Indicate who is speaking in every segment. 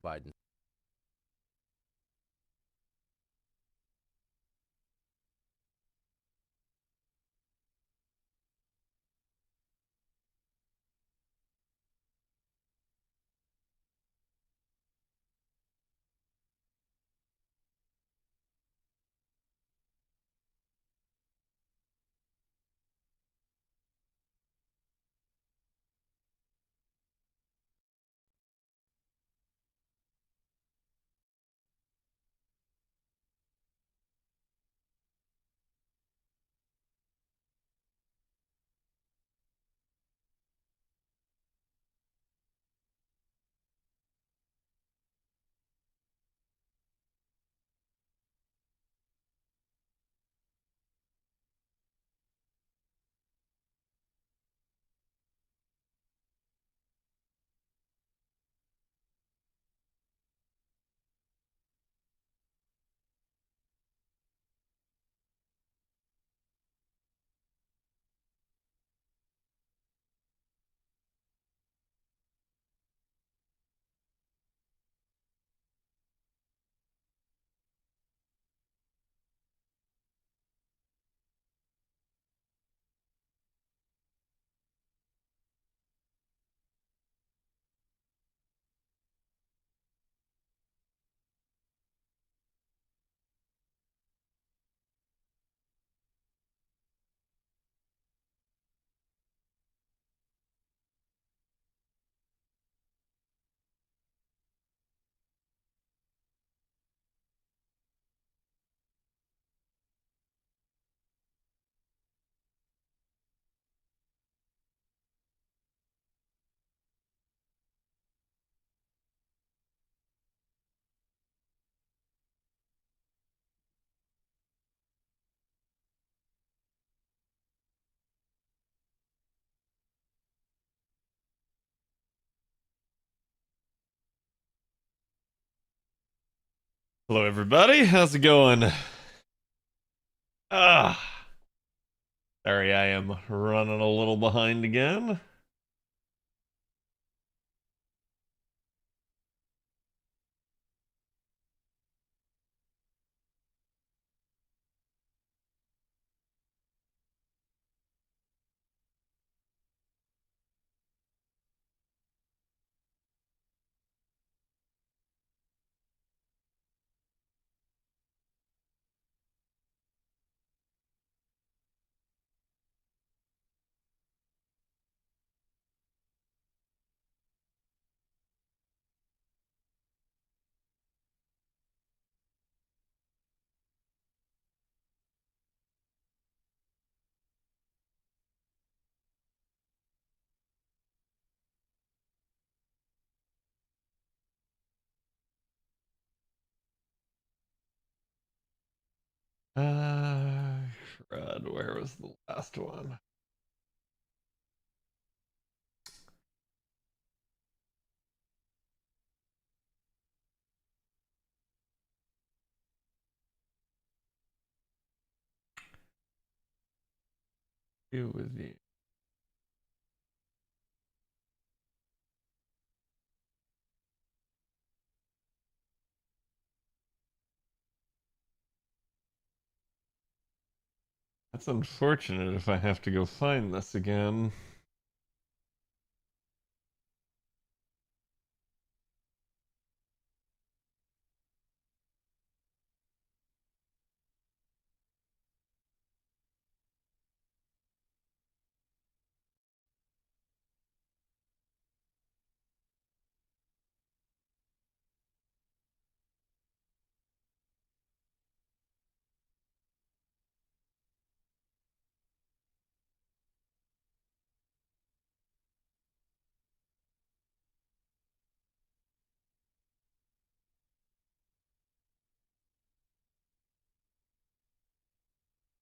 Speaker 1: Biden.
Speaker 2: Hello, everybody. How's it going? Ah, sorry, I am running a little behind again. Uh, crud, where was the last one? It was the. That's unfortunate if I have to go find this again.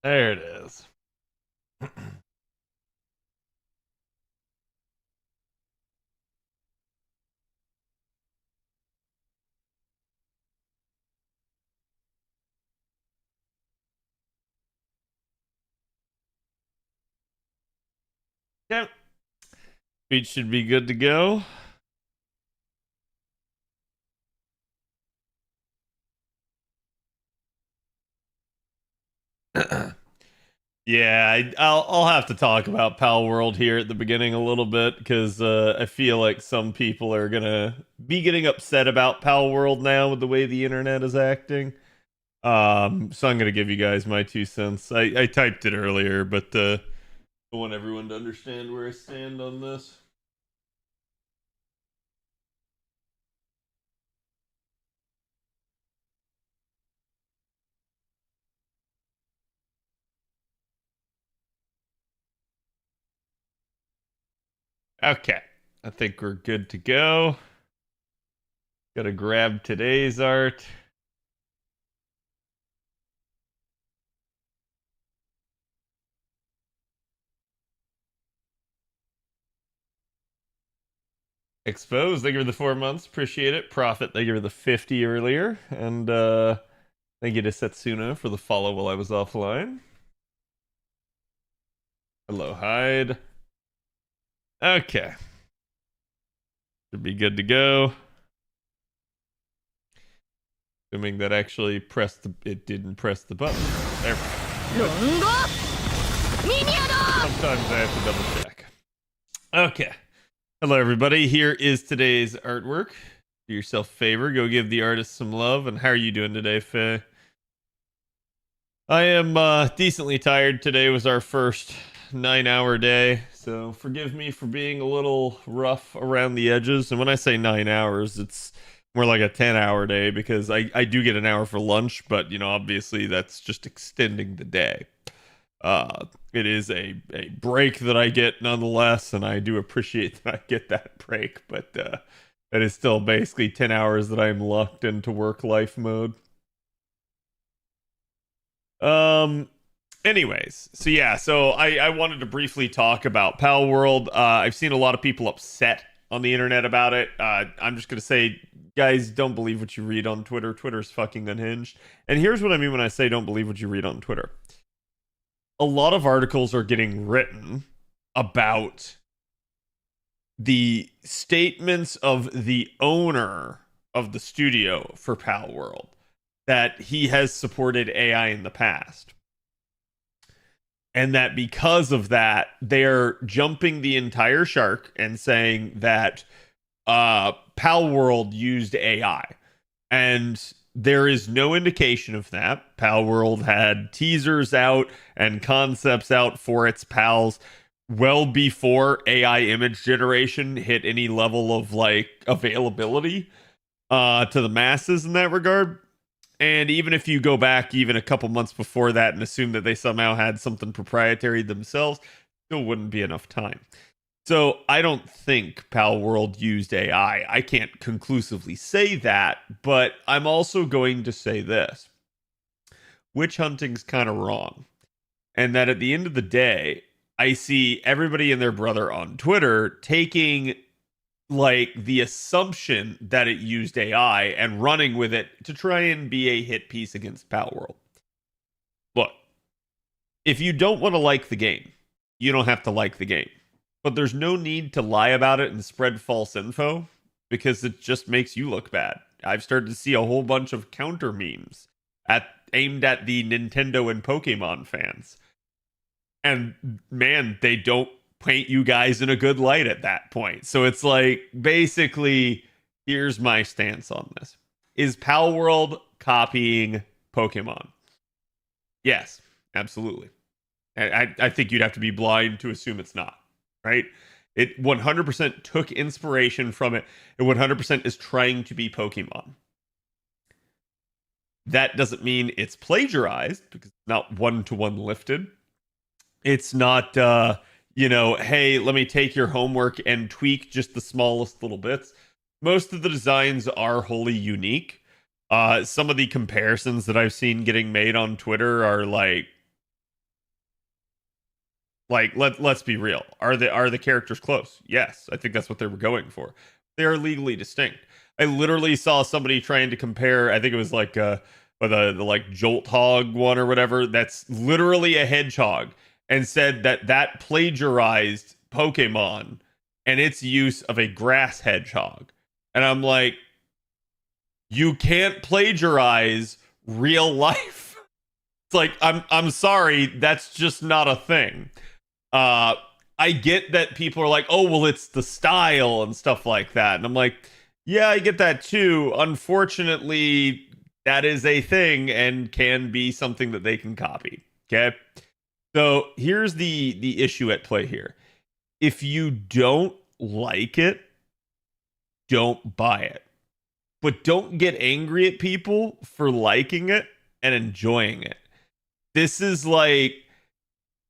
Speaker 2: There it is. Yep, feet should be good to go. Yeah, I'll have to talk about Palworld here at the beginning a little bit because I feel like some people are gonna be getting upset about Palworld now with the way the internet is acting. So I'm gonna give you guys my 2 cents. I typed it earlier, but I want everyone to understand where I stand on this. Okay, I think we're good to go. Gotta grab today's art. Expose, thank you for the 4 months. Appreciate it. Profit, thank you for the 50 earlier. And thank you to Setsuna for the follow while I was offline. Hello, Hyde. Okay. Should be good to go. Assuming that actually it didn't press the button. There. Sometimes I have to double check. Okay. Hello, everybody. Here is today's artwork. Do yourself a favor. Go give the artist some love. And how are you doing today, Faye? I am decently tired. Today was our first 9-hour day. So forgive me for being a little rough around the edges. And when I say 9 hours, it's more like a 10-hour day because I do get an hour for lunch. But, obviously that's just extending the day. It is a break that I get nonetheless, and I do appreciate that I get that break, but that is still basically 10 hours that I'm locked into work life mode. Anyways, so I wanted to briefly talk about Palworld. I've seen a lot of people upset on the internet about it. I'm just gonna say, guys, don't believe what you read on Twitter. Twitter's fucking unhinged. And here's what I mean when I say don't believe what you read on Twitter. A lot of articles are getting written about the statements of the owner of the studio for Palworld that he has supported AI in the past. And that because of that, they're jumping the entire shark and saying that Palworld used AI. And there is no indication of that. Palworld had teasers out and concepts out for its pals well before AI image generation hit any level of availability to the masses in that regard. And even if you go back even a couple months before that and assume that they somehow had something proprietary themselves, still wouldn't be enough time. So I don't think Palworld used AI. I can't conclusively say that, but I'm also going to say this. Witch hunting's kind of wrong. And that at the end of the day, I see everybody and their brother on Twitter taking the assumption that it used AI and running with it to try and be a hit piece against Palworld. Look, if you don't want to like the game, you don't have to like the game. But there's no need to lie about it and spread false info because it just makes you look bad. I've started to see a whole bunch of counter memes aimed at the Nintendo and Pokemon fans. And man, they don't paint you guys in a good light at that point. So it's basically, here's my stance on this. Is Palworld copying Pokemon? Yes, absolutely. I think you'd have to be blind to assume it's not. Right? It 100% took inspiration from it. It 100% is trying to be Pokemon. That doesn't mean it's plagiarized because it's not one-to-one lifted. It's not, hey, let me take your homework and tweak just the smallest little bits. Most of the designs are wholly unique. Some of the comparisons that I've seen getting made on Twitter are let's be real. Are the characters close? Yes, I think that's what they were going for. They are legally distinct. I literally saw somebody trying to compare. I think it was the Jolt Hog one or whatever. That's literally a hedgehog, and said that plagiarized Pokemon and its use of a grass hedgehog. And I'm like, you can't plagiarize real life. like I'm sorry, that's just not a thing. I get that people are like, oh well, it's the style and stuff like that, and I'm like, yeah, I get that too. Unfortunately, that is a thing and can be something that they can copy. Okay, so here's the issue at play here. If you don't like it, don't buy it. But don't get angry at people for liking it and enjoying it. This is like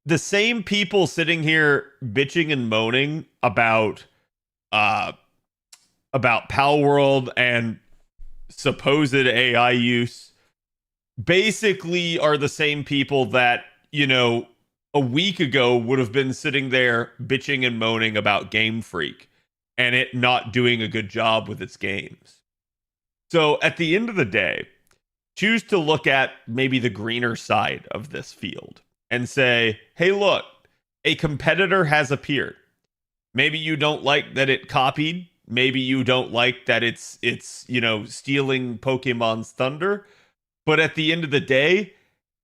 Speaker 2: the same people sitting here bitching and moaning uh about Palworld and supposed AI use basically are the same people that, you know, a week ago would have been sitting there bitching and moaning about Game Freak and it not doing a good job with its games. So at the end of the day, choose to look at maybe the greener side of this field and say, hey, look, a competitor has appeared. Maybe you don't like that it copied. Maybe you don't like that it's you know, stealing Pokemon's thunder. But at the end of the day,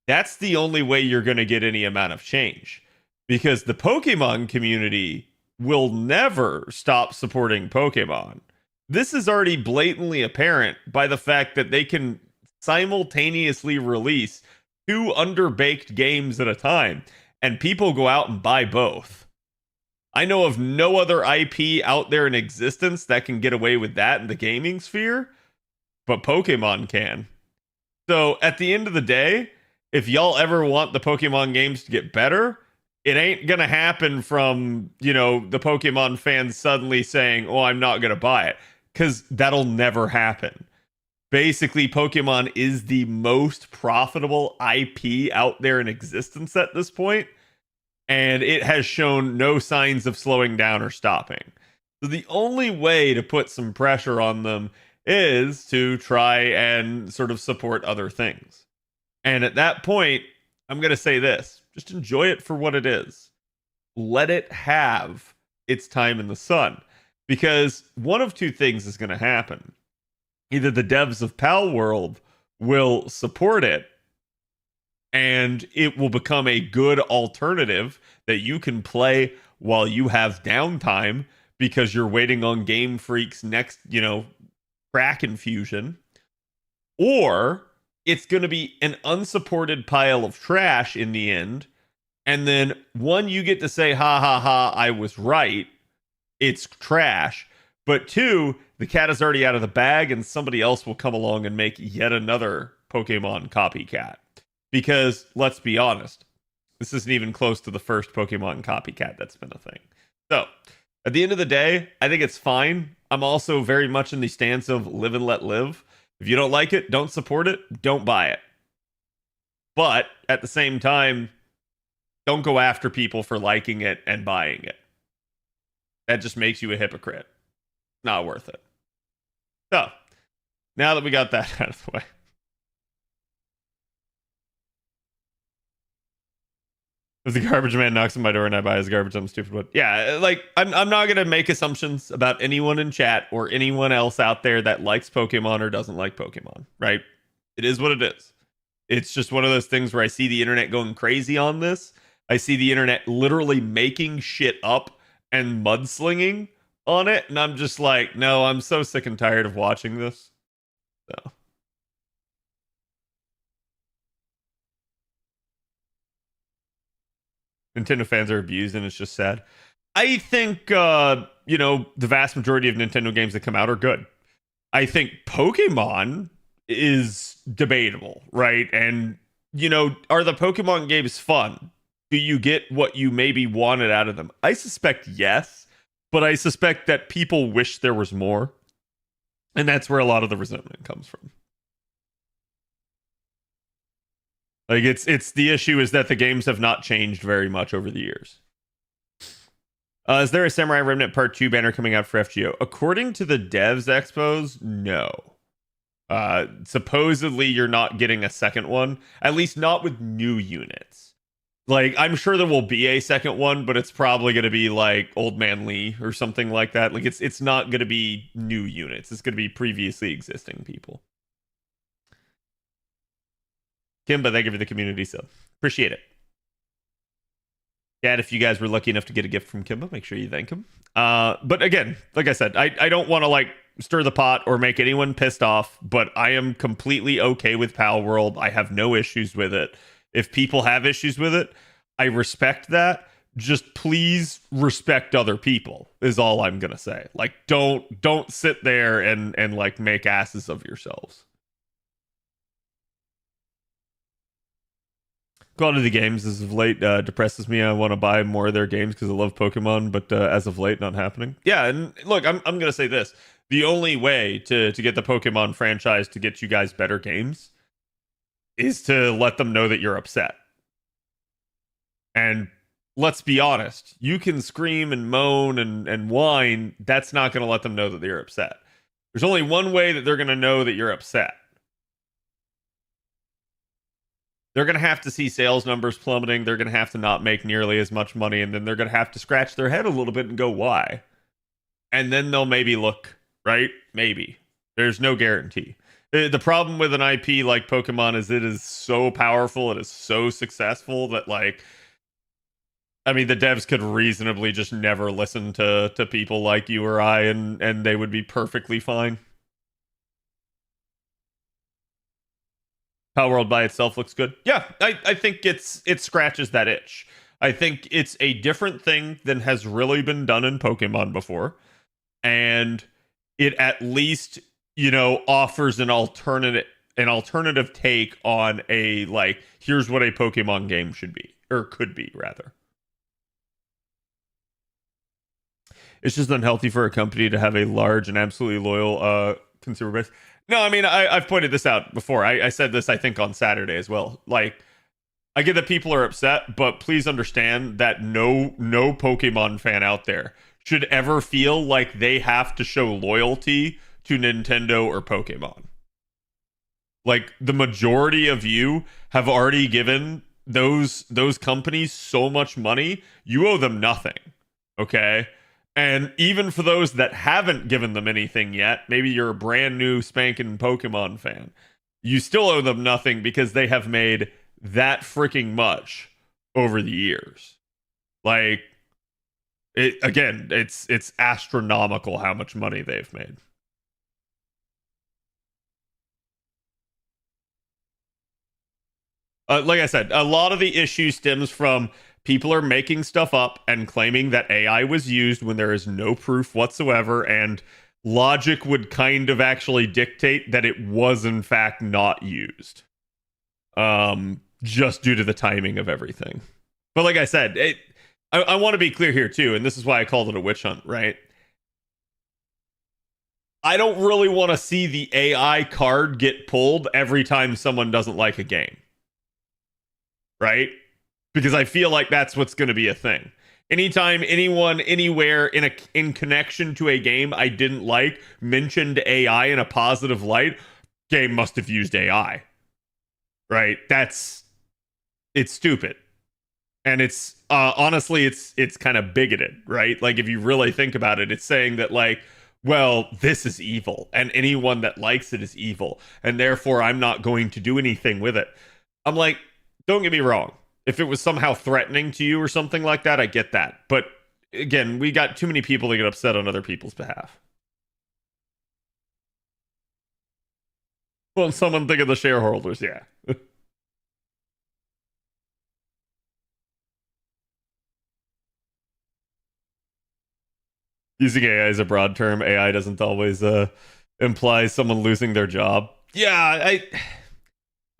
Speaker 2: that's the only way you're going to get any amount of change. Because the Pokemon community will never stop supporting Pokemon. This is already blatantly apparent by the fact that they can simultaneously release 2 underbaked games at a time, and people go out and buy both. I know of no other IP out there in existence that can get away with that in the gaming sphere, but Pokemon can. So at the end of the day, if y'all ever want the Pokemon games to get better, it ain't gonna happen from, you know, the Pokemon fans suddenly saying, oh, I'm not gonna buy it, because that'll never happen. Basically, Pokemon is the most profitable IP out there in existence at this point, and it has shown no signs of slowing down or stopping. So the only way to put some pressure on them is to try and sort of support other things. And at that point, I'm going to say this, just enjoy it for what it is. Let it have its time in the sun, because one of two things is going to happen. Either the devs of Palworld will support it and it will become a good alternative that you can play while you have downtime because you're waiting on Game Freak's next, you know, crack infusion. Or it's going to be an unsupported pile of trash in the end. And then one, you get to say, ha ha ha, I was right. It's trash. But two, the cat is already out of the bag and somebody else will come along and make yet another Pokemon copycat. Because let's be honest, this isn't even close to the first Pokemon copycat that's been a thing. So at the end of the day, I think it's fine. I'm also very much in the stance of live and let live. If you don't like it, don't support it, don't buy it. But at the same time, don't go after people for liking it and buying it. That just makes you a hypocrite. Not worth it. So, now that we got that out of the way. If the garbage man knocks on my door and I buy his garbage, I'm stupid. But yeah, like, I'm not going to make assumptions about anyone in chat or anyone else out there that likes Pokemon or doesn't like Pokemon, right? It is what it is. It's just one of those things where I see the internet going crazy on this. I see the internet literally making shit up and mudslinging on it, and I'm just like, no, I'm so sick and tired of watching this. So Nintendo fans are abused and it's just sad. I think you know, the vast majority of Nintendo games that come out are good. I think Pokemon is debatable, right? And you know, are the Pokemon games fun? Do you get what you maybe wanted out of them? I suspect yes, but I suspect that people wish there was more. And that's where a lot of the resentment comes from. Like it's the issue is that the games have not changed very much over the years. Is there a Samurai Remnant Part 2 banner coming out for FGO? According to the devs expos, no. Supposedly you're not getting a second one, at least not with new units. Like, I'm sure there will be a second one, but it's probably going to be like Old Man Lee or something like that. Like, it's not going to be new units. It's going to be previously existing people. Kimba, thank you for the community sub. Appreciate it. Dad, if you guys were lucky enough to get a gift from Kimba, make sure you thank him. But again, like I said, I don't want to like stir the pot or make anyone pissed off, but I am completely okay with Palworld. I have no issues with it. If people have issues with it, I respect that. Just please respect other people is all I'm gonna say. Like don't sit there and like make asses of yourselves. Quality of the games as of late depresses me. I want to buy more of their games because I love Pokemon, but as of late, not happening. Yeah, and look, I'm gonna say this: the only way to get the Pokemon franchise to get you guys better games is to let them know that you're upset. And let's be honest, you can scream and moan and whine. That's not going to let them know that you're upset. There's only one way that they're going to know that you're upset. They're going to have to see sales numbers plummeting. They're going to have to not make nearly as much money. And then they're going to have to scratch their head a little bit and go, why? And then they'll maybe look, right? Maybe. There's no guarantee. The problem with an IP like Pokemon is it is so powerful. It is so successful that, like, I mean, the devs could reasonably just never listen to people like you or I, and they would be perfectly fine. Palworld by itself looks good. Yeah, I think it scratches that itch. I think it's a different thing than has really been done in Pokemon before. And it at least, you know, offers an alternative take on a, like, here's what a Pokemon game should be, or could be, rather. It's just unhealthy for a company to have a large and absolutely loyal consumer base. No, I mean, I've pointed this out before. I said this, I think, on Saturday as well. Like, I get that people are upset, but please understand that no Pokemon fan out there should ever feel like they have to show loyalty to Nintendo or Pokemon. Like, the majority of you have already given those companies so much money, you owe them nothing. Okay? And even for those that haven't given them anything yet, maybe you're a brand new spanking Pokemon fan, you still owe them nothing because they have made that freaking much over the years. Like, it's astronomical how much money they've made. Like I said, a lot of the issue stems from people are making stuff up and claiming that AI was used when there is no proof whatsoever, and logic would kind of actually dictate that it was in fact not used. Just due to the timing of everything. But like I said, I want to be clear here too, and this is why I called it a witch hunt, right? I don't really want to see the AI card get pulled every time someone doesn't like a game. Right? Because I feel like that's what's going to be a thing. Anytime anyone anywhere in connection to a game I didn't like mentioned AI in a positive light, game must have used AI. Right? It's stupid. And it's honestly it's kind of bigoted, right? Like, if you really think about it, it's saying that, like, well, this is evil and anyone that likes it is evil, and therefore I'm not going to do anything with it. I'm like, don't get me wrong. If it was somehow threatening to you or something like that, I get that. But again, we got too many people that get upset on other people's behalf. Well, someone think of the shareholders, yeah. Using AI is a broad term. AI doesn't always imply someone losing their job. Yeah,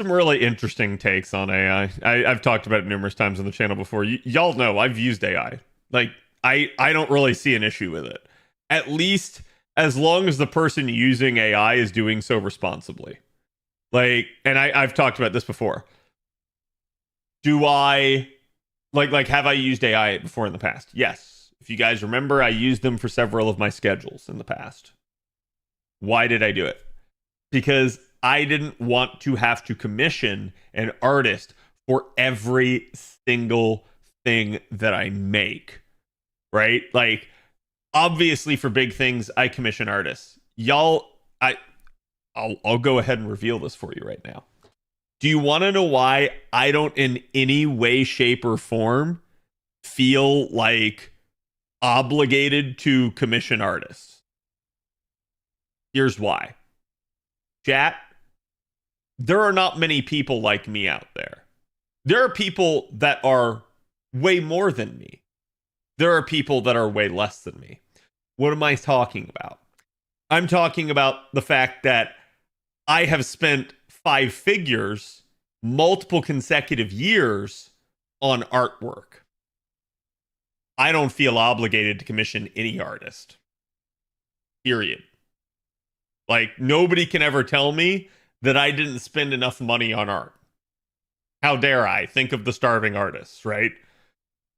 Speaker 2: some really interesting takes on AI. I've talked about it numerous times on the channel before. Y'all know I've used AI. Like, I don't really see an issue with it. At least as long as the person using AI is doing so responsibly. Like, and I've talked about this before. Do I like have I used AI before in the past? Yes. If you guys remember, I used them for several of my schedules in the past. Why did I do it? Because I didn't want to have to commission an artist for every single thing that I make. Right? Like, obviously for big things, I commission artists. Y'all, I'll go ahead and reveal this for you right now. Do you want to know why I don't in any way, shape, or form feel like obligated to commission artists? Here's why. Chat, there are not many people like me out there. There are people that are way more than me. There are people that are way less than me. What am I talking about? I'm talking about the fact that I have spent 5 figures, multiple consecutive years on artwork. I don't feel obligated to commission any artist. Period. Like, nobody can ever tell me that I didn't spend enough money on art. How dare I? Think of the starving artists, right?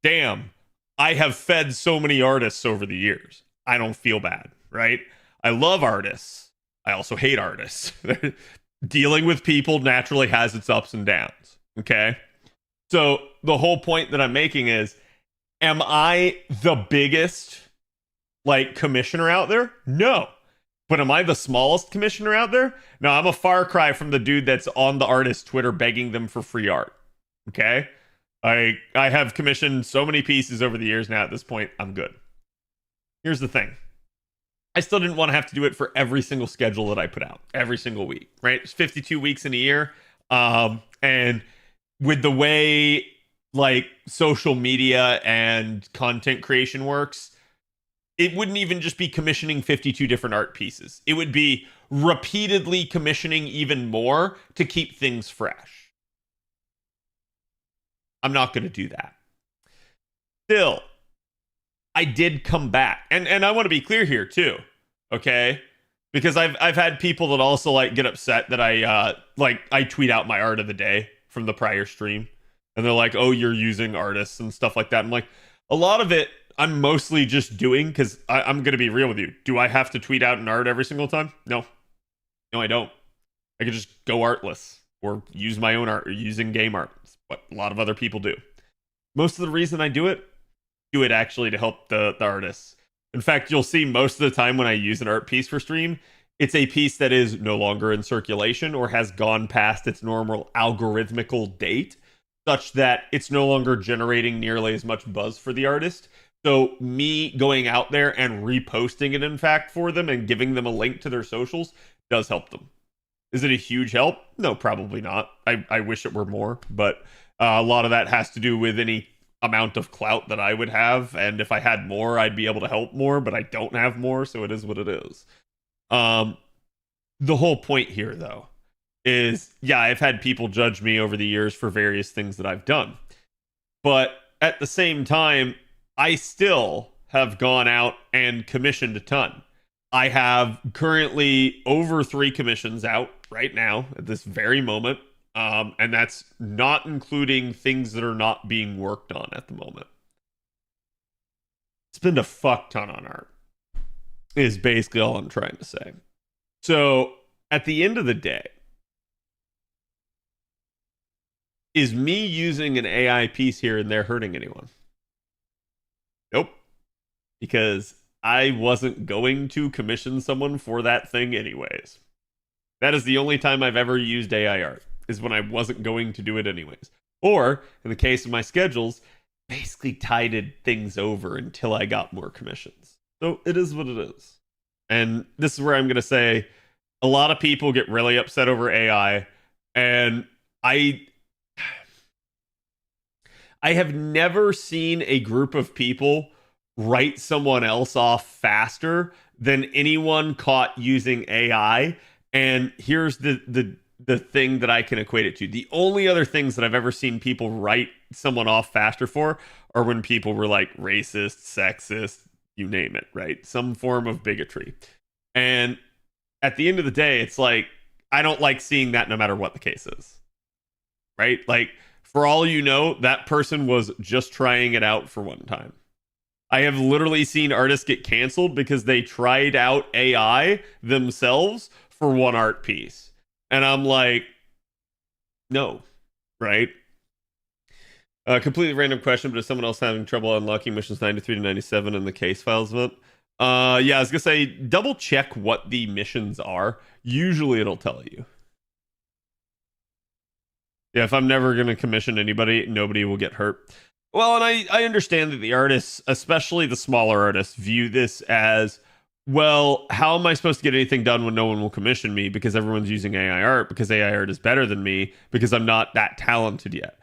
Speaker 2: Damn, I have fed so many artists over the years. I don't feel bad, right? I love artists. I also hate artists. Dealing with people naturally has its ups and downs, okay? So the whole point that I'm making is, am I the biggest, like, commissioner out there? No. But am I the smallest commissioner out there? No, I'm a far cry from the dude that's on the artist Twitter begging them for free art. Okay? I have commissioned so many pieces over the years now. At this point, I'm good. Here's the thing. I still didn't want to have to do it for every single schedule that I put out every single week, right? It's 52 weeks in a year. And with the way, like, social media and content creation works, it wouldn't even just be commissioning 52 different art pieces. It would be repeatedly commissioning even more to keep things fresh. I'm not going to do that. Still, I did come back. And I want to be clear here too, okay? Because I've had people that also, like, get upset that I tweet out my art of the day from the prior stream. And they're like, "Oh, you're using artists and stuff like that." I'm like, a lot of it I'm mostly just doing because I'm going to be real with you. Do I have to tweet out an art every single time? No. No, I don't. I could just go artless or use my own art or using game art. It's what a lot of other people do. Most of the reason I do it actually to help the artists. In fact, you'll see most of the time when I use an art piece for stream, it's a piece that is no longer in circulation or has gone past its normal algorithmical date, such that it's no longer generating nearly as much buzz for the artist. So me going out there and reposting it, in fact, for them and giving them a link to their socials does help them. Is it a huge help? No, probably not. I wish it were more, but a lot of that has to do with any amount of clout that I would have. And if I had more, I'd be able to help more, but I don't have more, so it is what it is. The whole point here, though, is, yeah, I've had people judge me over the years for various things that I've done. But at the same time, I still have gone out and commissioned a ton. I have currently over 3 commissions out right now at this very moment. And that's not including things that are not being worked on at the moment. Spend a fuck ton on art is basically all I'm trying to say. So at the end of the day, is me using an AI piece here and there hurting anyone? Nope. Because I wasn't going to commission someone for that thing anyways. That is the only time I've ever used AI art, is when I wasn't going to do it anyways. Or, in the case of my schedules, basically tided things over until I got more commissions. So it is what it is. And this is where I'm going to say, a lot of people get really upset over AI, and I have never seen a group of people write someone else off faster than anyone caught using AI. And here's the thing that I can equate it to. The only other things that I've ever seen people write someone off faster for are when people were like racist, sexist, you name it, right? Some form of bigotry. And at the end of the day, it's like, I don't like seeing that no matter what the case is, right? Like, for all you know, that person was just trying it out for one time. I have literally seen artists get canceled because they tried out AI themselves for one art piece. And I'm like, no, right? A completely random question, but is someone else having trouble unlocking missions 93 to 97 in the case files event? Yeah, I was gonna say, double check what the missions are. Usually it'll tell you. Yeah, if I'm never going to commission anybody, nobody will get hurt. Well, and I understand that the artists, especially the smaller artists, view this as, well, how am I supposed to get anything done when no one will commission me because everyone's using AI art, because AI art is better than me, because I'm not that talented yet.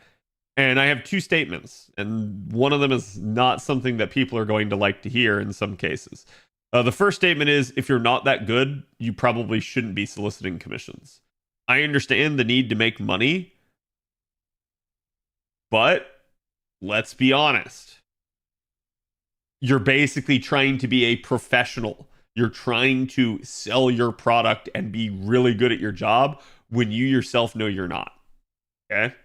Speaker 2: And I have two statements, and one of them is not something that people are going to like to hear in some cases. The first statement is, if you're not that good, you probably shouldn't be soliciting commissions. I understand the need to make money, but let's be honest. You're basically trying to be a professional. You're trying to sell your product and be really good at your job when you yourself know you're not. Okay?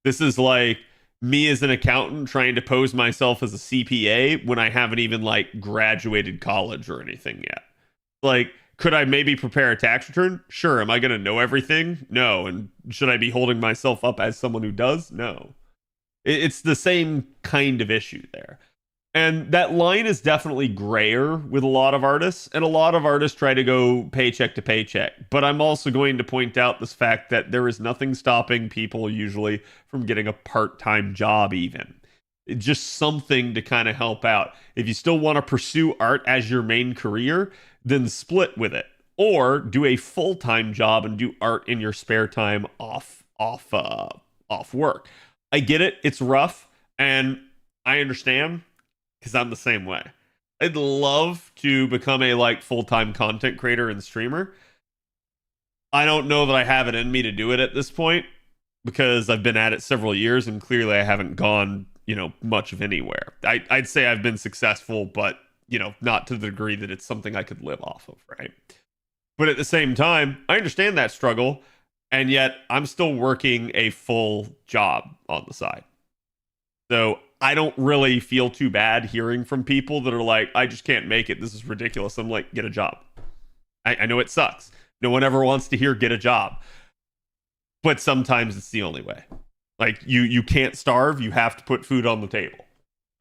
Speaker 2: This is like me as an accountant trying to pose myself as a CPA when I haven't even like graduated college or anything yet. Like, could I maybe prepare a tax return? Sure. Am I going to know everything? No. And should I be holding myself up as someone who does? No. It's the same kind of issue there. And that line is definitely grayer with a lot of artists, and a lot of artists try to go paycheck to paycheck. But I'm also going to point out this fact that there is nothing stopping people usually from getting a part-time job even. It's just something to kind of help out. If you still want to pursue art as your main career, then split with it. Or do a full-time job and do art in your spare time off work. I get it, it's rough, and I understand. Because I'm the same way. I'd love to become a like full-time content creator and streamer. I don't know that I have it in me to do it at this point because I've been at it several years and clearly I haven't gone, much of anywhere. I'd say I've been successful, but not to the degree that it's something I could live off of, right? But at the same time, I understand that struggle, and yet I'm still working a full job on the side. So I don't really feel too bad hearing from people that are like, I just can't make it. This is ridiculous. I'm like, get a job. I know it sucks. No one ever wants to hear get a job. But sometimes it's the only way. Like, you can't starve. You have to put food on the table.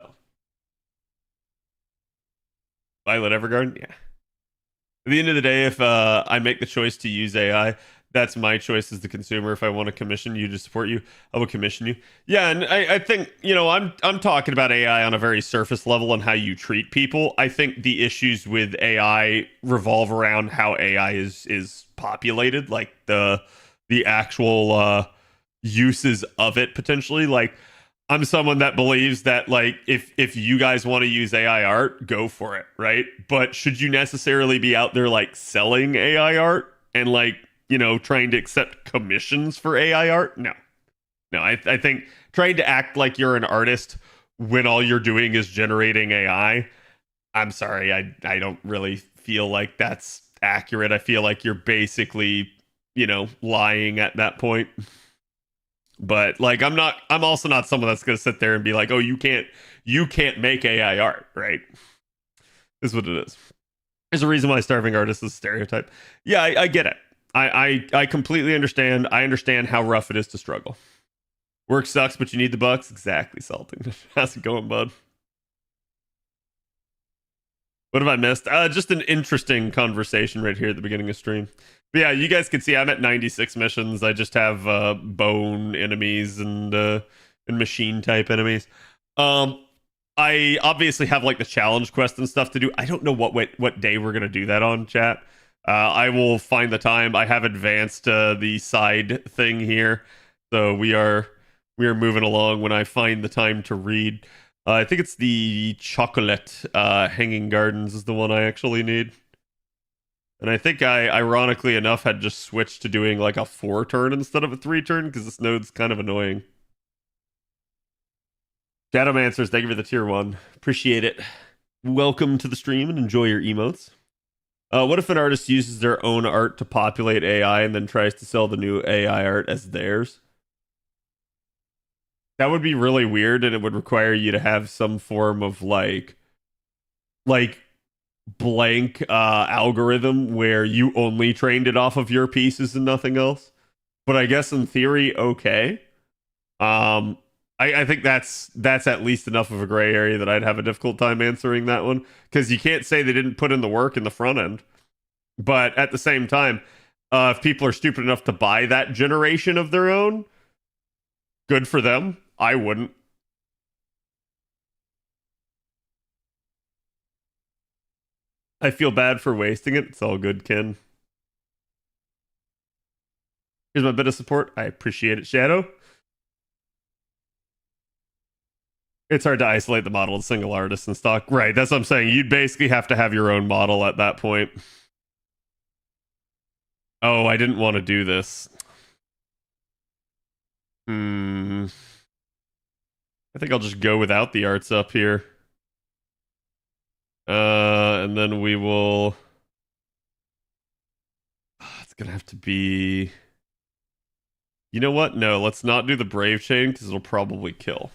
Speaker 2: So. Violet Evergarden? Yeah. At the end of the day, if I make the choice to use AI, that's my choice as the consumer. If I want to commission you to support you, I will commission you. Yeah, and I think I'm talking about AI on a very surface level and how you treat people. I think the issues with AI revolve around how AI is populated, like the actual uses of it potentially. Like, I'm someone that believes that like if you guys want to use AI art, go for it, right? But should you necessarily be out there like selling AI art and like trying to accept commissions for AI art? No. I think trying to act like you're an artist when all you're doing is generating AI, I'm sorry, I don't really feel like that's accurate. I feel like you're basically, lying at that point. But like I'm also not someone that's gonna sit there and be like, oh, you can't make AI art, right? This is what it is. There's a reason why starving artist is a stereotype. Yeah, I get it. I completely understand. I understand how rough it is to struggle. Work sucks, but you need the bucks. Exactly, Salting. How's it going, bud? What have I missed? Just an interesting conversation right here at the beginning of stream. But yeah, you guys can see I'm at 96 missions. I just have bone enemies and machine type enemies. I obviously have like the challenge quest and stuff to do. I don't know what day we're gonna do that on, chat. I will find the time. I have advanced the side thing here, so we are moving along. When I find the time to read, I think it's the chocolate hanging gardens is the one I actually need. And I think I, ironically enough, had just switched to doing like a 4-turn instead of a 3-turn because this node's kind of annoying. Shadowmancers, thank you for the tier 1. Appreciate it. Welcome to the stream and enjoy your emotes. What if an artist uses their own art to populate AI and then tries to sell the new AI art as theirs? That would be really weird, and it would require you to have some form of like blank algorithm where you only trained it off of your pieces and nothing else. But I guess in theory, okay. I think that's at least enough of a gray area that I'd have a difficult time answering that one, because you can't say they didn't put in the work in the front end. But at the same time, if people are stupid enough to buy that generation of their own, Good for them. I wouldn't. I feel bad for wasting it. It's all good, Ken. Here's my bit of support. I appreciate it, Shadow. It's hard to isolate the model of single artist in stock. Right, that's what I'm saying. You'd basically have to have your own model at that point. Oh, I didn't want to do this. I think I'll just go without the arts up here. And then we will... It's gonna have to be... You know what? No, let's not do the Brave Chain because it'll probably kill.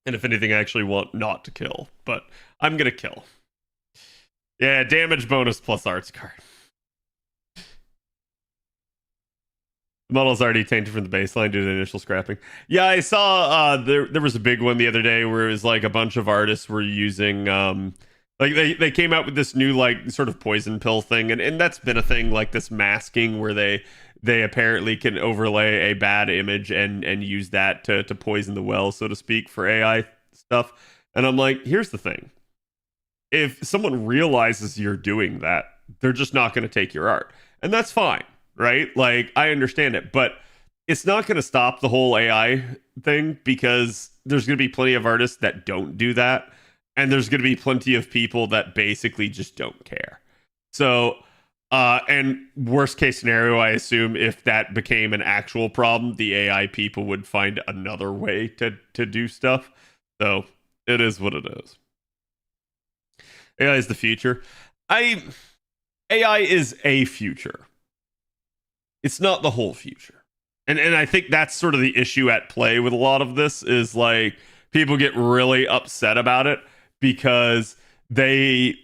Speaker 2: And if anything, I actually want not to kill. But I'm gonna kill. Yeah, damage bonus plus arts card. The model's already tainted from the baseline due to the initial scrapping. Yeah, I saw there was a big one the other day where it was like a bunch of artists were using like they came out with this new like sort of poison pill thing, and that's been a thing, like this masking where they apparently can overlay a bad image and use that to poison the well, so to speak, for AI stuff. And I'm like, here's the thing. If someone realizes you're doing that, they're just not going to take your art. And that's fine, right? Like, I understand it, but it's not going to stop the whole AI thing, because there's going to be plenty of artists that don't do that. And there's going to be plenty of people that basically just don't care. So, and worst case scenario, I assume if that became an actual problem, the AI people would find another way to do stuff. So it is what it is. AI is the future. AI is a future. It's not the whole future. And I think that's sort of the issue at play with a lot of this, is like people get really upset about it because they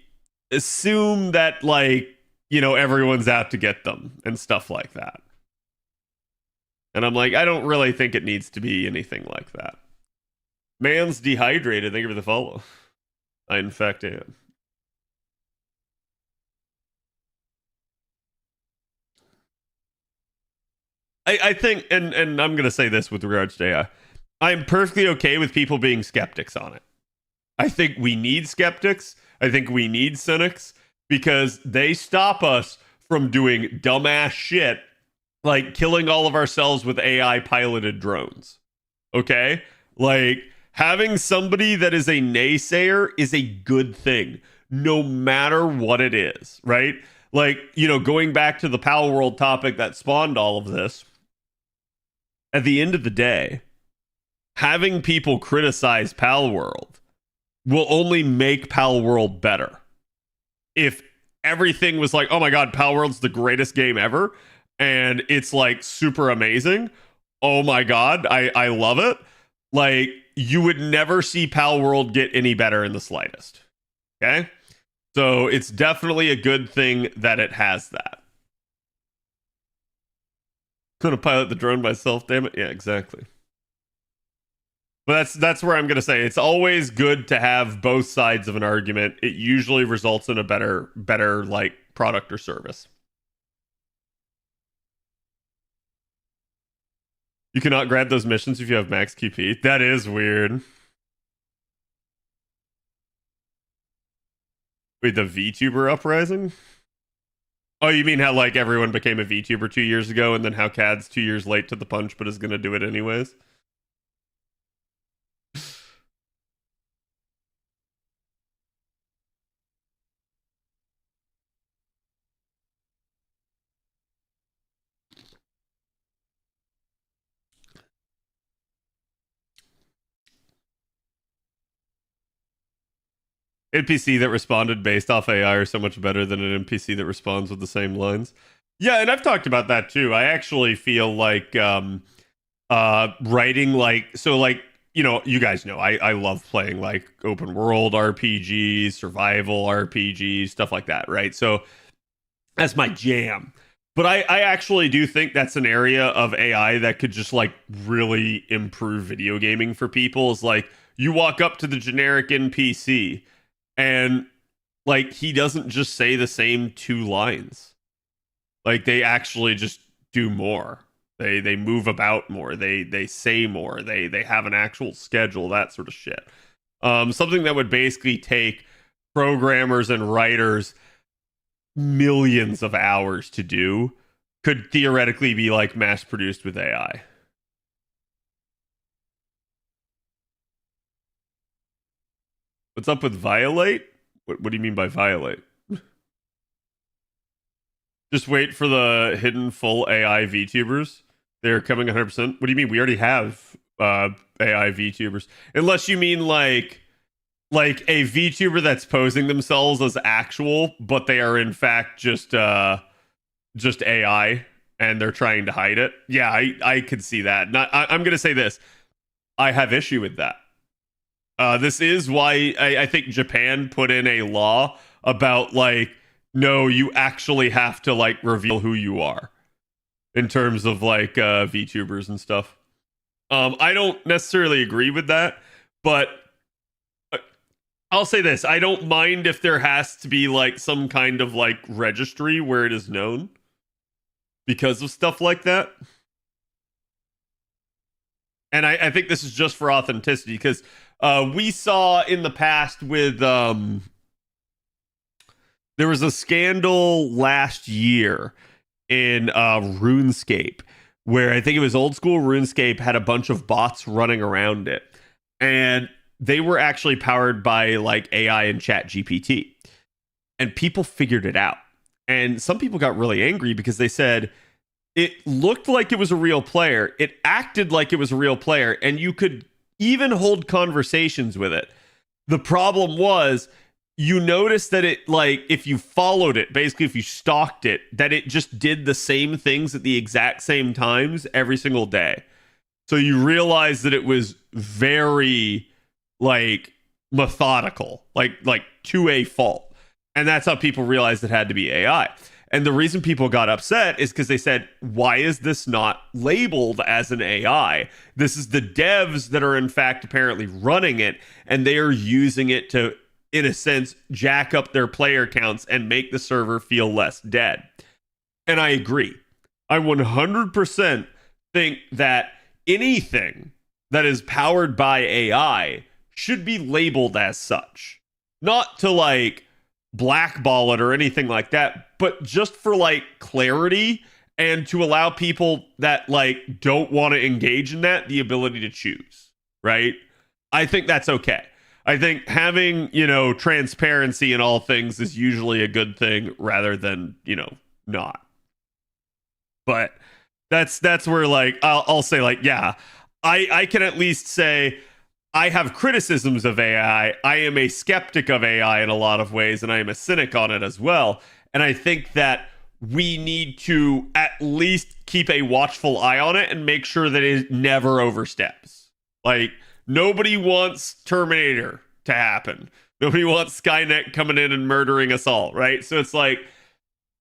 Speaker 2: assume that, like, you know, everyone's out to get them and stuff like that. And I'm like, I don't really think it needs to be anything like that. Man's dehydrated. Thank you for the follow. I in fact am. I think, and I'm going to say this with regards to AI, I'm perfectly okay with people being skeptics on it. I think we need skeptics. I think we need cynics, because they stop us from doing dumbass shit like killing all of ourselves with AI piloted drones. Okay? Like, having somebody that is a naysayer is a good thing, no matter what it is, right? Like, you know, going back to the Palworld topic that spawned all of this, at the end of the day, having people criticize Palworld will only make Palworld better. If everything was like, oh my god, Palworld's the greatest game ever, and it's like super amazing, oh my god, I love it, like, you would never see Palworld get any better in the slightest. Okay? So it's definitely a good thing that it has that. Gonna pilot the drone myself, damn it. Yeah, exactly. But that's where I'm gonna say it's always good to have both sides of an argument. It usually results in a better like product or service. You cannot grab those missions if you have max QP. That is weird. Wait, the VTuber uprising? Oh, you mean how like everyone became a VTuber 2 years ago, and then how CAD's 2 years late to the punch but is gonna do it anyways? NPC that responded based off AI are so much better than an NPC that responds with the same lines. Yeah, and I've talked about that too. I actually feel like writing like, so like, you know, you guys know I love playing like open world RPGs, survival RPGs, stuff like that, right? So that's my jam. But I actually do think that's an area of AI that could just like really improve video gaming for people. Is like, you walk up to the generic NPC and like he doesn't just say the same two lines. Like, they actually just do more. They move about more. They say more. They have an actual schedule, that sort of shit. Something that would basically take programmers and writers millions of hours to do could theoretically be like mass produced with AI. What's up with violate? What do you mean by violate? Just wait for the hidden full AI VTubers. They're coming 100%. What do you mean? We already have AI VTubers. Unless you mean like a VTuber that's posing themselves as actual, but they are in fact just AI and they're trying to hide it. Yeah, I could see that. I'm gonna say this. I have issue with that. This is why I think Japan put in a law about like, no, you actually have to like reveal who you are in terms of like VTubers and stuff. I don't necessarily agree with that, but I'll say this. I don't mind if there has to be like some kind of like registry where it is known because of stuff like that. And I think this is just for authenticity because we saw in the past with there was a scandal last year in RuneScape where I think it was old school RuneScape had a bunch of bots running around it. And they were actually powered by like AI and Chat GPT. And people figured it out. And some people got really angry because they said it looked like it was a real player. It acted like it was a real player. And you could even hold conversations with it. The problem was you noticed that it, like, if you followed it, basically if you stalked it, that it just did the same things at the exact same times every single day. So you realize that it was very like methodical, like to a fault. And that's how people realized it had to be AI. And the reason people got upset is because they said, why is this not labeled as an AI? This is the devs that are in fact apparently running it, and they are using it to, in a sense, jack up their player counts and make the server feel less dead. And I agree. I 100% think that anything that is powered by AI should be labeled as such. Not to like blackball it or anything like that, but just for like clarity and to allow people that like don't want to engage in that the ability to choose, right? I think that's okay. I think having, you know, transparency in all things is usually a good thing rather than, you know, not. But that's where like I'll say like, yeah, I can at least say I have criticisms of AI. I am a skeptic of AI in a lot of ways, and I am a cynic on it as well. And I think that we need to at least keep a watchful eye on it and make sure that it never oversteps. Like, nobody wants Terminator to happen. Nobody wants Skynet coming in and murdering us all, right? So it's like,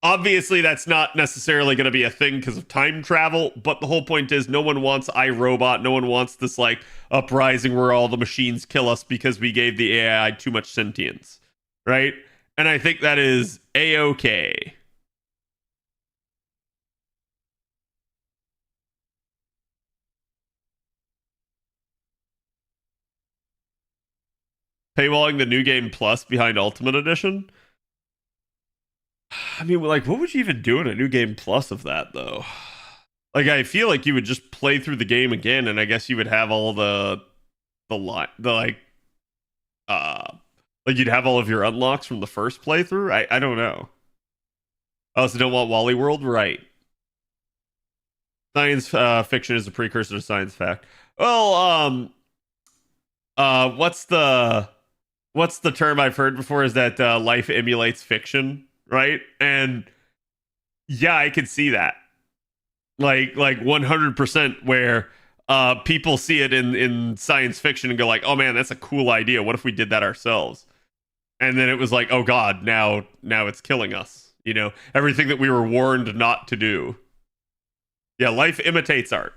Speaker 2: obviously that's not necessarily going to be a thing because of time travel, but the whole point is no one wants iRobot. No one wants this like uprising where all the machines kill us because we gave the AI too much sentience, right? And I think that is a-okay. Paywalling the new game plus behind Ultimate Edition. I mean, like, what would you even do in a new game plus of that, though? Like, I feel like you would just play through the game again, and I guess you would have all like you'd have all of your unlocks from the first playthrough. I don't know. I also don't want Wally World, right? Science fiction is a precursor to science fact. Well, what's the term I've heard before? Is that life emulates fiction, right? And yeah, I could see that. Like 100% where people see it in science fiction and go like, oh man, that's a cool idea. What if we did that ourselves? And then it was like, oh god, now it's killing us. You know, everything that we were warned not to do. Yeah, life imitates art.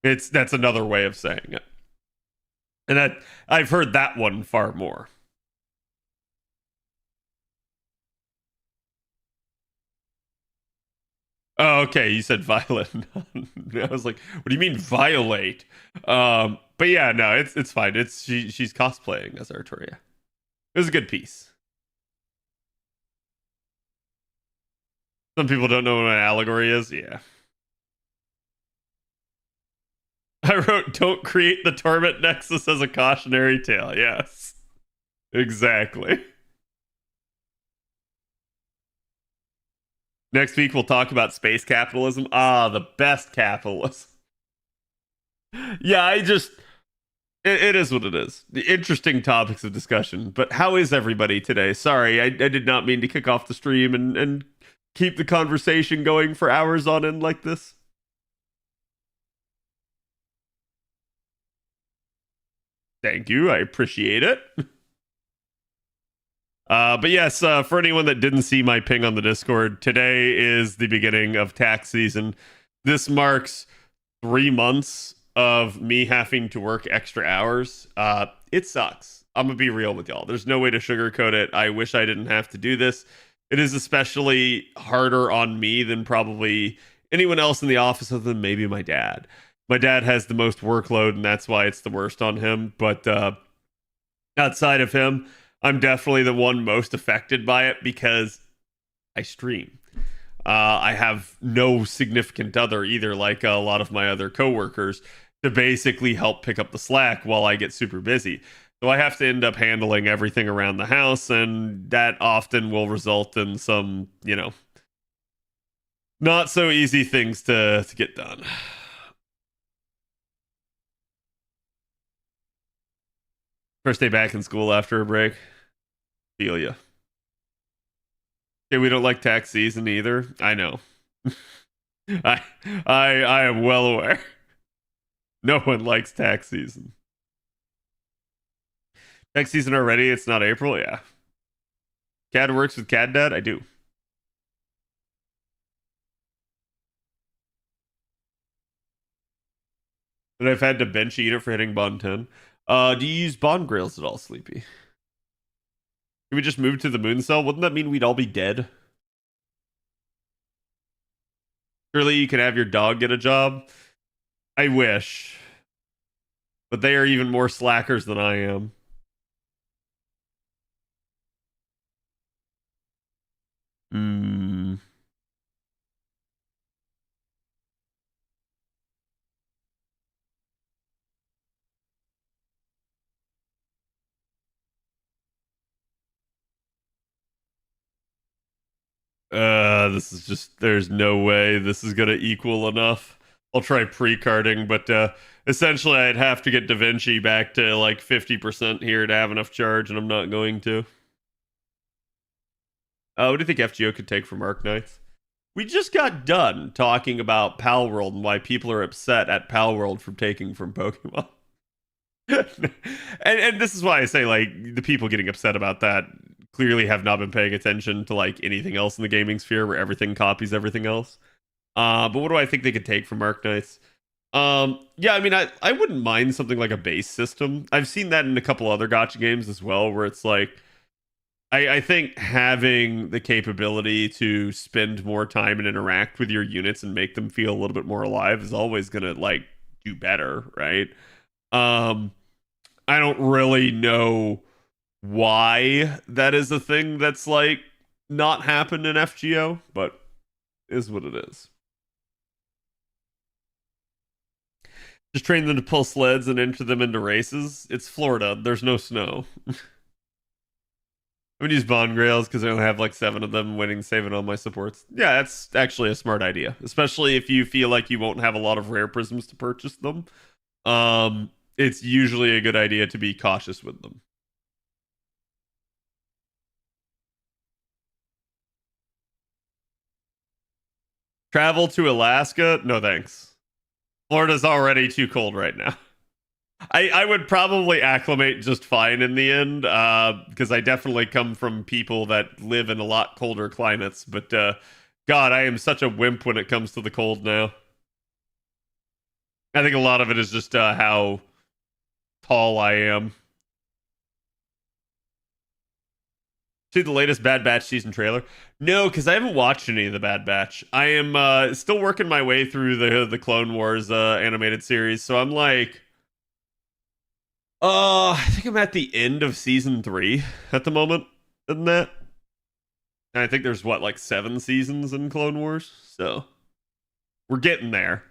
Speaker 2: That's another way of saying it. And that I've heard that one far more. Oh, okay. You said violent. I was like, what do you mean violate? But yeah, no, it's fine. She's cosplaying as Arturia. It was a good piece. Some people don't know what an allegory is. Yeah. I wrote, don't create the torment nexus as a cautionary tale. Yes. Exactly. Next week we'll talk about space capitalism. Ah, the best capitalism. Yeah, it is what it is. The interesting topics of discussion. But how is everybody today? Sorry, I did not mean to kick off the stream and keep the conversation going for hours on end like this. Thank you. I appreciate it. But yes, for anyone that didn't see my ping on the Discord, today is the beginning of tax season. This marks 3 months of me having to work extra hours. It sucks. I'm gonna be real with y'all. There's no way to sugarcoat it. I wish I didn't have to do this. It is especially harder on me than probably anyone else in the office other than maybe my dad. My dad has the most workload, and that's why it's the worst on him. But outside of him, I'm definitely the one most affected by it because I stream. I have no significant other either, like a lot of my other coworkers, to basically help pick up the slack while I get super busy. So I have to end up handling everything around the house, and that often will result in some, not so easy things to get done. First day back in school after a break. Feel ya. Okay, we don't like tax season either. I know. I I am well aware. No one likes tax season. Tax season already? It's not April? Yeah. CAD works with CAD Dad? I do. And I've had to bench eat it for hitting Bond 10. Do you use Bond Grails at all, Sleepy? Can we just move to the moon cell? Wouldn't that mean we'd all be dead? Surely you can have your dog get a job? I wish. But they are even more slackers than I am. Hmm. This is just, there's no way this is gonna equal enough. I'll try pre-carding, but essentially I'd have to get Da Vinci back to like 50% here to have enough charge, and I'm not going to. What do you think FGO could take from Arc Knights? We just got done talking about Palworld and why people are upset at Palworld from taking from Pokemon. And this is why I say, like, the people getting upset about that clearly have not been paying attention to like anything else in the gaming sphere where everything copies everything else. But what do I think they could take from Arc Knights? Yeah, I mean, I wouldn't mind something like a base system. I've seen that in a couple other gotcha games as well, where it's like I think having the capability to spend more time and interact with your units and make them feel a little bit more alive is always gonna like do better, right? Um, I don't really know why that is a thing that's like not happened in FGO, but is what it is. Just train them to pull sleds and enter them into races. It's Florida. There's no snow. I'm gonna use Bond Grails because I only have like 7 of them waiting, saving all my supports. Yeah, that's actually a smart idea, especially if you feel like you won't have a lot of rare prisms to purchase them. It's usually a good idea to be cautious with them. Travel to Alaska? No thanks. Florida's already too cold right now. I would probably acclimate just fine in the end, because I definitely come from people that live in a lot colder climates. But God, I am such a wimp when it comes to the cold now. I think a lot of it is just how tall I am. See the latest Bad Batch season trailer? No, because I haven't watched any of the Bad Batch. I am still working my way through the Clone Wars animated series, so I'm like, I think I'm at the end of season 3 at the moment. Isn't that? And I think there's what, like 7 seasons in Clone Wars, so we're getting there.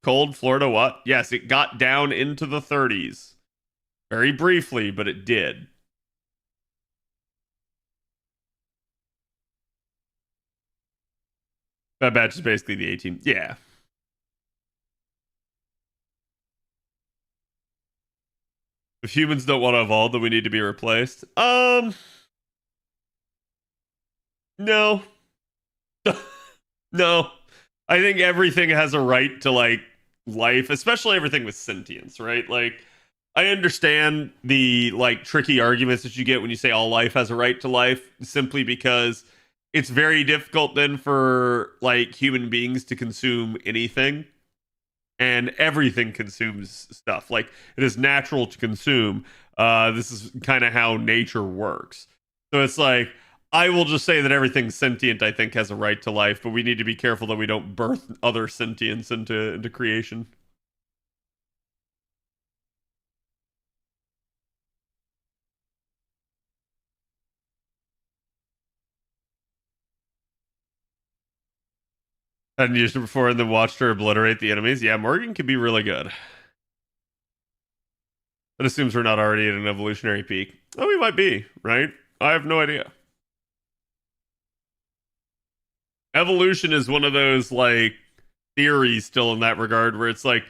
Speaker 2: Cold Florida, what? Yes, it got down into the 30s very briefly, but it did. Bad Batch is basically the 18. Yeah. If humans don't want to evolve, then we need to be replaced. No. No. I think everything has a right to like life, especially everything with sentience, right? Like I understand the like tricky arguments that you get when you say all life has a right to life simply because it's very difficult then for like human beings to consume anything, and everything consumes stuff. Like it is natural to consume. This is kind of how nature works. So it's like I will just say that everything sentient, I think, has a right to life, but we need to be careful that we don't birth other sentience into creation. Hadn't used it before and then watched her obliterate the enemies. Yeah, Morgan can be really good. That assumes we're not already at an evolutionary peak. Oh, we might be, right? I have no idea. Evolution is one of those like theories still in that regard where it's like,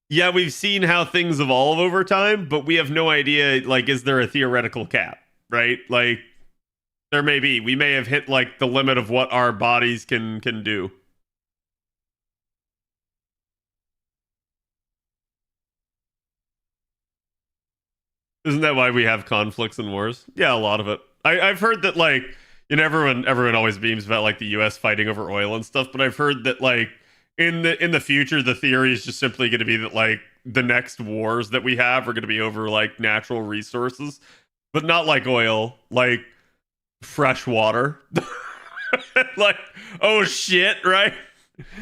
Speaker 2: yeah, we've seen how things evolve over time, but we have no idea, like, is there a theoretical cap, right? Like, there may be. We may have hit like the limit of what our bodies can do. Isn't that why we have conflicts and wars? Yeah, a lot of it. I've heard that like, everyone always beams about like the U.S. fighting over oil and stuff, but I've heard that like in the future the theory is just simply going to be that like the next wars that we have are going to be over like natural resources, but not like oil, like fresh water. Like, oh shit, right?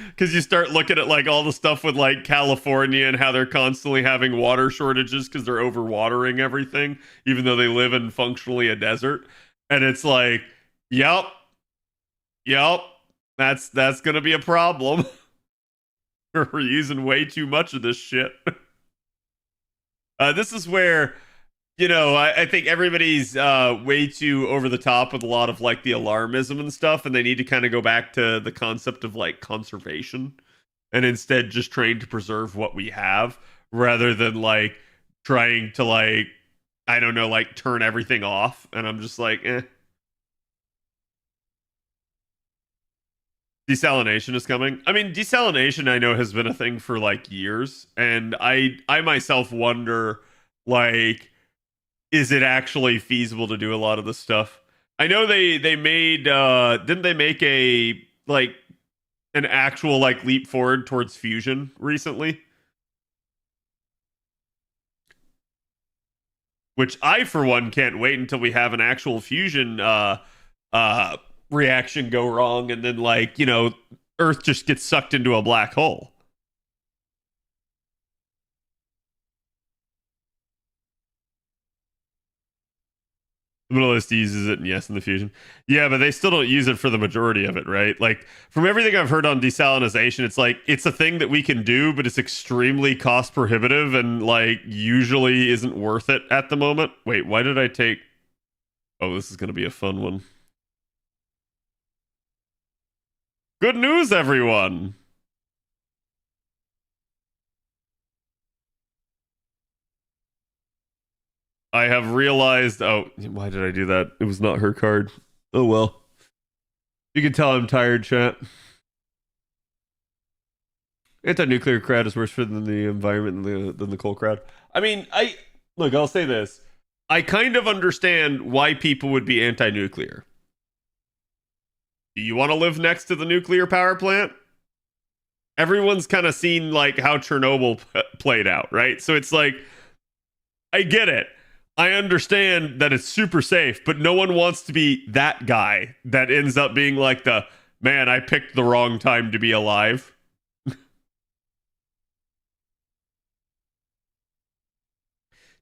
Speaker 2: Because you start looking at like all the stuff with like California and how they're constantly having water shortages because they're overwatering everything, even though they live in functionally a desert. And it's like, yep, yep, that's gonna be a problem. We're using way too much of this shit. This is where I think everybody's way too over the top with a lot of like the alarmism and stuff, and they need to kind of go back to the concept of like conservation and instead just trying to preserve what we have rather than like trying to like, I don't know, like turn everything off. And I'm just like, eh. Desalination is coming. I mean, desalination I know has been a thing for like years, and I myself wonder like, is it actually feasible to do a lot of this stuff? I know they made didn't they make a like an actual like leap forward towards fusion recently? Which I for one can't wait until we have an actual fusion uh reaction go wrong and then like, Earth just gets sucked into a black hole. The Middle East uses it, and yes, in the fusion. Yeah, but they still don't use it for the majority of it, right? Like, from everything I've heard on desalinization, it's like, it's a thing that we can do, but it's extremely cost prohibitive and, like, usually isn't worth it at the moment. Wait, why did I take. Oh, this is going to be a fun one. Good news, everyone! I have realized. Oh, why did I do that? It was not her card. Oh, well. You can tell I'm tired, chat. Anti-nuclear crowd is worse for than the environment than the coal crowd. I mean, I'll say this. I kind of understand why people would be anti-nuclear. Do you want to live next to the nuclear power plant? Everyone's kind of seen like how Chernobyl played out, right? So it's like, I get it. I understand that it's super safe, but no one wants to be that guy that ends up being like the man, I picked the wrong time to be alive.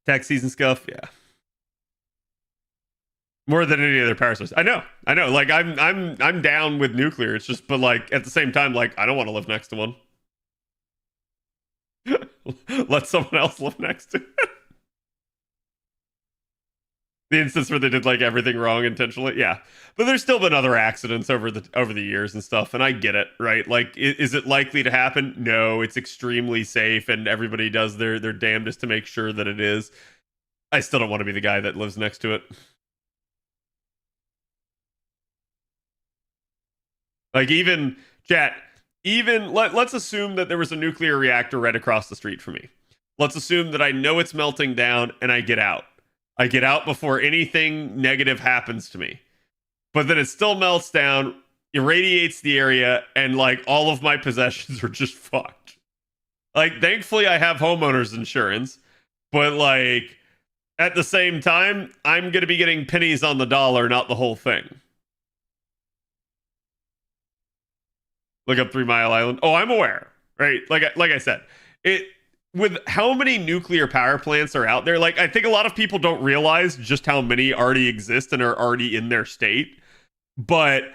Speaker 2: Tax season scuff, yeah. More than any other power source. I know. Like I'm down with nuclear. It's just, but like at the same time, like I don't want to live next to one. Let someone else live next to it. The instance where they did like everything wrong intentionally, yeah. But there's still been other accidents over the years and stuff, and I get it, right? Like, is it likely to happen? No, it's extremely safe, and everybody does their damnedest to make sure that it is. I still don't want to be the guy that lives next to it. Like even chat, even let's assume that there was a nuclear reactor right across the street from me. Let's assume that I know it's melting down and I get out. I get out before anything negative happens to me. But then it still melts down, irradiates the area, and like all of my possessions are just fucked. Like, thankfully, I have homeowners insurance, but like at the same time, I'm gonna be getting pennies on the dollar, not the whole thing. Look up 3 Mile Island. Oh, I'm aware, right? Like I said, it with how many nuclear power plants are out there. Like, I think a lot of people don't realize just how many already exist and are already in their state. But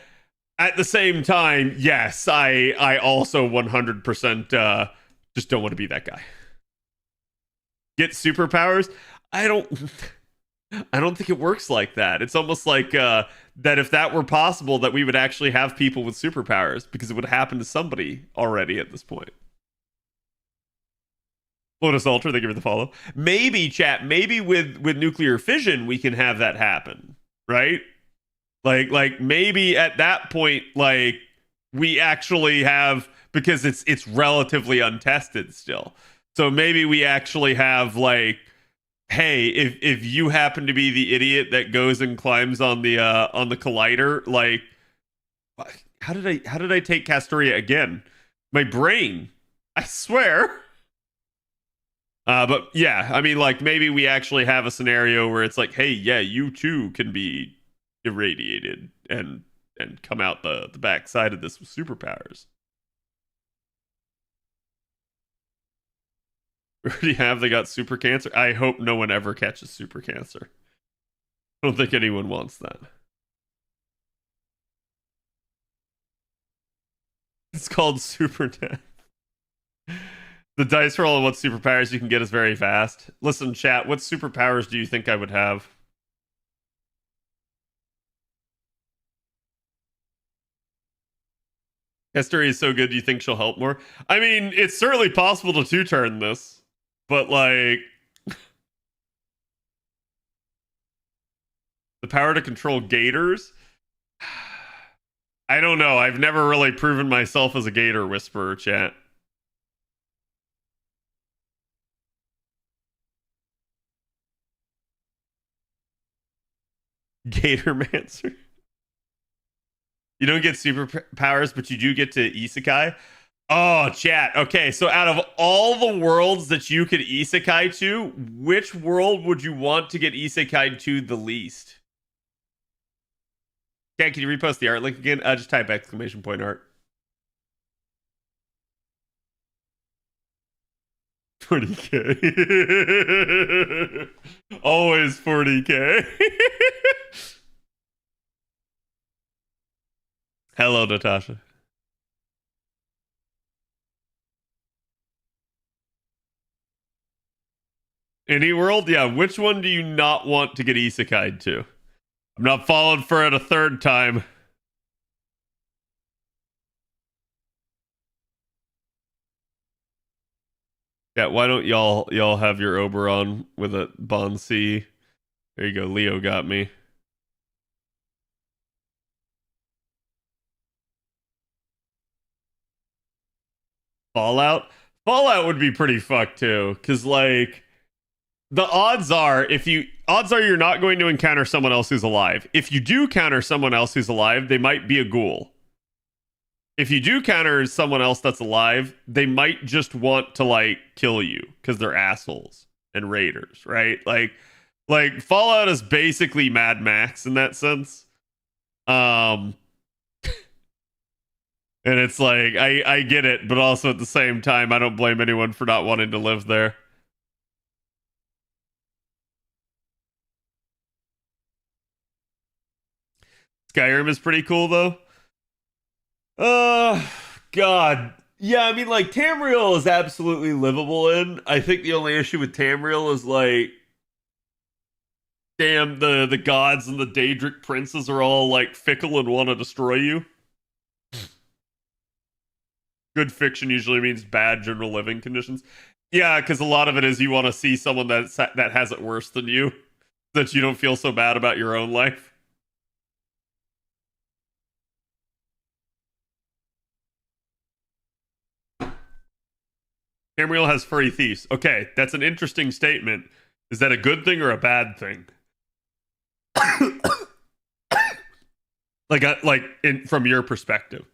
Speaker 2: at the same time, yes, I also 100% just don't want to be that guy. Get superpowers? I don't I don't think it works like that. It's almost like that if that were possible, that we would actually have people with superpowers because it would happen to somebody already at this point. Lotus Ultra, they give it the follow. Maybe, chat, maybe with nuclear fission, we can have that happen, right? Like maybe at that point, like we actually have, because it's relatively untested still. So maybe we actually have like, hey, if you happen to be the idiot that goes and climbs on the collider, like how did I take Castoria again? My brain, I swear. But yeah, I mean, like maybe we actually have a scenario where it's like, hey, yeah, you too can be irradiated and come out the backside of this with superpowers. We already have, they got super cancer. I hope no one ever catches super cancer. I don't think anyone wants that. It's called super death. The dice roll and what superpowers you can get is very fast. Listen, chat, what superpowers do you think I would have? History is so good, do you think she'll help more? I mean, it's certainly possible to two-turn this, but like the power to control gators? I don't know. I've never really proven myself as a gator whisperer, chat. Gatormancer. You don't get superpowers, but you do get to Isekai. Oh, chat. Okay, so out of all the worlds that you could Isekai to, which world would you want to get Isekai to the least? Chat, can you repost the art link again? Just type exclamation point art. 40K. Always 40K. Hello, Natasha. Any world? Yeah, which one do you not want to get isekai'd to? I'm not falling for it a third time. Yeah, why don't y'all have your Oberon with a Bon C? There you go, Leo got me. Fallout? Fallout would be pretty fucked too, because like the odds are you're not going to encounter someone else who's alive. If you do counter someone else who's alive, they might be a ghoul. If you do counter someone else that's alive, they might just want to like kill you because they're assholes and raiders, right? Like Like Fallout is basically Mad Max in that sense. Um and it's like I get it, but also at the same time I don't blame anyone for not wanting to live there. Skyrim is pretty cool though. Uh God. Yeah, I mean like Tamriel is absolutely livable in. I think the only issue with Tamriel is like damn the gods and the Daedric princes are all like fickle and want to destroy you. Good fiction usually means bad general living conditions. Yeah, because a lot of it is you want to see someone that has it worse than you, that you don't feel so bad about your own life. Tamriel has furry thieves. Okay, that's an interesting statement. Is that a good thing or a bad thing? From your perspective.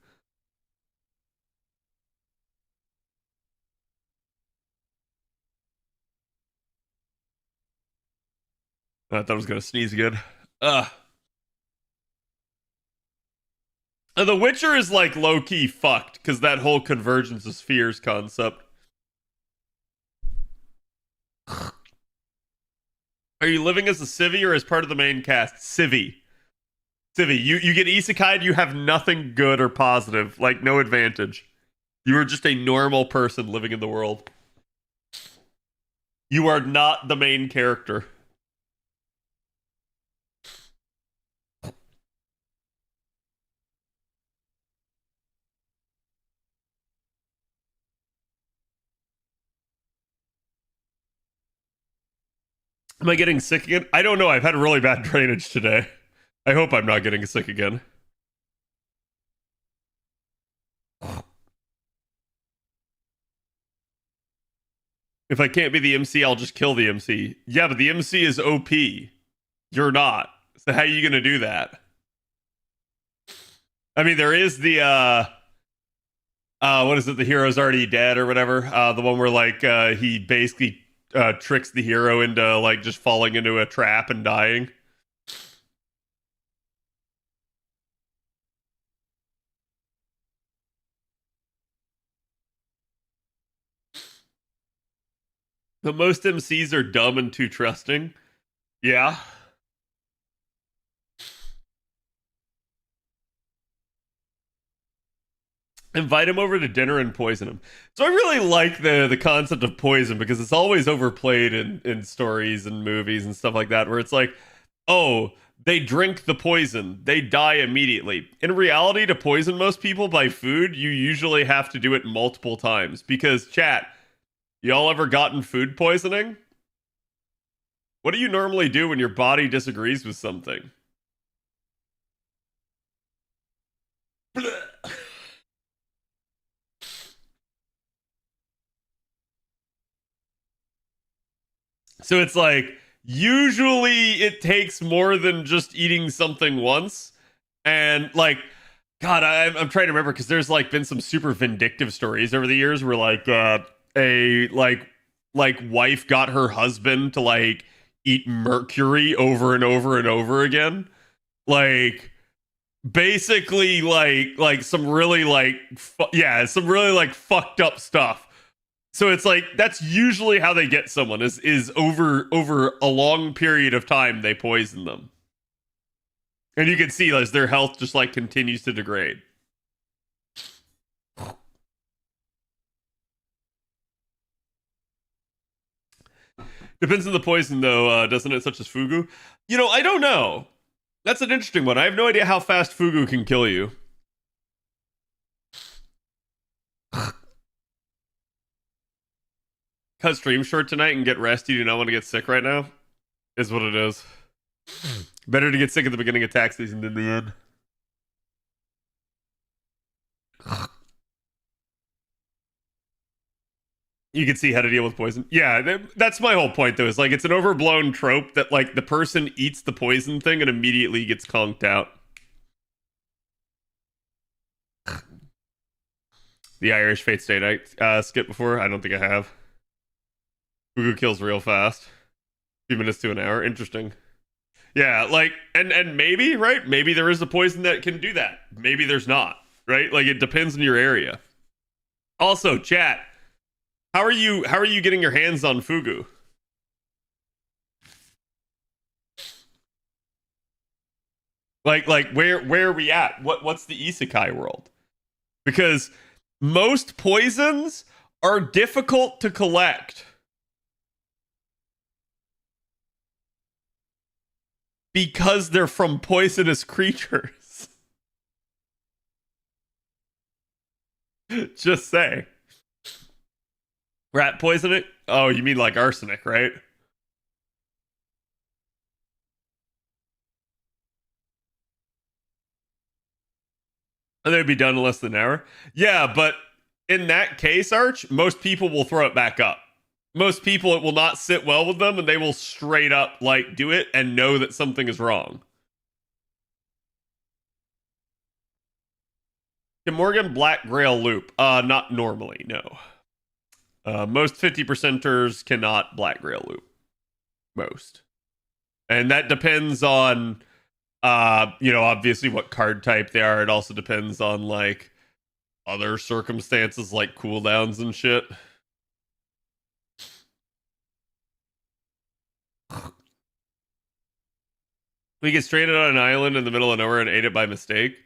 Speaker 2: I thought I was gonna sneeze again. Uh The Witcher is like low key fucked because that whole convergence of spheres concept. Are you living as a civvy or as part of the main cast? Civvy. Civvy. You get isekai, you have nothing good or positive, like no advantage. You are just a normal person living in the world. You are not the main character. Am I getting sick again? I don't know. I've had really bad drainage today. I hope I'm not getting sick again. If I can't be the MC, I'll just kill the MC. Yeah, but the MC is OP. You're not. So how are you going to do that? I mean, there is the what is it? The hero's already dead or whatever. The one where like he basically tricks the hero into like just falling into a trap and dying. But most MCs are dumb and too trusting. Yeah. Invite him over to dinner and poison him. So I really like the concept of poison because it's always overplayed in stories and movies and stuff like that, where it's like, oh, they drink the poison, they die immediately. In reality, to poison most people by food, you usually have to do it multiple times because chat, y'all ever gotten food poisoning? What do you normally do when your body disagrees with something? So it's like usually it takes more than just eating something once. And like, God, I'm trying to remember because there's like been some super vindictive stories over the years where like a like wife got her husband to like eat mercury over and over and over again. Like basically like some really like yeah, some really like fucked up stuff. So it's like that's usually how they get someone is over a long period of time they poison them. And you can see as their health just like continues to degrade. Depends on the poison though, doesn't it, such as fugu? You know, I don't know. That's an interesting one. I have no idea how fast fugu can kill you. Cut stream short tonight and get rest. You do not want to get sick right now. Is what it is. Better to get sick at the beginning of tax season than the end. You can see how to deal with poison. Yeah, that's my whole point though. Is like it's an overblown trope that like the person eats the poison thing and immediately gets conked out. The Irish Fate Stay, I skipped before. I don't think I have. Fugu kills real fast. few minutes to an hour. Interesting. Yeah, like and maybe, right? Maybe there is a poison that can do that. Maybe there's not, right? Like it depends on your area. Also, chat, how are you getting your hands on fugu? Like where are we at? What's the isekai world? Because most poisons are difficult to collect because they're from poisonous creatures. Just say. Rat poisoning? Oh, you mean like arsenic, right? And they'd be done in less than an hour. Yeah, but in that case, Arch, most people will throw it back up. Most people, it will not sit well with them, and they will straight up like do it and know that something is wrong. Can Morgan Black Grail loop? Not normally, no. Most 50 percenters cannot Black Grail loop. Most. And that depends on obviously what card type they are. It also depends on like other circumstances like cooldowns and shit. We get stranded on an island in the middle of nowhere and ate it by mistake.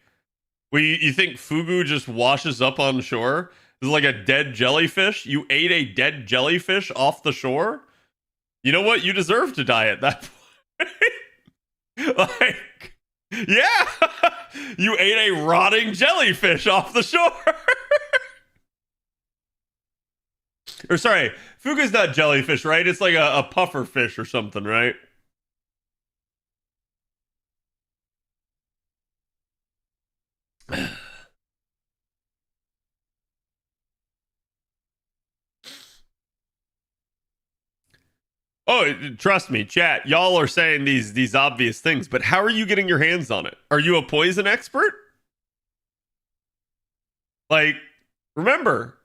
Speaker 2: You think fugu just washes up on shore? It's like a dead jellyfish. You ate a dead jellyfish off the shore? You know what? You deserve to die at that point. Like, yeah, you ate a rotting jellyfish off the shore. Or sorry, fugu's not jellyfish, right? It's like a puffer fish or something, right? Oh, trust me, chat. Y'all are saying these obvious things, but how are you getting your hands on it? Are you a poison expert? Like, remember,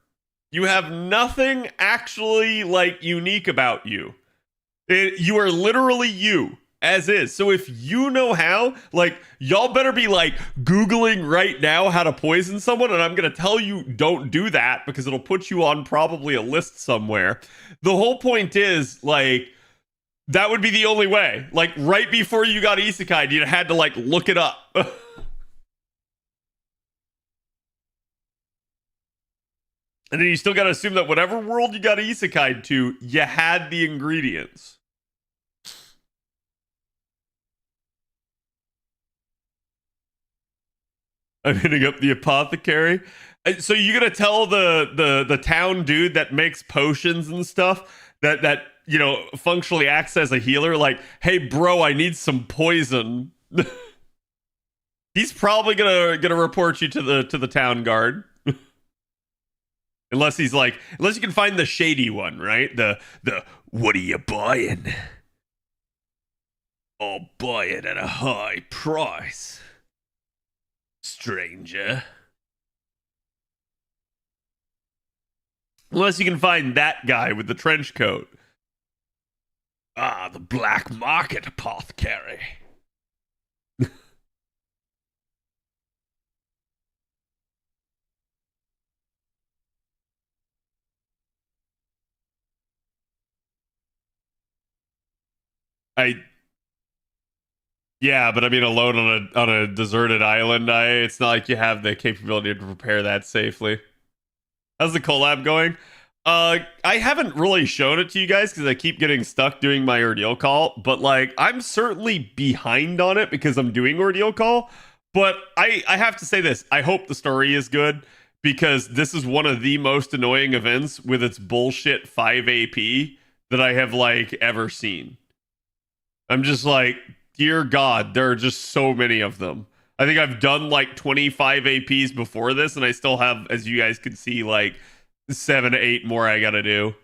Speaker 2: you have nothing actually like unique about you. You are literally you as is. So if you know how, like, y'all better be like Googling right now how to poison someone. And I'm going to tell you don't do that because it'll put you on probably a list somewhere. The whole point is like, that would be the only way. Like right before you got isekai, you had to like look it up. And then you still got to assume that whatever world you got isekai to, you had the ingredients. I'm hitting up the apothecary. So you gonna tell the town dude that makes potions and stuff that functionally acts as a healer, like, hey bro, I need some poison. He's probably gonna report you to the town guard. Unless you can find the shady one, right? The what are you buying? I'll buy it at a high price, stranger. Unless you can find that guy with the trench coat. Ah, the black market apothecary. Yeah, but I mean, alone on a deserted island, it's not like you have the capability to prepare that safely. How's the collab going? I haven't really shown it to you guys because I keep getting stuck doing my ordeal call, but like I'm certainly behind on it because I'm doing ordeal call. But I have to say this: I hope the story is good because this is one of the most annoying events with its bullshit 5 AP that I have like ever seen. I'm just like, dear God, there are just so many of them. I think I've done like 25 APs before this, and I still have, as you guys can see, like 7 to 8 more I gotta do.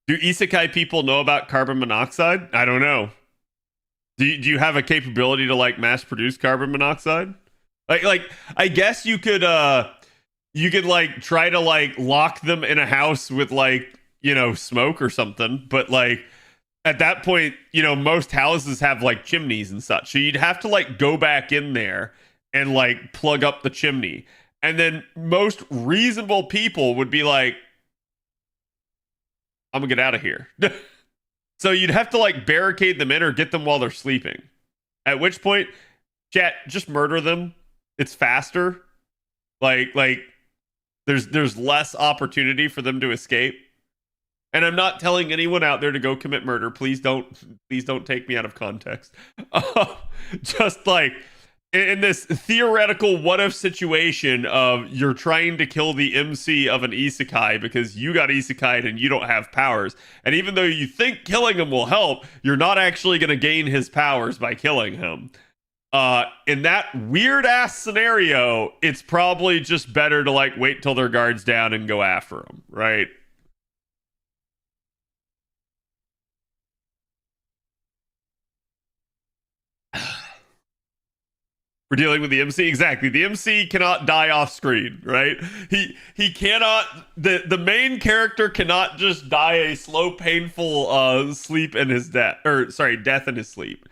Speaker 2: Do isekai people know about carbon monoxide? I don't know. Do you have a capability to like mass produce carbon monoxide? Like I guess you could like try to like lock them in a house with like smoke or something. But like at that point, most houses have like chimneys and such. So you'd have to like go back in there and like plug up the chimney. And then most reasonable people would be like, I'm gonna get out of here. So you'd have to like barricade them in or get them while they're sleeping. At which point, chat, just murder them. It's faster. Like there's less opportunity for them to escape. And I'm not telling anyone out there to go commit murder. Please don't take me out of context. Just like in this theoretical what if situation of you're trying to kill the MC of an isekai because you got isekai'd and you don't have powers. And even though you think killing him will help, you're not actually going to gain his powers by killing him. In that weird ass scenario, it's probably just better to like wait till their guard's down and go after him, right? We're dealing with the MC. Exactly. The MC cannot die off screen, right? He cannot the main character cannot just die a slow, painful sleep in his death. Or sorry, death in his sleep.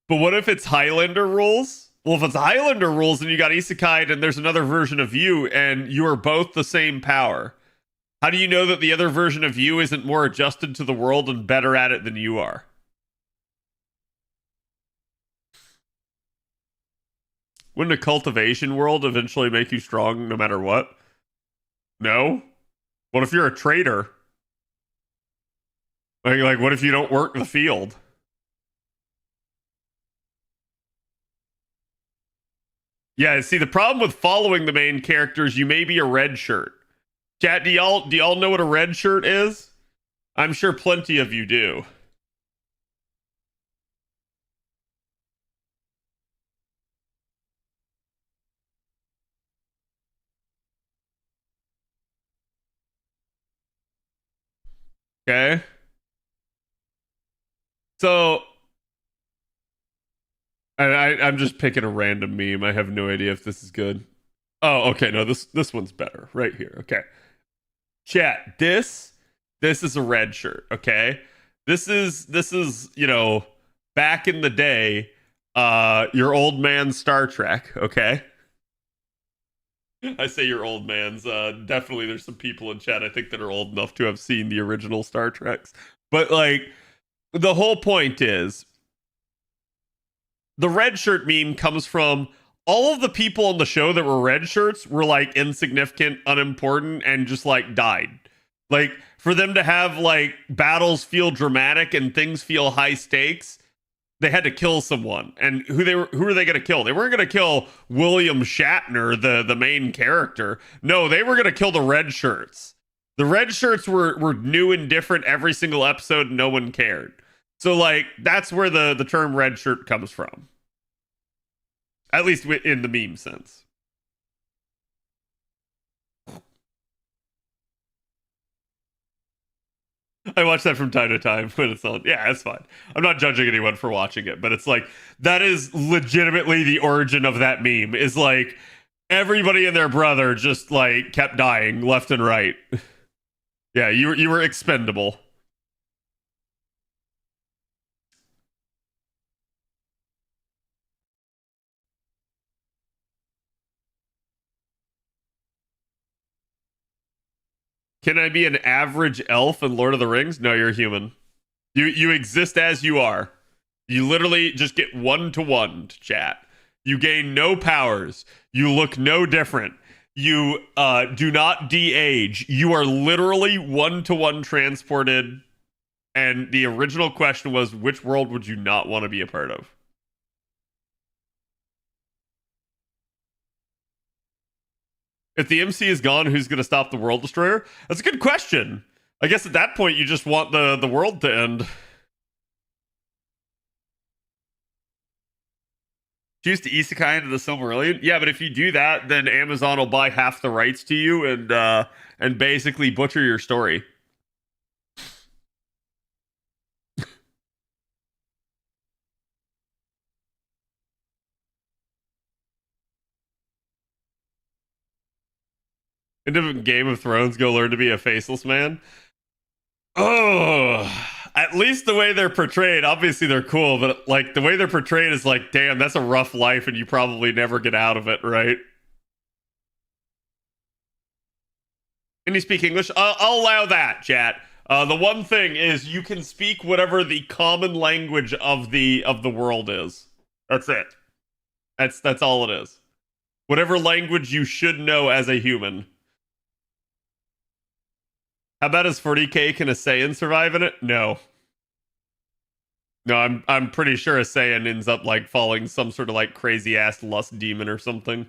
Speaker 2: But what if it's Highlander rules? Well, if it's Highlander rules and you got Isekai and there's another version of you and you are both the same power, how do you know that the other version of you isn't more adjusted to the world and better at it than you are? Wouldn't a cultivation world eventually make you strong no matter what? No? What if you're a trader? Like what if you don't work the field? Yeah, see the problem with following the main characters, you may be a red shirt. Chat, do y'all know what a red shirt is? I'm sure plenty of you do. Okay? So I'm just picking a random meme. I have no idea if this is good. Oh, okay, no, this one's better. Right here. Okay. Chat, this is a red shirt, okay? This is, back in the day, your old man Star Trek, okay? I say your old man's. Definitely, there's some people in chat I think that are old enough to have seen the original Star Treks. But like, the whole point is the red shirt meme comes from all of the people on the show that were red shirts were like insignificant, unimportant, and just like died. Like for them to have like battles feel dramatic and things feel high stakes, they had to kill someone. And who were they going to kill? They weren't going to kill William Shatner, the main character. No, they were going to kill the red shirts. The red shirts were new and different every single episode. No one cared. So like that's where the term red shirt comes from. At least in the meme sense. I watch that from time to time when it's on. Yeah, it's fine. I'm not judging anyone for watching it, but it's like that is legitimately the origin of that meme. Is like everybody and their brother just like kept dying left and right. Yeah, you were expendable. Can I be an average elf in Lord of the Rings? No, you're human. You exist as you are. You literally just get 1-to-1 to chat. You gain no powers. You look no different. You do not de-age. You are literally 1-to-1 transported. And the original question was, which world would you not want to be a part of? If the MC is gone, who's going to stop the world destroyer? That's a good question. I guess at that point, you just want the world to end. Choose to isekai into the Silmarillion. Yeah, but if you do that, then Amazon will buy half the rights to you and basically butcher your story. Into Game of Thrones, go learn to be a faceless man. Oh, at least the way they're portrayed. Obviously, they're cool, but like the way they're portrayed is like, damn, that's a rough life, and you probably never get out of it, right? Can you speak English? I'll allow that, chat. The one thing is you can speak whatever the common language of the world is. That's it. That's all it is. Whatever language you should know as a human. How about his 40k? Can a Saiyan survive in it? No. No, I'm pretty sure a Saiyan ends up like falling some sort of like crazy ass lust demon or something.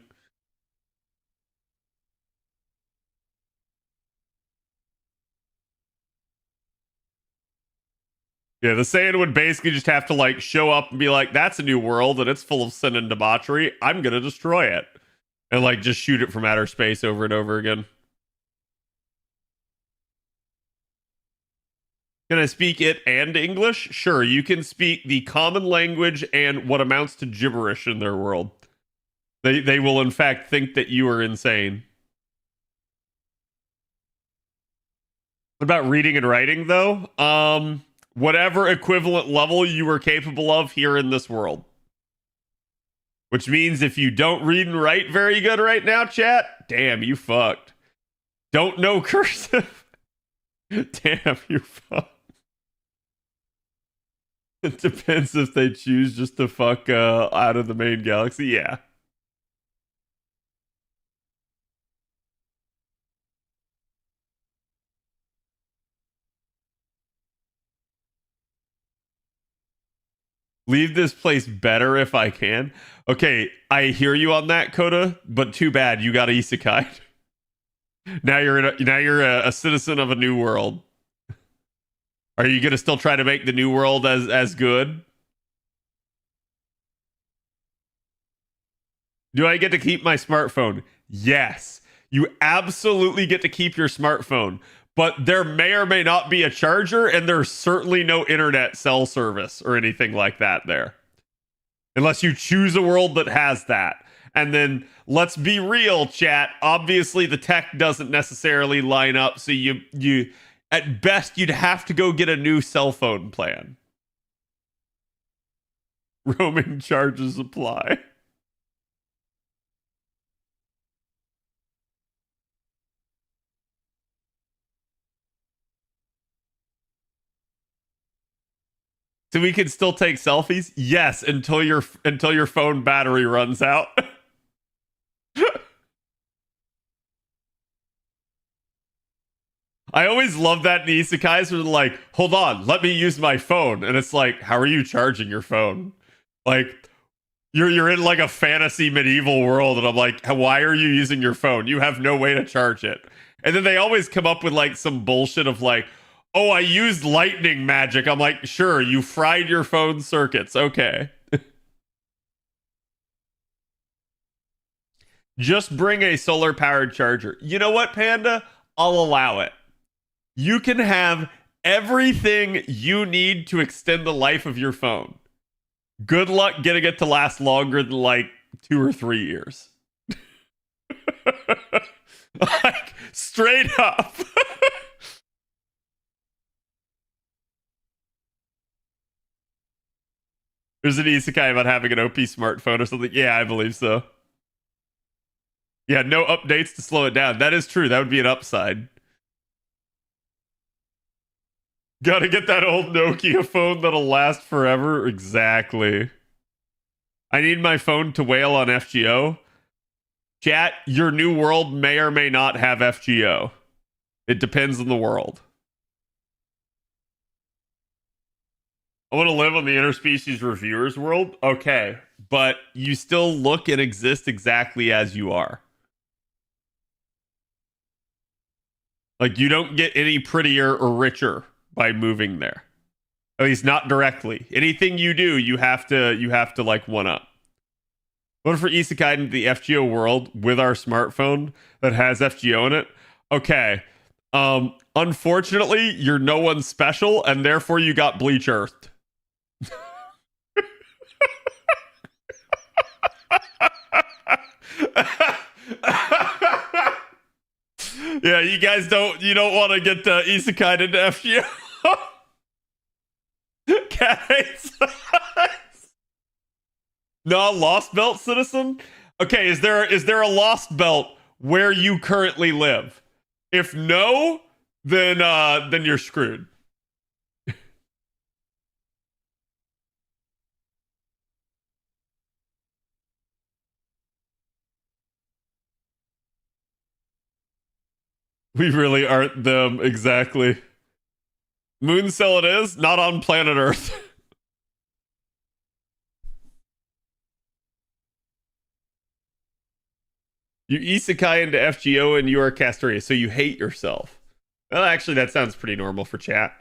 Speaker 2: Yeah, the Saiyan would basically just have to like show up and be like, "That's a new world and it's full of sin and debauchery. I'm gonna destroy it," and like just shoot it from outer space over and over again. Can I speak it and English? Sure, you can speak the common language and what amounts to gibberish in their world. They will in fact think that you are insane. What about reading and writing though? Whatever equivalent level you are capable of here in this world. Which means if you don't read and write very good right now, chat, damn, you fucked. Don't know cursive. Damn, you fucked. It depends if they choose just to fuck out of the main galaxy. Yeah. Leave this place better if I can. Okay, I hear you on that, Coda, but too bad you got isekai. Now you're a citizen of a new world. Are you gonna still try to make the new world as good? Do I get to keep my smartphone? Yes. You absolutely get to keep your smartphone, but there may or may not be a charger, and there's certainly no internet cell service or anything like that there. Unless you choose a world that has that. And then let's be real, chat. Obviously, the tech doesn't necessarily line up, so you at best you'd have to go get a new cell phone plan. Roaming charges apply. So we can still take selfies? Yes, until your phone battery runs out. I always love that in isekais where they're like, hold on, let me use my phone. And it's like, how are you charging your phone? Like, you're in like a fantasy medieval world, and I'm like, why are you using your phone? You have no way to charge it. And then they always come up with like some bullshit of like, oh, I used lightning magic. I'm like, sure, you fried your phone circuits. Okay. Just bring a solar powered charger. You know what, Panda? I'll allow it. You can have everything you need to extend the life of your phone. Good luck getting it to last longer than like 2 or 3 years. Like, straight up. There's an isekai about having an OP smartphone or something. Yeah, I believe so. Yeah, no updates to slow it down. That is true. That would be an upside. Gotta get that old Nokia phone that'll last forever. Exactly. I need my phone to whale on FGO. Chat, your new world may or may not have FGO. It depends on the world. I want to live on the interspecies reviewers world. Okay, but you still look and exist exactly as you are. Like, you don't get any prettier or richer by moving there. At least not directly. Anything you do, you have to like one up. What for isekai into the FGO world with our smartphone that has FGO in it? Okay. Unfortunately, you're no one special, and therefore you got bleach earthed. Yeah, you don't want to get isekai into FGO. Cat hates. No, Lost Belt citizen. Okay, is there a Lost Belt where you currently live? If no, then you're screwed. We really aren't them exactly. Moon cell it is, not on planet Earth. You isekai into FGO and you are Castoria, so you hate yourself. Well, actually, that sounds pretty normal for chat.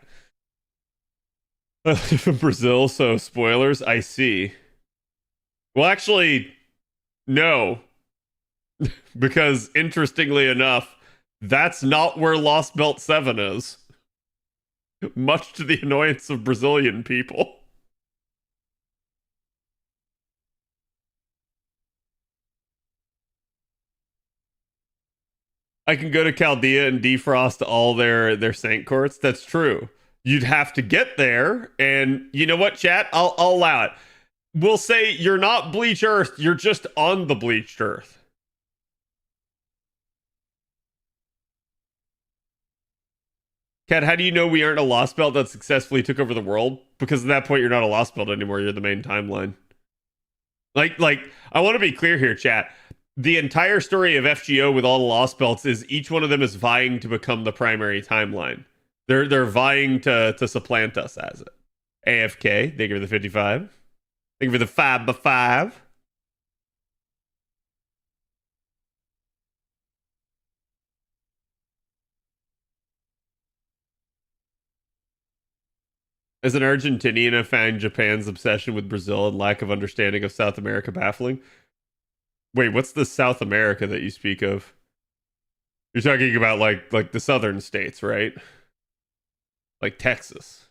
Speaker 2: Brazil, so spoilers. I see. Well, actually, no. Because interestingly enough, that's not where Lost Belt 7 is. Much to the annoyance of Brazilian people. I can go to Chaldea and defrost all their Saint courts. That's true. You'd have to get there, and you know what, chat? I'll allow it. We'll say you're not Bleach Earth, you're just on the bleached Earth. Kat, how do you know we aren't a Lost Belt that successfully took over the world? Because at that point, you're not a Lost Belt anymore. You're the main timeline. Like, I want to be clear here, chat. The entire story of FGO with all the Lost Belts is each one of them is vying to become the primary timeline. They're vying to supplant us as it. AFK, thank you for the 55. Thank you for the 5x5. As an Argentinian, I find Japan's obsession with Brazil and lack of understanding of South America baffling. Wait, what's the South America that you speak of? You're talking about like the southern states, right? Like Texas.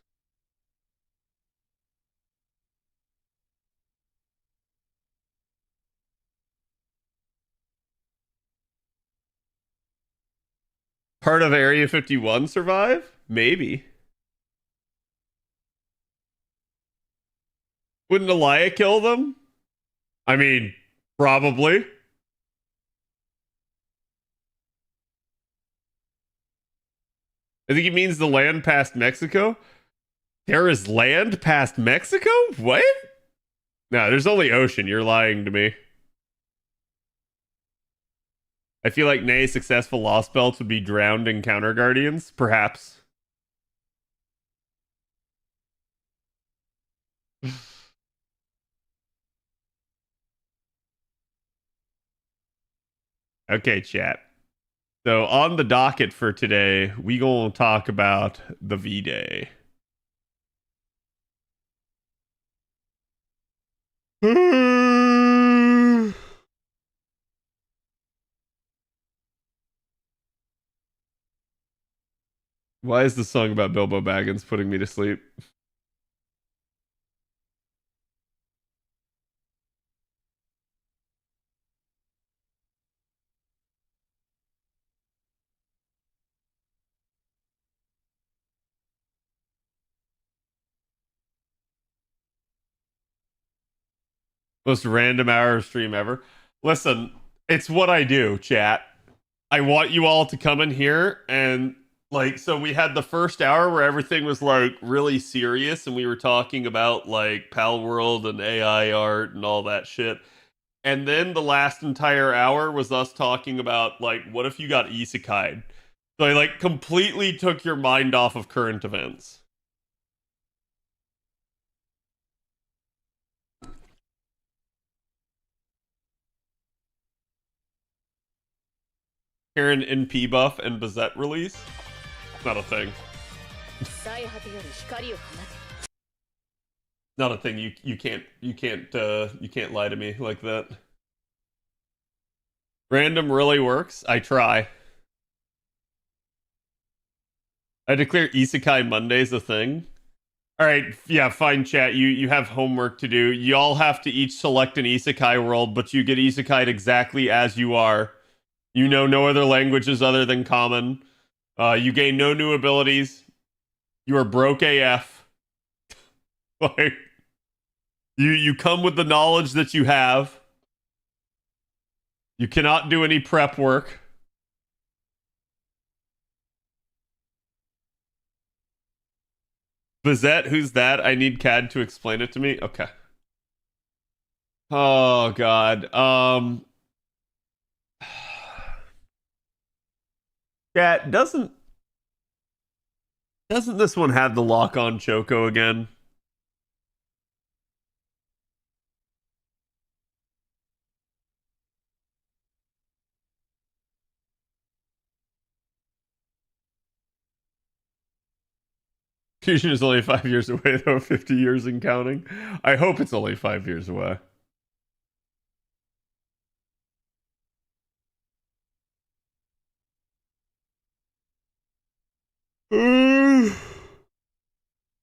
Speaker 2: Part of Area 51 survive? Maybe. Wouldn't Elia kill them? I mean, probably. I think he means the land past Mexico. There is land past Mexico? What? No, there's only ocean. You're lying to me. I feel like Nay successful Lost Belts would be drowned in Counter Guardians. Perhaps. Okay, chat. So on the docket for today, we gonna talk about the V-Day. Why is the song about Bilbo Baggins putting me to sleep? Most random hour of stream ever. Listen, it's what I do, chat. I want you all to come in here and like, so we had the first hour where everything was like really serious and we were talking about like Palworld and AI art and all that shit. And then the last entire hour was us talking about like, what if you got isekai? So I like completely took your mind off of current events. Karen NP buff and Bazette release? Not a thing. Not a thing. You can't lie to me like that. Random really works. I try. I declare Isekai Mondays a thing. All right, yeah, fine, chat. You have homework to do. Y'all have to each select an Isekai world, but you get Isekai'd exactly as you are. You know no other languages other than common. You gain no new abilities. You are broke AF. Like you come with the knowledge that you have. You cannot do any prep work. Bizette, who's that? I need CAD to explain it to me. Okay. Oh God. Cat doesn't this one have the lock on Choco again? Fusion is only 5 years away, though. 50 years and counting. I hope it's only 5 years away.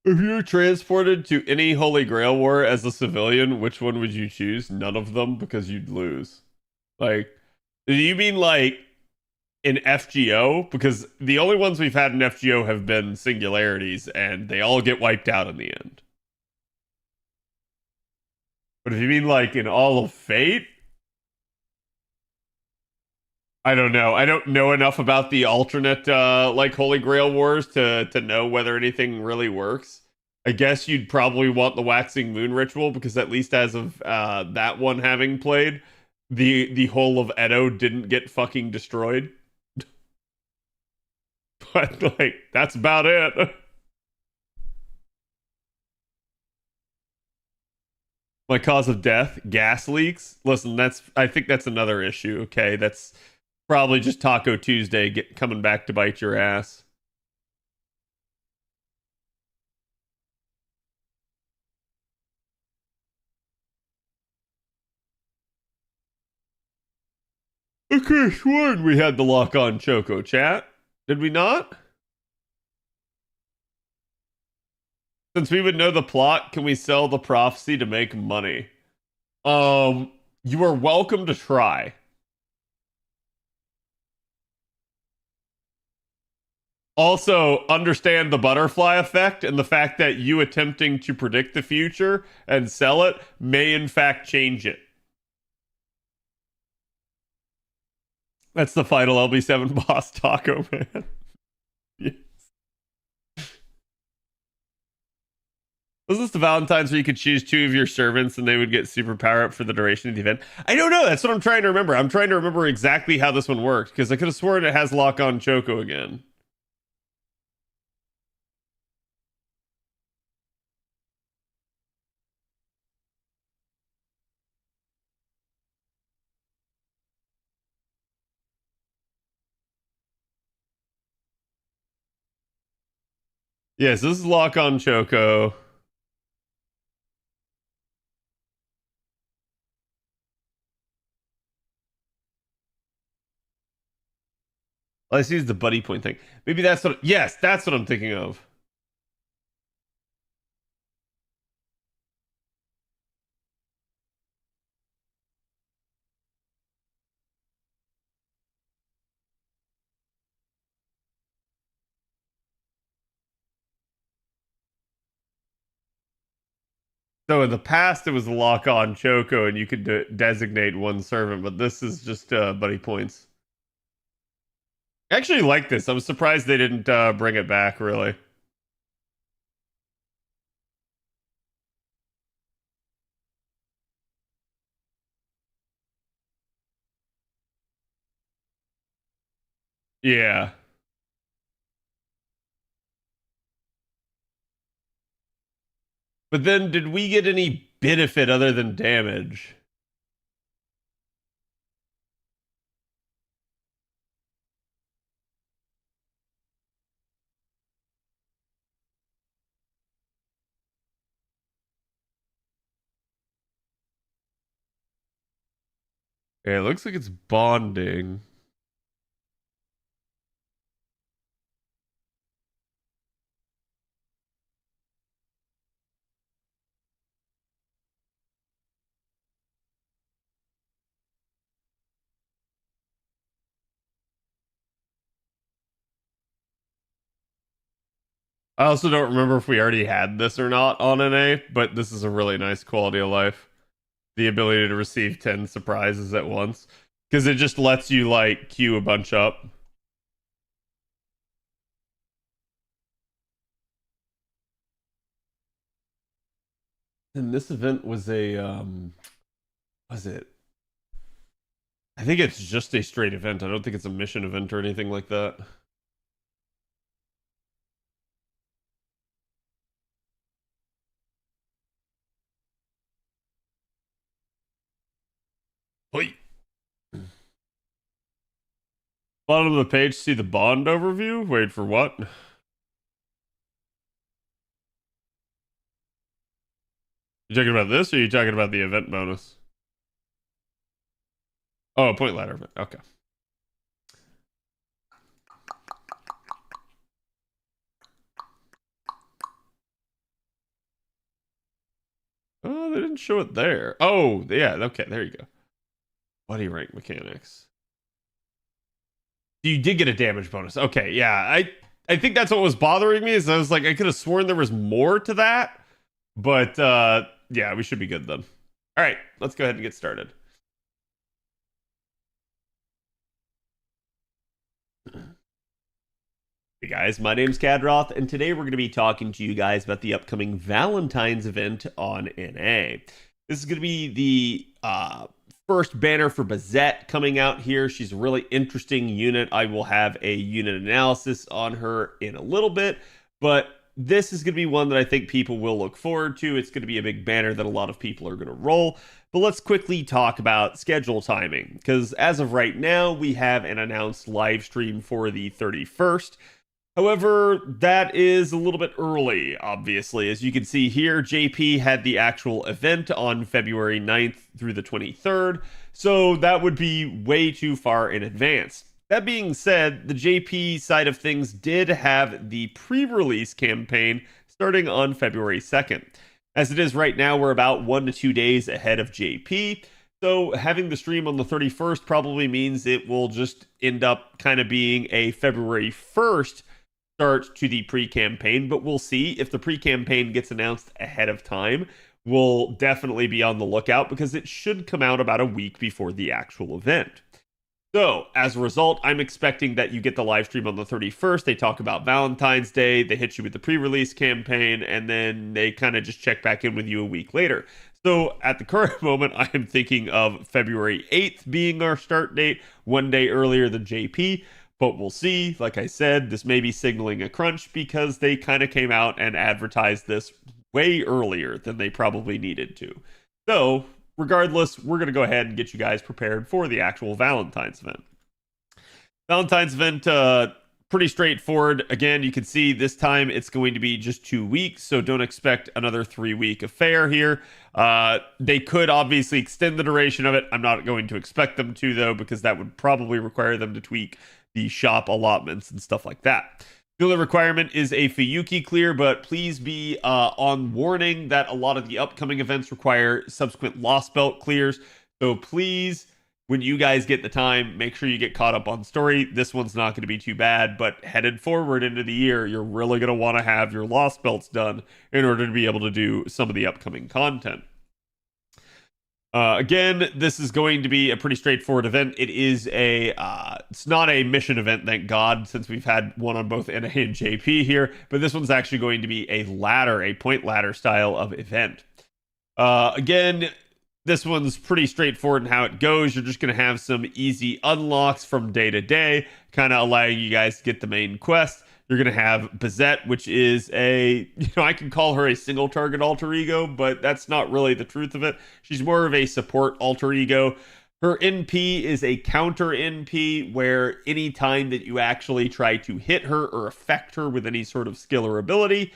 Speaker 2: If you were transported to any Holy Grail war as a civilian, which one would you choose? None of them, because you'd lose. Like, do you mean like in FGO? Because the only ones we've had in FGO have been singularities, and they all get wiped out in the end. But if you mean like in all of Fate, I don't know. I don't know enough about the alternate like Holy Grail Wars to know whether anything really works. I guess you'd probably want the Waxing Moon ritual because at least as of that one having played, the whole of Edo didn't get fucking destroyed. But like that's about it. My cause of death, gas leaks. Listen, that's I think that's another issue, okay? That's probably just Taco Tuesday coming back to bite your ass. I could have sworn we had the lock on Choco chat. Did we not? Since we would know the plot, can we sell the prophecy to make money? Um, you are welcome to try. Also, understand the butterfly effect and the fact that you attempting to predict the future and sell it may in fact change it. That's the final LB7 boss taco, man. Yeah. Was this the Valentines where you could choose two of your servants and they would get super power up for the duration of the event? I don't know. That's what I'm trying to remember. I'm trying to remember exactly how this one worked because I could have sworn it has lock on Choco again. Yes, this is lock on Choco. Let's use the buddy point thing. Maybe that's what. Yes, that's what I'm thinking of. So in the past, it was lock on Choco, and you could designate one servant, but this is just buddy points. I actually like this. I was surprised they didn't bring it back. Really. Yeah. But then, did we get any benefit other than damage? Yeah, it looks like it's bonding. I also don't remember if we already had this or not on NA, but this is a really nice quality of life. The ability to receive 10 surprises at once. Because it just lets you, like, queue a bunch up. And this event was was it? I think it's just a straight event. I don't think it's a mission event or anything like that. Oi. Bottom of the page, see the bond overview? Wait, for what? You talking about this or are you talking about the event bonus? Oh, point ladder event. Okay. Oh, they didn't show it there. Oh, yeah. Okay, there you go. Buddy rank mechanics. You did get a damage bonus. Okay, yeah. I think that's what was bothering me is I was like, I could have sworn there was more to that. But yeah, we should be good then. All right, let's go ahead and get started. Hey guys, my name's Khadroth, and today we're going to be talking to you guys about the upcoming Valentine's event on NA. This is going to be the first banner for Bazette coming out here. She's a really interesting unit. I will have a unit analysis on her in a little bit, but this is going to be one that I think people will look forward to. It's going to be a big banner that a lot of people are going to roll. But let's quickly talk about schedule timing, because as of right now, we have an announced live stream for the 31st. However, that is a little bit early, obviously. As you can see here, JP had the actual event on February 9th through the 23rd, so that would be way too far in advance. That being said, the JP side of things did have the pre-release campaign starting on February 2nd. As it is right now, we're about 1 to 2 days ahead of JP, so having the stream on the 31st probably means it will just end up kind of being a February 1st start to the pre-campaign, but we'll see. If the pre-campaign gets announced ahead of time, we'll definitely be on the lookout because it should come out about a week before the actual event. So, as a result, I'm expecting that you get the live stream on the 31st. They talk about Valentine's Day, they hit you with the pre-release campaign, and then they kind of just check back in with you a week later. So, at the current moment, I am thinking of February 8th being our start date, 1 day earlier than JP. But we'll see. Like I said, this may be signaling a crunch because they kind of came out and advertised this way earlier than they probably needed to. So, regardless, we're going to go ahead and get you guys prepared for the actual Valentine's event. Valentine's event, pretty straightforward. Again, you can see this time it's going to be just 2 weeks, so don't expect another 3-week affair here. They could obviously extend the duration of it. I'm not going to expect them to, though, because that would probably require them to tweak the shop allotments and stuff like that. The only requirement is a Fuyuki clear, but please be on warning that a lot of the upcoming events require subsequent Lost Belt clears. So please, when you guys get the time, make sure you get caught up on story. This one's not going to be too bad, but headed forward into the year, you're really going to want to have your Lost Belts done in order to be able to do some of the upcoming content. Again, this is going to be a pretty straightforward event. It is it's not a mission event, thank God, since we've had one on both NA and JP here, but this one's actually going to be a point ladder style of event. Again, this one's pretty straightforward in how it goes. You're just going to have some easy unlocks from day to day, kind of allowing you guys to get the main quest. You're going to have Bazette, which is I can call her a single target alter ego, but that's not really the truth of it. She's more of a support alter ego. Her NP is a counter NP, where any time that you actually try to hit her or affect her with any sort of skill or ability,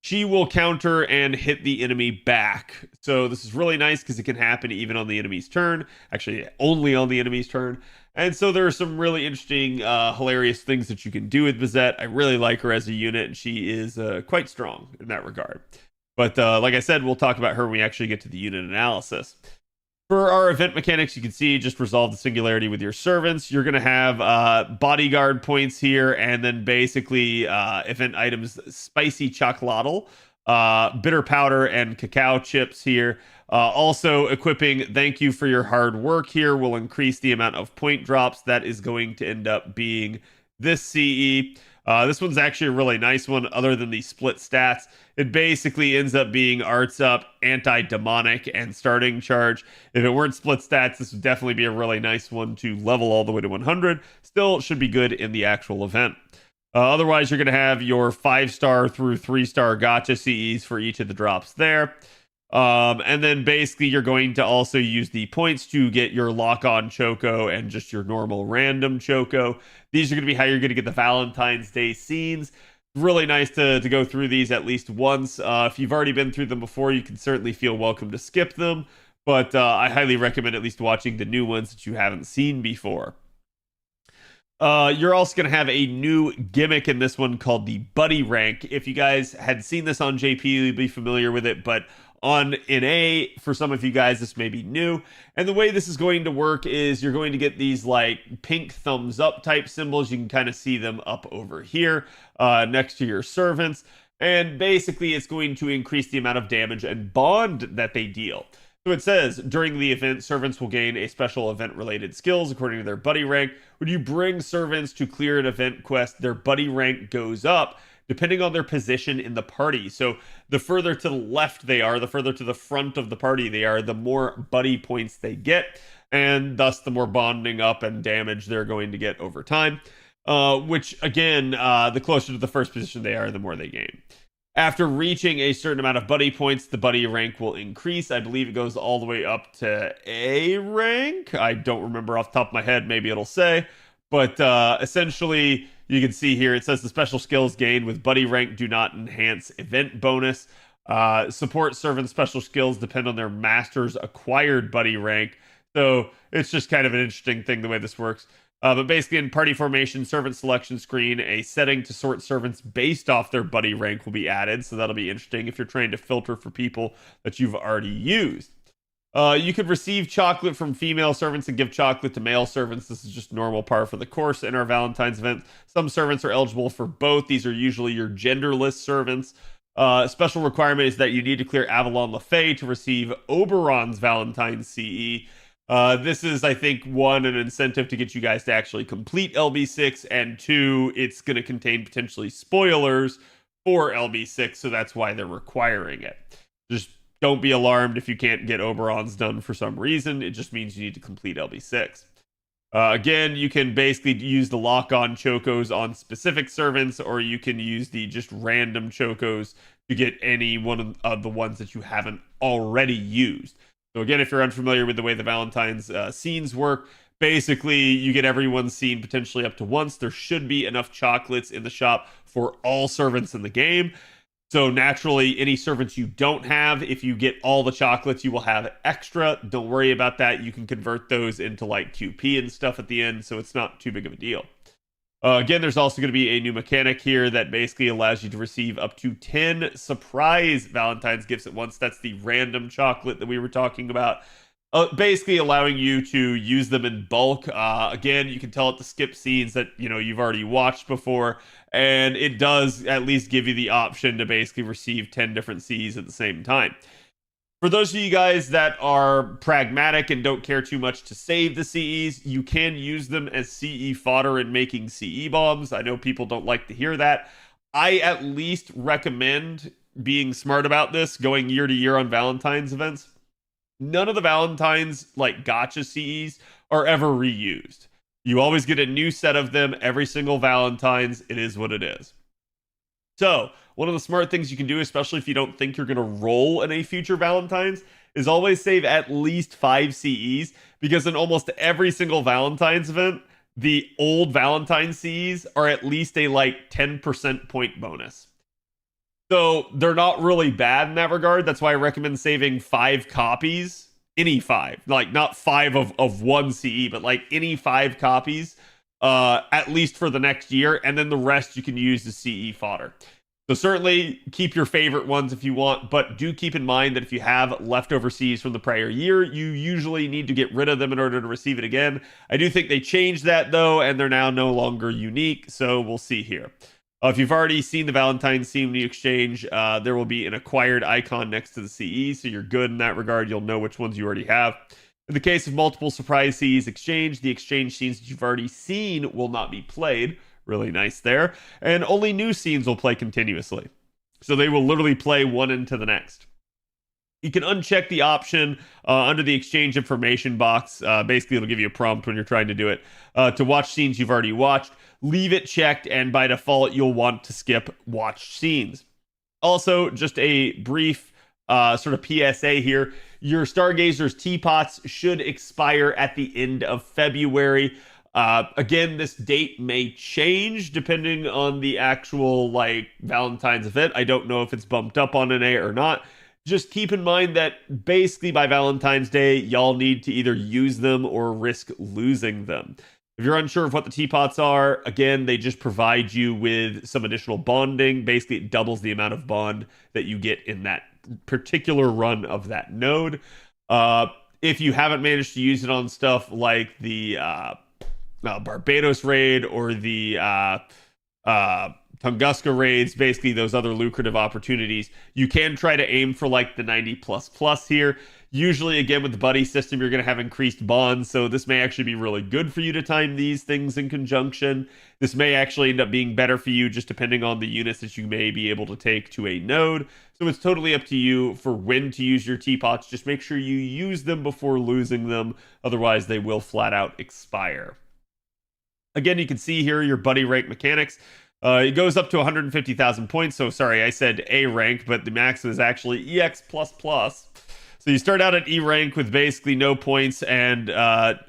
Speaker 2: she will counter and hit the enemy back. So this is really nice because it can happen even on the enemy's turn. Actually, only on the enemy's turn. And so there are some really interesting, hilarious things that you can do with Bazette. I really like her as a unit, and she is quite strong in that regard. But like I said, we'll talk about her when we actually get to the unit analysis. For our event mechanics, you can see just resolve the singularity with your servants. You're going to have bodyguard points here, and then basically event items, spicy chocolatl, bitter powder, and cacao chips here. Also equipping thank you for your hard work here will increase the amount of point drops. That is going to end up being this CE. This one's actually a really nice one other than the split stats. It basically ends up being arts up, anti-demonic, and starting charge. If it weren't split stats, this would definitely be a really nice one to level all the way to 100. Still should be good in the actual event. Otherwise, you're going to have your 5-star through 3-star gacha CEs for each of the drops there. And then basically you're going to also use the points to get your lock-on Choco and just your normal random Choco. These are going to be how you're going to get the Valentine's Day scenes. Really nice to go through these at least once. If you've already been through them before, you can certainly feel welcome to skip them. But I highly recommend at least watching the new ones that you haven't seen before. You're also going to have a new gimmick in this one called the Buddy Rank. If you guys had seen this on JP, you'd be familiar with it, but on NA, for some of you guys, this may be new. And the way this is going to work is you're going to get these like pink thumbs up type symbols. You can kind of see them up over here next to your servants. And basically, it's going to increase the amount of damage and bond that they deal. So it says, during the event, servants will gain a special event-related skills according to their buddy rank. When you bring servants to clear an event quest, their buddy rank goes up, depending on their position in the party. So the further to the left they are, the further to the front of the party they are, the more buddy points they get, and thus the more bonding up and damage they're going to get over time. Which, again, the closer to the first position they are, the more they gain. After reaching a certain amount of buddy points, the buddy rank will increase. I believe it goes all the way up to A rank. I don't remember off the top of my head. Maybe it'll say. But essentially, you can see here, it says the special skills gained with buddy rank do not enhance event bonus. Support servant special skills depend on their master's acquired buddy rank. So it's just kind of an interesting thing the way this works. But basically, in party formation, servant selection screen, a setting to sort servants based off their buddy rank will be added. So that'll be interesting if you're trying to filter for people that you've already used. You could receive chocolate from female servants and give chocolate to male servants. This is just normal par for the course in our Valentine's event. Some servants are eligible for both. These are usually your genderless servants. Special requirement is that you need to clear Avalon LaFay to receive Oberon's Valentine's CE. This is, I think, one, an incentive to get you guys to actually complete LB6, and two, it's going to contain potentially spoilers for LB6, so that's why they're requiring it. Just don't be alarmed if you can't get Oberon's done for some reason. It just means you need to complete LB6. Again, you can basically use the lock-on chocos on specific servants, or you can use the just random chocos to get any one of the ones that you haven't already used. So again, if you're unfamiliar with the way the Valentine's scenes work, basically you get everyone's scene potentially up to once. There should be enough chocolates in the shop for all servants in the game. So naturally, any servants you don't have, if you get all the chocolates, you will have extra. Don't worry about that. You can convert those into like QP and stuff at the end, so it's not too big of a deal. Again, there's also going to be a new mechanic here that basically allows you to receive up to 10 surprise Valentine's gifts at once. That's the random chocolate that we were talking about. Basically allowing you to use them in bulk. Again, you can tell it to skip scenes that you've already watched before, and it does at least give you the option to basically receive 10 different Cs at the same time. For those of you guys that are pragmatic and don't care too much to save the CEs, you can use them as CE fodder in making CE bombs. I know people don't like to hear that. I at least recommend being smart about this, going year to year on Valentine's events. None of the Valentine's like gotcha CEs are ever reused. You always get a new set of them every single Valentine's. It is what it is. So one of the smart things you can do, especially if you don't think you're going to roll in a future Valentine's, is always save at least 5 CEs, because in almost every single Valentine's event, the old Valentine CEs are at least a like 10% point bonus. So they're not really bad in that regard. That's why I recommend saving 5 copies, any 5, like not 5 of one CE, but like any 5 copies, at least for the next year, and then the rest you can use as CE fodder. So certainly keep your favorite ones if you want, but do keep in mind that if you have leftover Cs from the prior year, you usually need to get rid of them in order to receive it again. I do think they changed that though, and they're now no longer unique, so we'll see here. If you've already seen the Valentines theme in the exchange, there will be an acquired icon next to the CE, so you're good in that regard. You'll know which ones you already have. In the case of multiple surprise CEs exchanged, the exchange scenes that you've already seen will not be played. Really nice there. And only new scenes will play continuously. So they will literally play one into the next. You can uncheck the option under the exchange information box. Basically, it'll give you a prompt when you're trying to do it to watch scenes you've already watched. Leave it checked, and by default, you'll want to skip watched scenes. Also, just a brief sort of PSA here. Your Stargazer's teapots should expire at the end of February. Again, this date may change depending on the actual like Valentine's event. I don't know if it's bumped up on an A or not. Just keep in mind that basically by Valentine's Day, y'all need to either use them or risk losing them. If you're unsure of what the teapots are, again, they just provide you with some additional bonding. Basically, it doubles the amount of bond that you get in that particular run of that node. If you haven't managed to use it on stuff like the Barbados raid or the Tunguska raids, basically those other lucrative opportunities, you can try to aim for like the 90++ here. Usually, again, with the buddy system, you're going to have increased bonds, so this may actually be really good for you to time these things in conjunction. This may actually end up being better for you just depending on the units that you may be able to take to a node. So it's totally up to you for when to use your teapots. Just make sure you use them before losing them, otherwise they will flat out expire. Again, you can see here your buddy rank mechanics. It goes up to 150,000 points. So sorry, I said A rank, but the max is actually EX++. So you start out at E rank with basically no points and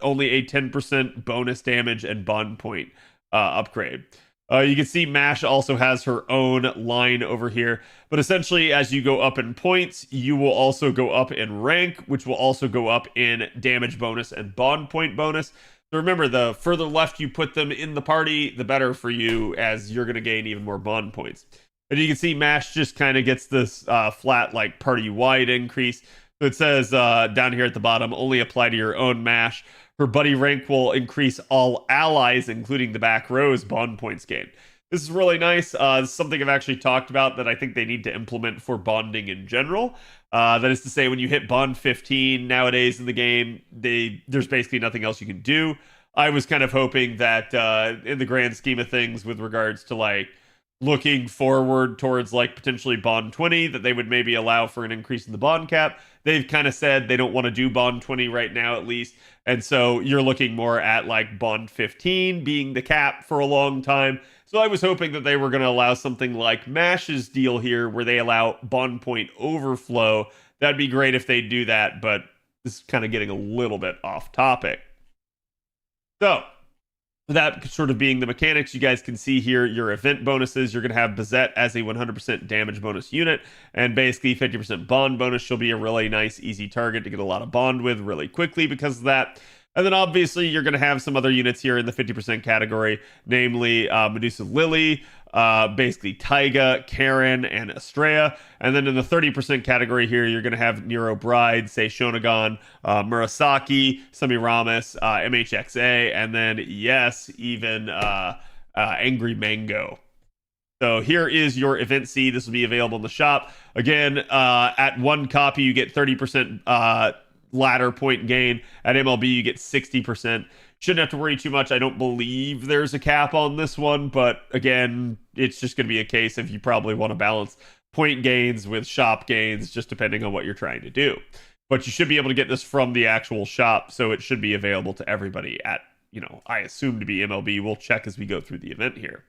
Speaker 2: only a 10% bonus damage and bond point upgrade. You can see MASH also has her own line over here. But essentially, as you go up in points, you will also go up in rank, which will also go up in damage bonus and bond point bonus. So remember, the further left you put them in the party, the better for you, as you're going to gain even more bond points. And you can see MASH just kind of gets this flat, like, party-wide increase. So it says down here at the bottom, only apply to your own MASH. Her buddy rank will increase all allies, including the back rows, bond points gained. This is really nice. This is something I've actually talked about that I think they need to implement for bonding in general. That is to say, when you hit bond 15 nowadays in the game, there's basically nothing else you can do. I was kind of hoping that in the grand scheme of things with regards to like looking forward towards like potentially bond 20, that they would maybe allow for an increase in the bond cap. They've kind of said they don't want to do bond 20 right now, at least. And so you're looking more at like bond 15 being the cap for a long time. So I was hoping that they were going to allow something like MASH's deal here where they allow bond point overflow. That'd be great if they do that, but this is kind of getting a little bit off topic. So that sort of being the mechanics, you guys can see here your event bonuses. You're going to have Bazette as a 100% damage bonus unit, and basically 50% bond bonus. She'll be a really nice, easy target to get a lot of bond with really quickly because of that. And then obviously you're going to have some other units here in the 50% category, namely Medusa Lily, basically Taiga, Karen, and Estrella. And then in the 30% category here, you're going to have Nero Bride, say Shonagon, Murasaki, Semiramis, MHXA, and then, yes, even Angry Mango. So here is your event C. This will be available in the shop. Again, at one copy, you get 30% ladder point gain. At MLB, you get 60%. Shouldn't have to worry too much. I don't believe there's a cap on this one, but again, it's just going to be a case of you probably want to balance point gains with shop gains, just depending on what you're trying to do. But you should be able to get this from the actual shop, so it should be available to everybody at, I assume to be MLB. We'll check as we go through the event here.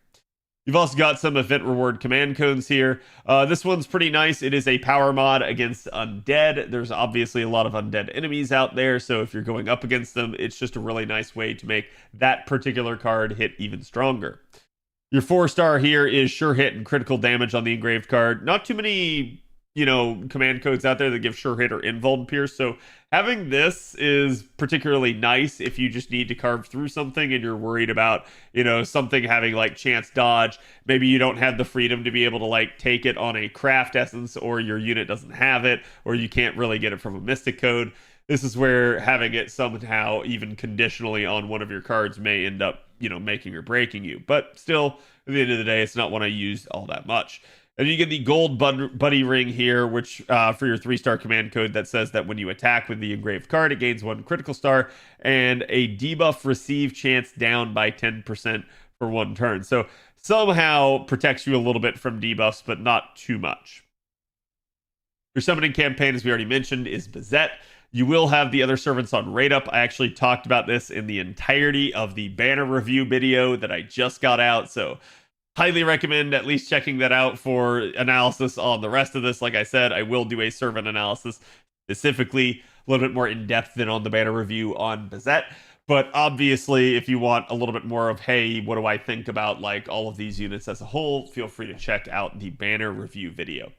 Speaker 2: You've also got some event reward command codes here. This one's pretty nice. It is a power mod against undead. There's obviously a lot of undead enemies out there, so if you're going up against them, it's just a really nice way to make that particular card hit even stronger. Your 4-star here is sure hit and critical damage on the engraved card. Not too many command codes out there that give sure hit or invuln pierce. So having this is particularly nice if you just need to carve through something and you're worried about, something having like chance dodge. Maybe you don't have the freedom to be able to like take it on a craft essence, or your unit doesn't have it, or you can't really get it from a mystic code. This is where having it somehow even conditionally on one of your cards may end up, making or breaking you. But still, at the end of the day, it's not one I use all that much. And you get the gold buddy ring here, which for your 3-star command code that says that when you attack with the engraved card, it gains 1 critical star and a debuff receive chance down by 10% for 1 turn. So somehow protects you a little bit from debuffs, but not too much. Your summoning campaign, as we already mentioned, is Bazette. You will have the other servants on rate up. I actually talked about this in the entirety of the banner review video that I just got out, so highly recommend at least checking that out for analysis on the rest of this. Like I said, I will do a servant analysis specifically, a little bit more in depth than on the banner review on Bazette. But obviously, if you want a little bit more of, hey, what do I think about like all of these units as a whole, feel free to check out the banner review video.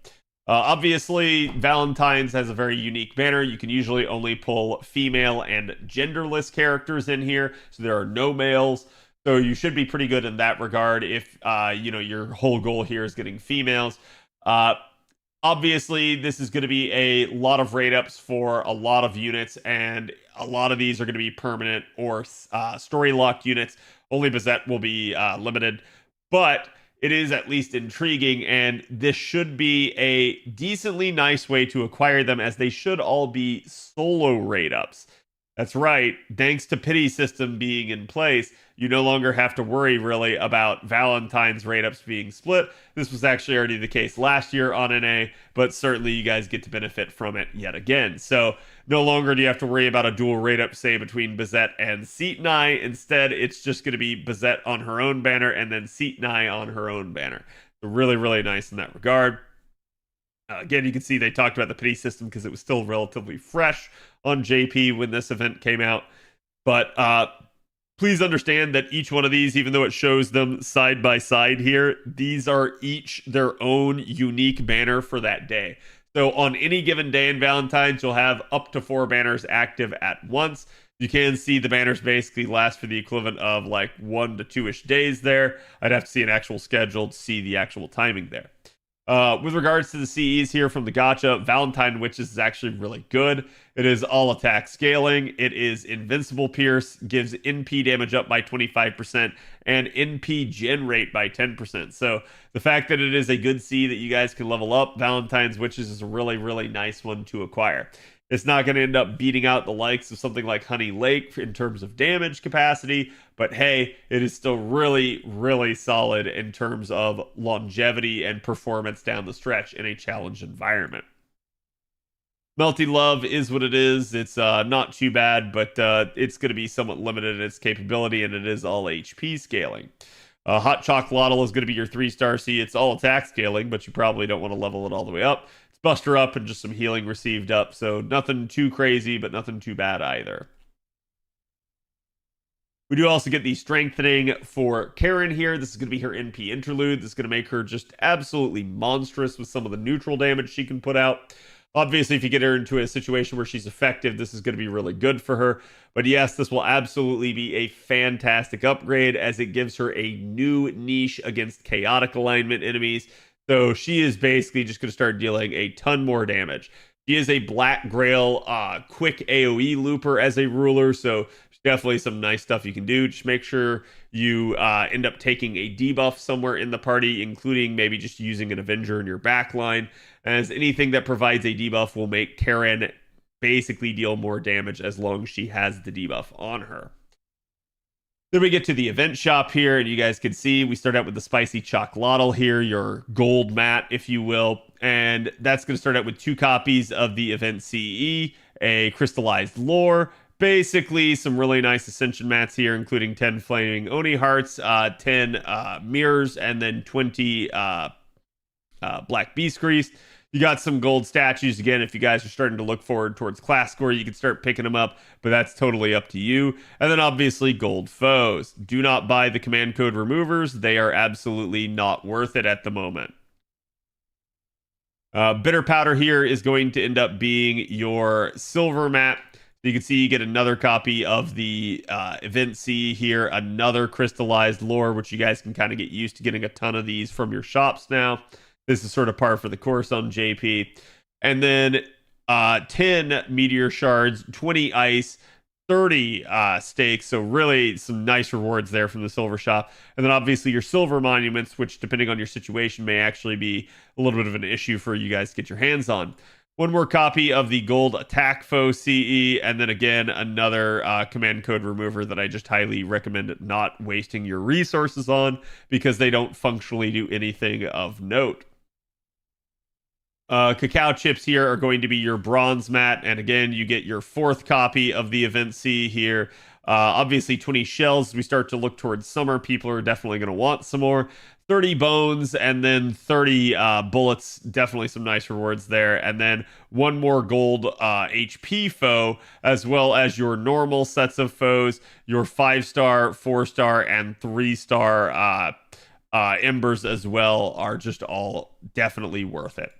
Speaker 2: Obviously, Valentines has a very unique banner. You can usually only pull female and genderless characters in here, so there are no males. So you should be pretty good in that regard if, your whole goal here is getting females. Obviously, this is going to be a lot of rate ups for a lot of units, and a lot of these are going to be permanent or story locked units. Only Bazette will be limited, but it is at least intriguing, and this should be a decently nice way to acquire them, as they should all be solo rate ups. That's right, thanks to pity system being in place, you no longer have to worry really about Valentine's rate ups being split. This was actually already the case last year on NA, but certainly you guys get to benefit from it yet again. So no longer do you have to worry about a dual rate up, say, between Bazette and Seatonai. Instead, it's just going to be Bazette on her own banner and then Seatonai on her own banner. So really, really nice in that regard. Again, you can see they talked about the pity system because it was still relatively fresh on JP when this event came out. But please understand that each one of these, even though it shows them side by side here, these are each their own unique banner for that day. So on any given day in Valentine's, you'll have up to 4 banners active at once. You can see the banners basically last for the equivalent of like 1 to 2-ish days there. I'd have to see an actual schedule to see the actual timing there. With regards to the CEs here from the gacha, Valentine Witches is actually really good. It is all attack scaling. It is invincible pierce, gives NP damage up by 25%, and NP gen rate by 10%. So the fact that it is a good CE that you guys can level up, Valentine's Witches is a really, really nice one to acquire. It's not going to end up beating out the likes of something like Honey Lake in terms of damage capacity, but hey, it is still really, really solid in terms of longevity and performance down the stretch in a challenge environment. Melty Love is what it is. It's not too bad, but it's going to be somewhat limited in its capability, and it is all HP scaling. Hot Chocolate is going to be your 3-star C. It's all attack scaling, but you probably don't want to level it all the way up. Buster up and just some healing received up, so nothing too crazy, but nothing too bad either. We do also get the strengthening for Karen here. This is going to be her NP interlude. This is going to make her just absolutely monstrous with some of the neutral damage she can put out. Obviously, if you get her into a situation where she's effective, this is going to be really good for her. But yes, this will absolutely be a fantastic upgrade, as it gives her a new niche against chaotic alignment enemies. So she is basically just going to start dealing a ton more damage. She is a Black Grail quick AoE looper as a ruler, so definitely some nice stuff you can do. Just make sure you end up taking a debuff somewhere in the party, including maybe just using an Avenger in your backline, as anything that provides a debuff will make Karen basically deal more damage as long as she has the debuff on her. Then we get to the event shop here, and you guys can see we start out with the Spicy Chocolatl here, your gold mat, if you will. And that's going to start out with 2 copies of the event CE, a crystallized lore, basically some really nice ascension mats here, including 10 flaming Oni hearts, 10 mirrors, and then 20 black beast grease. You got some gold statues. Again, if you guys are starting to look forward towards class score, you can start picking them up, but that's totally up to you. And then obviously gold foes. Do not buy the command code removers. They are absolutely not worth it at the moment. Bitter powder here is going to end up being your silver mat. You can see you get another copy of the Event C here, another crystallized lore, which you guys can kind of get used to getting a ton of these from your shops now. This is sort of par for the course on JP. And then 10 meteor shards, 20 ice, 30 stakes. So really some nice rewards there from the silver shop. And then obviously your silver monuments, which depending on your situation may actually be a little bit of an issue for you guys to get your hands on. One more copy of the gold attack foe CE, and then again another command code remover that I just highly recommend not wasting your resources on because they don't functionally do anything of note. Cacao chips here are going to be your bronze mat, and again, you get your fourth copy of the Event C here. Obviously, 20 shells. As we start to look towards summer, people are definitely going to want some more. 30 bones, and then 30 bullets. Definitely some nice rewards there. And then one more gold HP foe, as well as your normal sets of foes, your 5-star, 4-star, and 3-star embers as well are just all definitely worth it.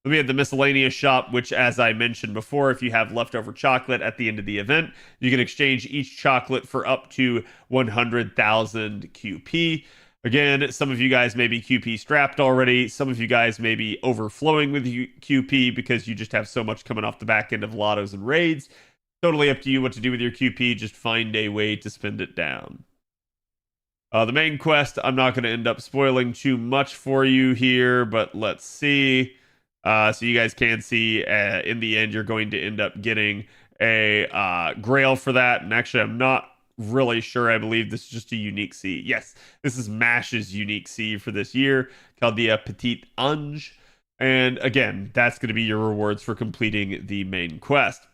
Speaker 2: Then we have the miscellaneous shop, which, as I mentioned before, if you have leftover chocolate at the end of the event, you can exchange each chocolate for up to 100,000 QP. Again, some of you guys may be QP strapped already. Some of you guys may be overflowing with QP because you just have so much coming off the back end of lottos and raids. Totally up to you what to do with your QP. Just find a way to spend it down. The main quest, I'm not going to end up spoiling too much for you here, but let's see. So you guys can see in the end, you're going to end up getting a grail for that. And actually, I'm not really sure. I believe this is just a unique C. Yes, this is MASH's unique C for this year called the Petite Ange. And again, that's going to be your rewards for completing the main quest.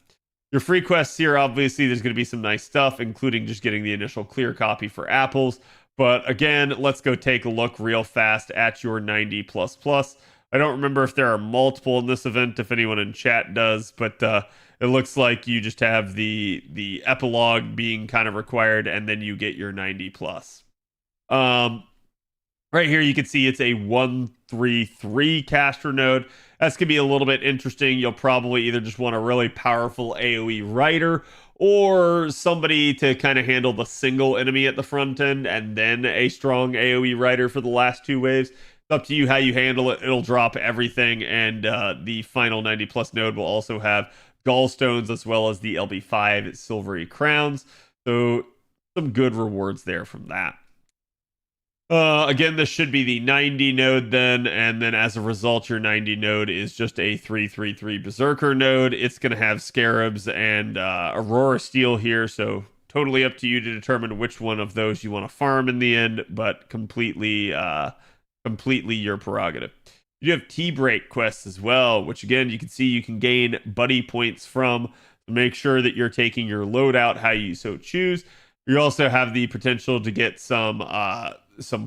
Speaker 2: Your free quests here, obviously, there's going to be some nice stuff, including just getting the initial clear copy for apples. But again, let's go take a look real fast at your 90++. I don't remember if there are multiple in this event, if anyone in chat does, but it looks like you just have the epilogue being kind of required, and then you get your 90+. Right here, you can see it's a 133 caster node. That's going to be a little bit interesting. You'll probably either just want a really powerful AoE writer or somebody to kind of handle the single enemy at the front end and then a strong AoE writer for the last two waves. Up to you how you handle it. It'll drop everything, and the final 90+ node will also have gallstones as well as the LB5 silvery crowns. So some good rewards there from that. Again, this should be the 90 node then, and then as a result, your 90 node is just a 333 Berserker node. It's going to have Scarabs and Aurora Steel here, so totally up to you to determine which one of those you want to farm in the end, but completely your prerogative. You have tea break quests as well, which again, you can see you can gain buddy points from. So make sure that you're taking your loadout how you so choose. You also have the potential to get some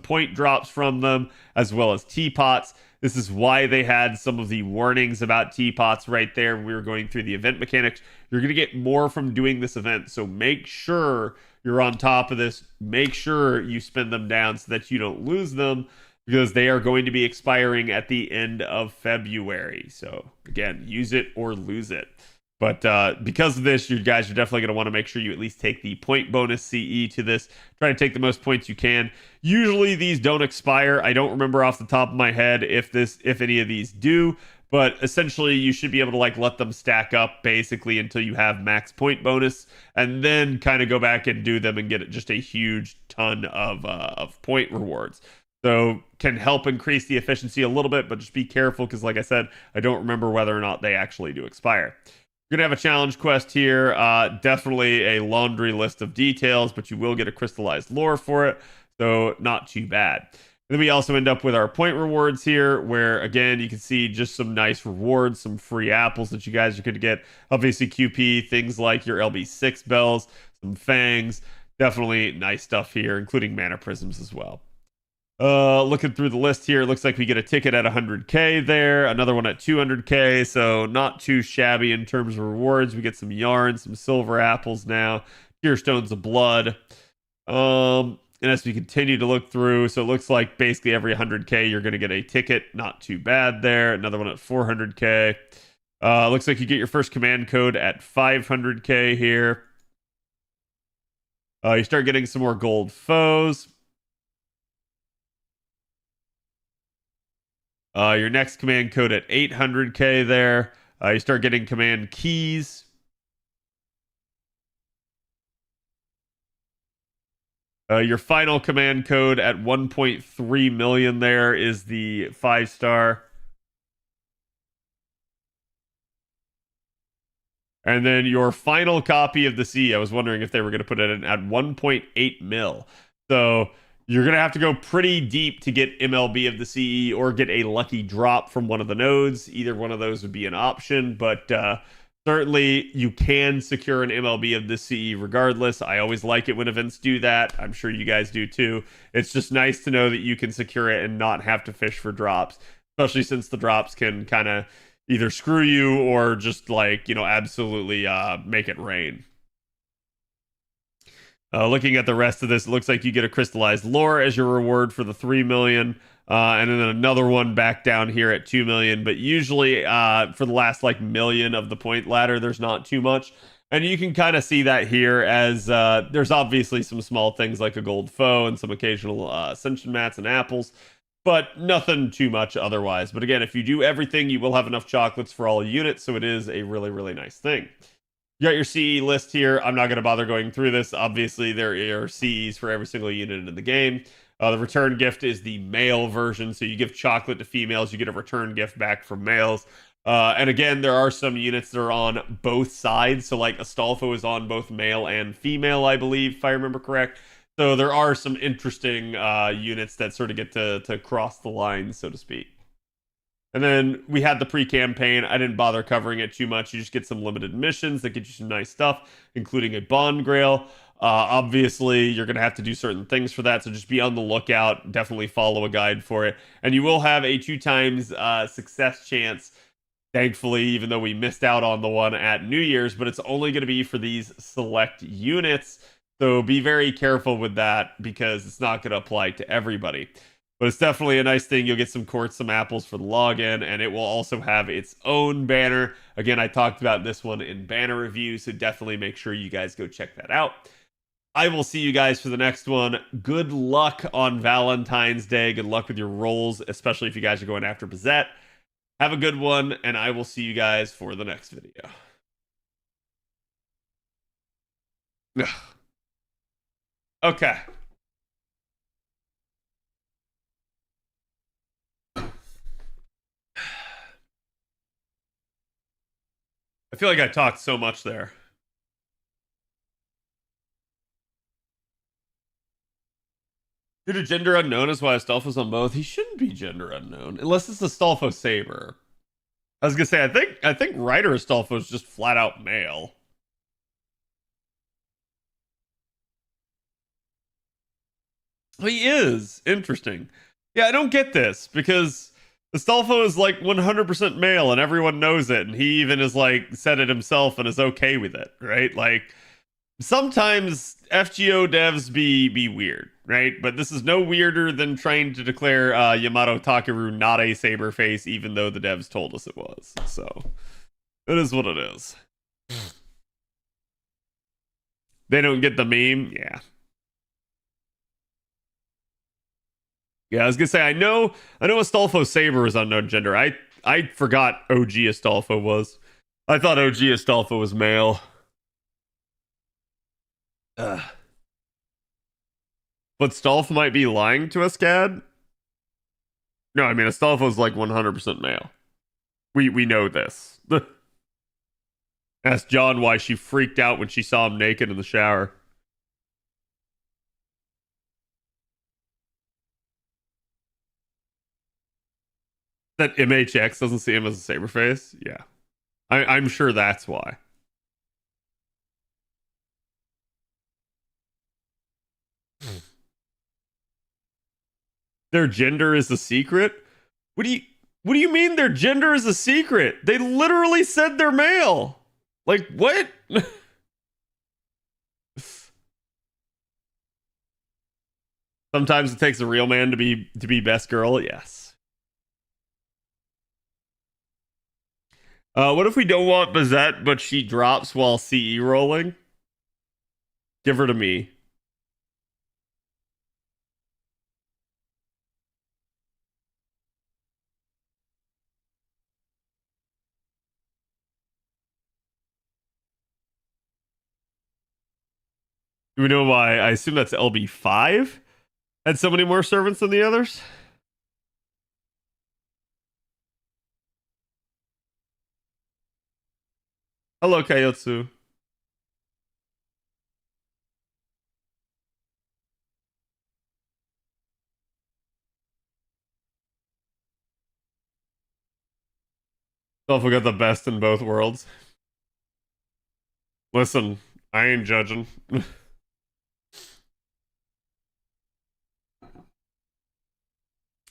Speaker 2: point drops from them, as well as teapots. This is why they had some of the warnings about teapots right there when we were going through the event mechanics. You're going to get more from doing this event, so make sure you're on top of this. Make sure you spend them down so that you don't lose them, because they are going to be expiring at the end of February. So again, use it or lose it. But because of this, you guys are definitely going to want to make sure you at least take the point bonus CE to this. Try to take the most points you can. Usually these don't expire. I don't remember off the top of my head if any of these do, but essentially you should be able to let them stack up basically until you have max point bonus, and then kind of go back and do them and get just a huge ton of point rewards. So can help increase the efficiency a little bit, but just be careful because, like I said, I don't remember whether or not they actually do expire. You're going to have a challenge quest here. Definitely a laundry list of details, but you will get a crystallized lore for it, so not too bad. And then we also end up with our point rewards here, where, again, you can see just some nice rewards, some free apples that you guys are going to get. Obviously, QP, things like your LB6 bells, some fangs. Definitely nice stuff here, including mana prisms as well. Looking through the list here, it looks like we get a ticket at 100k there, another one at 200k, so not too shabby in terms of rewards. We get some yarn, some silver apples now, tear stones of blood. And And as we continue to look through, so it looks like basically every 100K you're going to get a ticket. Not too bad there. Another one at 400K. Looks like you get your first command code at 500K here. You start getting some more gold foes. Your next command code at 800K there. You start getting command keys. Your final command code at 1.3 million there is the 5-star. And then your final copy of the C, I was wondering if they were going to put it in at 1.8 mil. So you're going to have to go pretty deep to get MLB of the CE or get a lucky drop from one of the nodes. Either one of those would be an option, but certainly you can secure an MLB of the CE regardless. I always like it when events do that. I'm sure you guys do too. It's just nice to know that you can secure it and not have to fish for drops, especially since the drops can kind of either screw you or just like, you know, absolutely make it rain. Looking at the rest of this, it looks like you get a crystallized lore as your reward for the 3 million. And then another one back down here at 2 million. But usually for the last like million of the point ladder, there's not too much. And you can kind of see that here as there's obviously some small things like a gold foe and some occasional ascension mats and apples. But nothing too much otherwise. But again, if you do everything, you will have enough chocolates for all units. So it is a really, really nice thing. You got your CE list here. I'm not going to bother going through this. Obviously, there are CEs for every single unit in the game. The return gift is the male version. So you give chocolate to females, you get a return gift back from males. And again, there are some units that are on both sides. So like Astolfo is on both male and female, I believe, if I remember correct. So there are some interesting units that sort of get to cross the line, so to speak. And then we had the pre-campaign. I didn't bother covering it too much. You just get some limited missions that get you some nice stuff, including a bond grail. Obviously, you're going to have to do certain things for that, so just be on the lookout. Definitely follow a guide for it. And you will have a 2x success chance, thankfully, even though we missed out on the one at New Year's, but it's only going to be for these select units. So be very careful with that because it's not going to apply to everybody. But it's definitely a nice thing. You'll get some quartz, some apples for the login, and it will also have its own banner. Again, I talked about this one in banner review, so definitely make sure you guys go check that out. I will see you guys for the next one. Good luck on Valentine's Day. Good luck with your rolls, especially if you guys are going after Bizette. Have a good one, and I will see you guys for the next video. Okay. I feel like I talked so much there. Due to gender unknown is why Astolfo's on both. He shouldn't be gender unknown unless it's Astolfo Saber. I was gonna say I think Ryder Astolfo is just flat out male. He is interesting. Yeah, I don't get this because Astolfo is like 100% male and everyone knows it, and he even is like said it himself and is okay with it, right? Like sometimes FGO devs be weird, right? But this is no weirder than trying to declare Yamato Takeru not a saber face, even though the devs told us it was. So it is what it is. They don't get the meme, yeah. Yeah, I was gonna say I know Astolfo Saber was unknown gender. I forgot OG Astolfo was. I thought OG Astolfo was male. But Stolf might be lying to us, Cad. No, I mean Astolfo's like 100% male. We know this. Ask John why she freaked out when she saw him naked in the shower. That MHX doesn't see him as a saber face? Yeah. I'm sure that's why. Their gender is a secret? What do you mean their gender is a secret? They literally said they're male. Like what? Sometimes it takes a real man to be best girl. Yes. What if we don't want Bazette, but she drops while CE rolling? Give her to me. Do we know why? I assume that's LB5 had so many more servants than the others. Hello, Kayotsu. So if we got the best in both worlds. Listen, I ain't judging.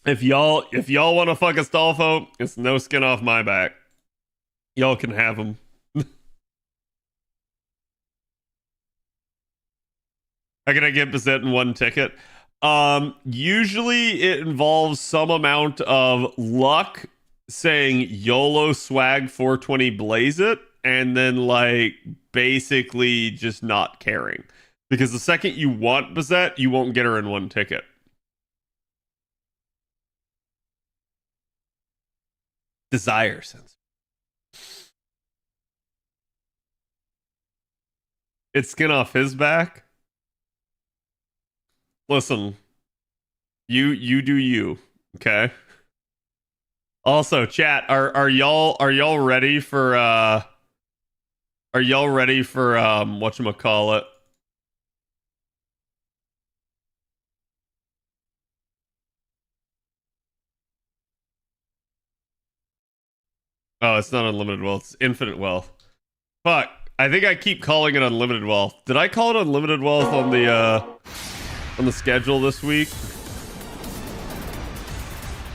Speaker 2: If y'all want to fuck Astolfo, it's no skin off my back. Y'all can have him. How can I get Bazette in one ticket? Usually it involves some amount of luck saying YOLO swag 420 blaze it, and then like basically just not caring. Because the second you want Bazette, you won't get her in one ticket. Desire sense. It's skin off his back. Listen, you do you, okay? Also, chat, are y'all ready for whatchamacallit? Oh, it's not unlimited wealth, it's infinite wealth. Fuck. I think I keep calling it unlimited wealth. Did I call it unlimited wealth on the schedule this week?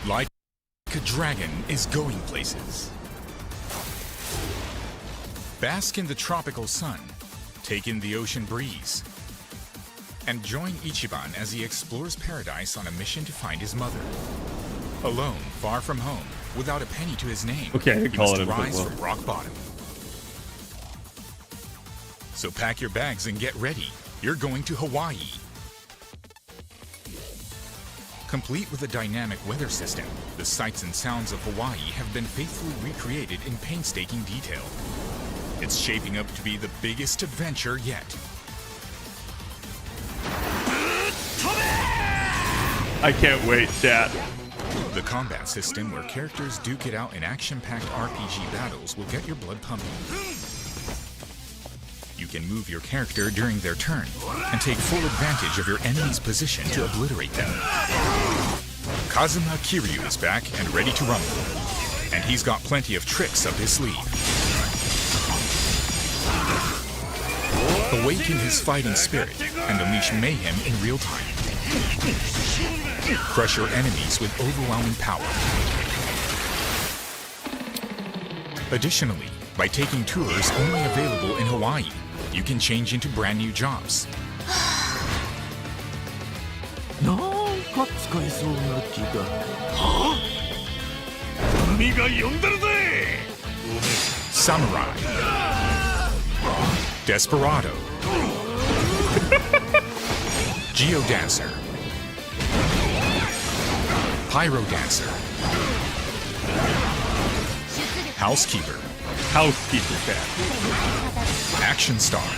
Speaker 1: Like a dragon is going places. Bask in the tropical sun, take in the ocean breeze, and join Ichiban as he explores paradise on a mission to find his mother. Alone, far from home, without a penny to his name,
Speaker 2: okay,
Speaker 1: he must rise from rock bottom. So pack your bags and get ready. You're going to Hawaii. Complete with a dynamic weather system, the sights and sounds of Hawaii have been faithfully recreated in painstaking detail. It's shaping up to be the biggest adventure yet.
Speaker 2: I can't wait, chat.
Speaker 1: The combat system where characters duke it out in action-packed RPG battles will get your blood pumping. You can move your character during their turn and take full advantage of your enemy's position to obliterate them. Kazuma Kiryu is back and ready to rumble, and he's got plenty of tricks up his sleeve. Awaken his fighting spirit and unleash mayhem in real time. Crush your enemies with overwhelming power. Additionally, by taking tours only available in Hawaii, you can change into brand new jobs. Samurai, Desperado, Geodancer, Pyro Dancer, Housekeeper, Action Star.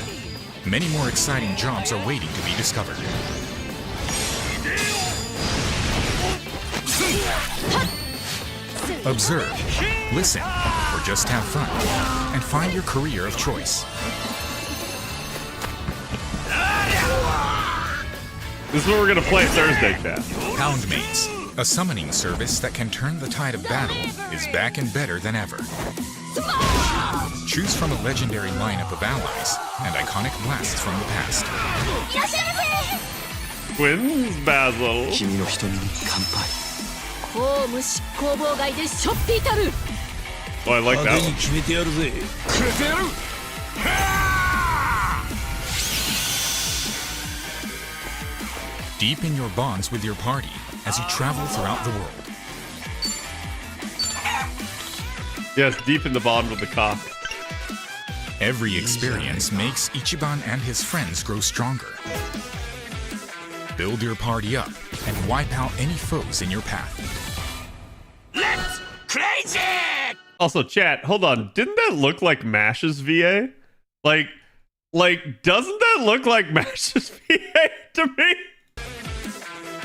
Speaker 1: Many more exciting jobs are waiting to be discovered. Observe, listen, or just have fun, and find your career of choice.
Speaker 2: This is what we're gonna play Thursday, chat.
Speaker 1: Houndmates, a summoning service that can turn the tide of battle, is back and better than ever. Choose from a legendary lineup of allies and iconic blasts from the past.
Speaker 2: Twins Basil. Oh, I like that one.
Speaker 1: Deepen your bonds with your party as you travel throughout the world.
Speaker 2: Yes, deepen the bond with the cock.
Speaker 1: Every experience makes Ichiban and his friends grow stronger. Build your party up and wipe out any foes in your path.
Speaker 3: Let's crazy!
Speaker 2: Also, chat, hold on. Didn't that look like Mash's VA? Like, doesn't that look like Mash's VA to me?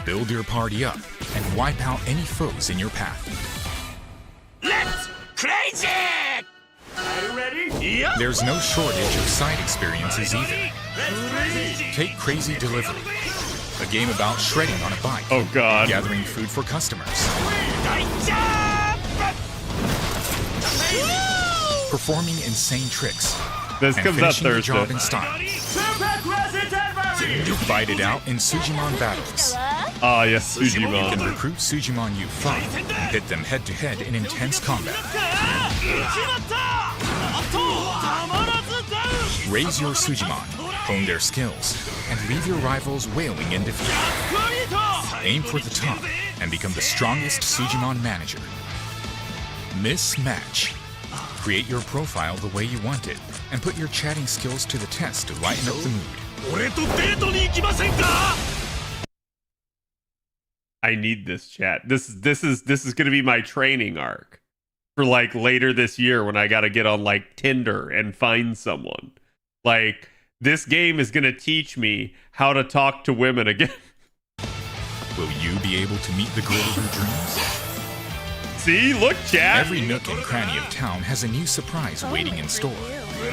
Speaker 1: Build your party up and wipe out any foes in your path.
Speaker 3: Let's crazy! Are you ready? Yep.
Speaker 1: There's no shortage of side experiences either. Take Crazy Delivery, a game about shredding on a bike,
Speaker 2: Oh god.
Speaker 1: gathering food for customers, performing insane tricks,
Speaker 2: This
Speaker 1: and
Speaker 2: comes out
Speaker 1: finishing the job
Speaker 2: Thursday.
Speaker 1: in style. You fight it out in Sujimon battles.
Speaker 2: Yes,
Speaker 1: You can
Speaker 2: Sujimon.
Speaker 1: recruit Sujimon you fight and hit them head-to-head in intense combat. Raise your Sujimon, hone their skills, and leave your rivals wailing in defeat. Aim for the top and become the strongest Sujimon manager. Mismatch. Create your profile the way you want it, and put your chatting skills to the test to lighten up the mood.
Speaker 2: I need this chat. This is gonna be my training arc for like later this year when I gotta get on like Tinder and find someone. Like, this game is gonna teach me how to talk to women again.
Speaker 1: Will you be able to meet the girl of your dreams?
Speaker 2: See, look, chat.
Speaker 1: Every nook and cranny of town has a new surprise waiting in store.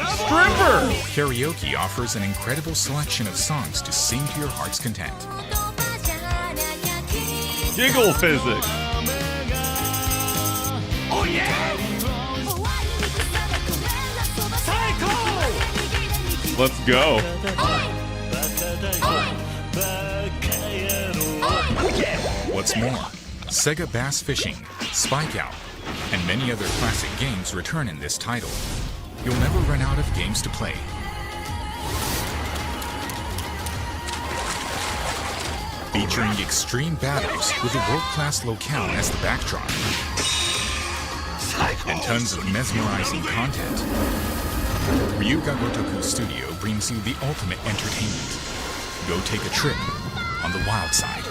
Speaker 2: Stripper.
Speaker 1: Karaoke offers an incredible selection of songs to sing to your heart's content.
Speaker 2: Jiggle physics.
Speaker 3: Oh yeah!
Speaker 2: Let's go.
Speaker 1: What's more, Sega Bass Fishing, Spike Out, and many other classic games return in this title. You'll never run out of games to play. Featuring extreme battles with a world-class locale as the backdrop. And tons of mesmerizing content. Ryuga Gotoku Studio brings you the ultimate entertainment. Go take a trip on the wild side.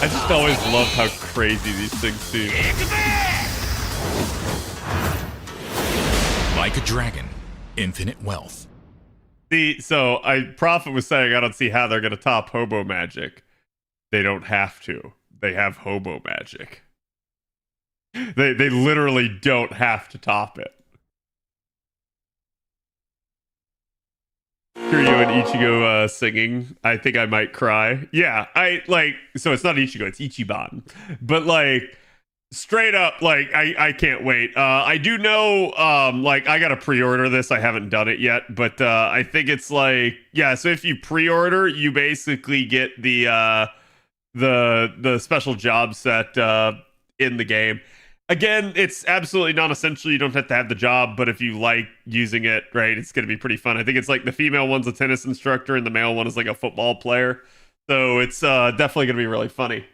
Speaker 2: I just always love how crazy these things seem.
Speaker 1: Like a dragon, infinite wealth.
Speaker 2: See, so Prophet was saying I don't see how they're gonna top hobo magic. They don't have to. They have hobo magic. They literally don't have to top it. Hear you and Ichigo singing. I think I might cry. Yeah, so it's not Ichigo, it's Ichiban. But like, straight up, like, I can't wait. I do know, like, I gotta pre-order this. I haven't done it yet, but I think it's like, yeah. So if you pre-order, you basically get the special job set in the game. Again, it's absolutely non-essential. You don't have to have the job, but if you like using it, right, it's going to be pretty fun. I think it's like the female one's a tennis instructor and the male one is like a football player. So it's definitely going to be really funny.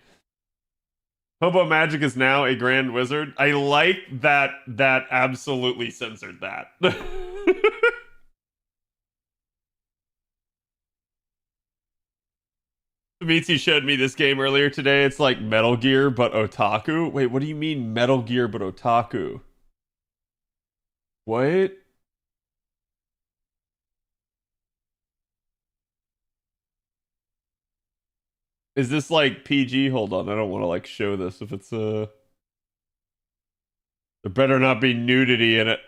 Speaker 2: Hobo Magic is now a Grand Wizard. I like that absolutely censored that. Mitsu showed me this game earlier today. It's like Metal Gear, but otaku. Wait, what do you mean Metal Gear, but otaku? What? Is this like PG? Hold on, I don't want to like show this if it's there better not be nudity in it.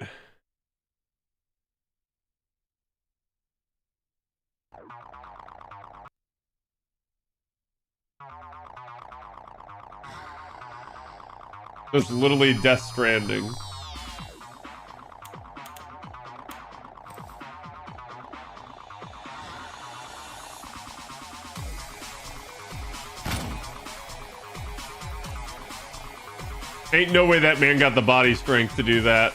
Speaker 2: It's literally Death Stranding. Ain't no way that man got the body strength to do that.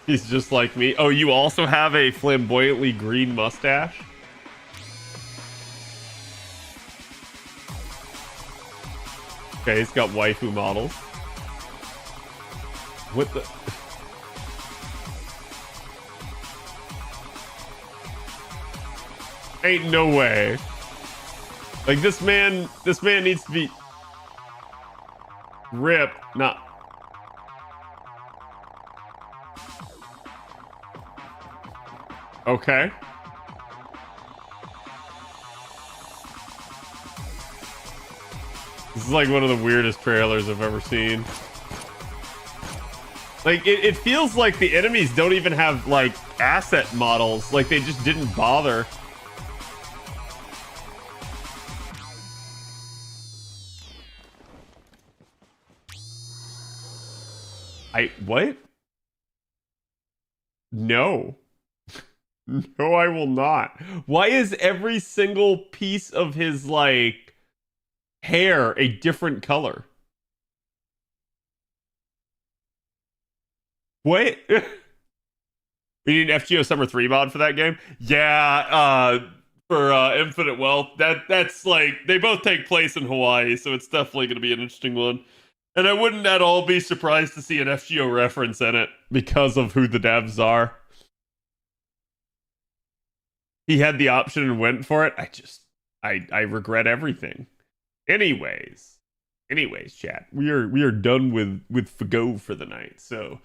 Speaker 2: He's just like me. Oh, you also have a flamboyantly green mustache? Okay, he's got waifu models. What the... Ain't no way. Like, this man needs to be ripped. Not... Okay. This is like one of the weirdest trailers I've ever seen. Like, it feels like the enemies don't even have, like, asset models. Like, they just didn't bother. What? No. No, I will not. Why is every single piece of his, like, hair a different color? What? We need an FGO Summer 3 mod for that game? Yeah, for Infinite Wealth. That's like, they both take place in Hawaii, so it's definitely going to be an interesting one. And I wouldn't at all be surprised to see an FGO reference in it because of who the devs are. He had the option and went for it. I regret everything. Anyways, chat. We are done with FGO for the night. So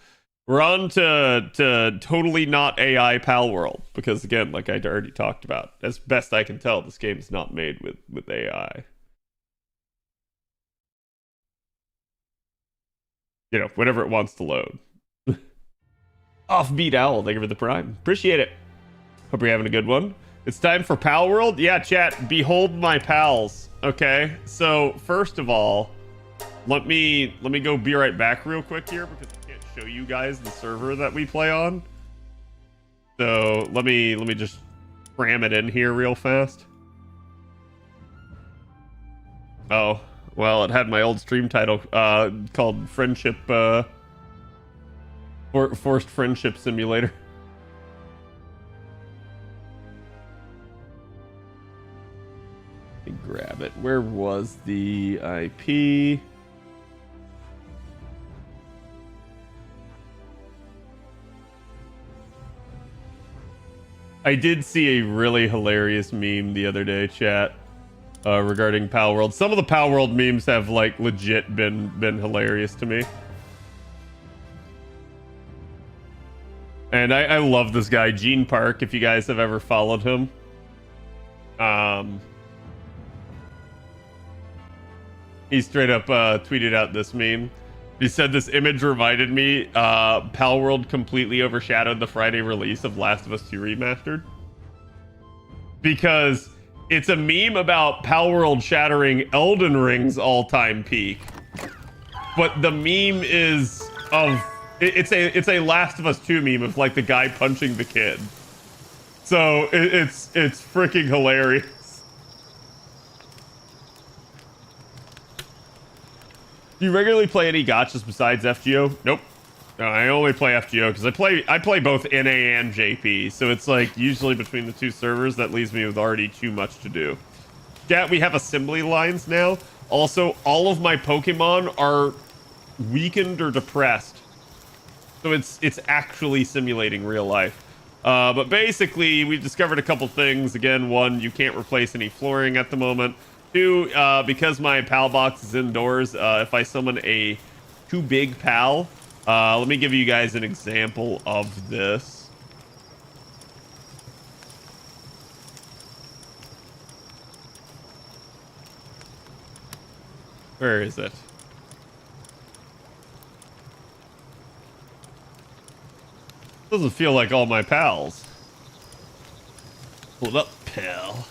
Speaker 2: we're on to totally not AI Palworld, because again, like I already talked about, as best I can tell, this game is not made with AI. You know, whenever it wants to load. Offbeat Owl, thank you for the prime. Appreciate it. Hope you're having a good one. It's time for Palworld. Yeah, chat, behold my pals. Okay, so first of all, let me go be right back real quick here, because I can't show you guys the server that we play on. So let me just cram it in here real fast. Oh, well, it had my old stream title called Friendship, Forced Friendship Simulator. Let me grab it. Where was the IP? I did see a really hilarious meme the other day, chat. Regarding Palworld. Some of the Palworld memes have like legit been hilarious to me. And I love this guy, Gene Park, if you guys have ever followed him. He straight up tweeted out this meme. He said, this image reminded me, Palworld completely overshadowed the Friday release of Last of Us 2 Remastered. Because it's a meme about Palworld shattering Elden Ring's all-time peak. But the meme is of... It's a Last of Us 2 meme of, like, the guy punching the kid. So, it's freaking hilarious. Do you regularly play any gachas besides FGO? Nope. No, I only play FGO because I play both NA and JP, so it's like usually between the two servers that leaves me with already too much to do. Yeah, we have assembly lines now. Also, all of my Pokemon are weakened or depressed, so it's actually simulating real life. But basically, we've discovered a couple things. Again, one, you can't replace any flooring at the moment. Two, because my PAL box is indoors, if I summon a too big PAL. Let me give you guys an example of this. Where is it? Doesn't feel like all my pals. Hold up, pal.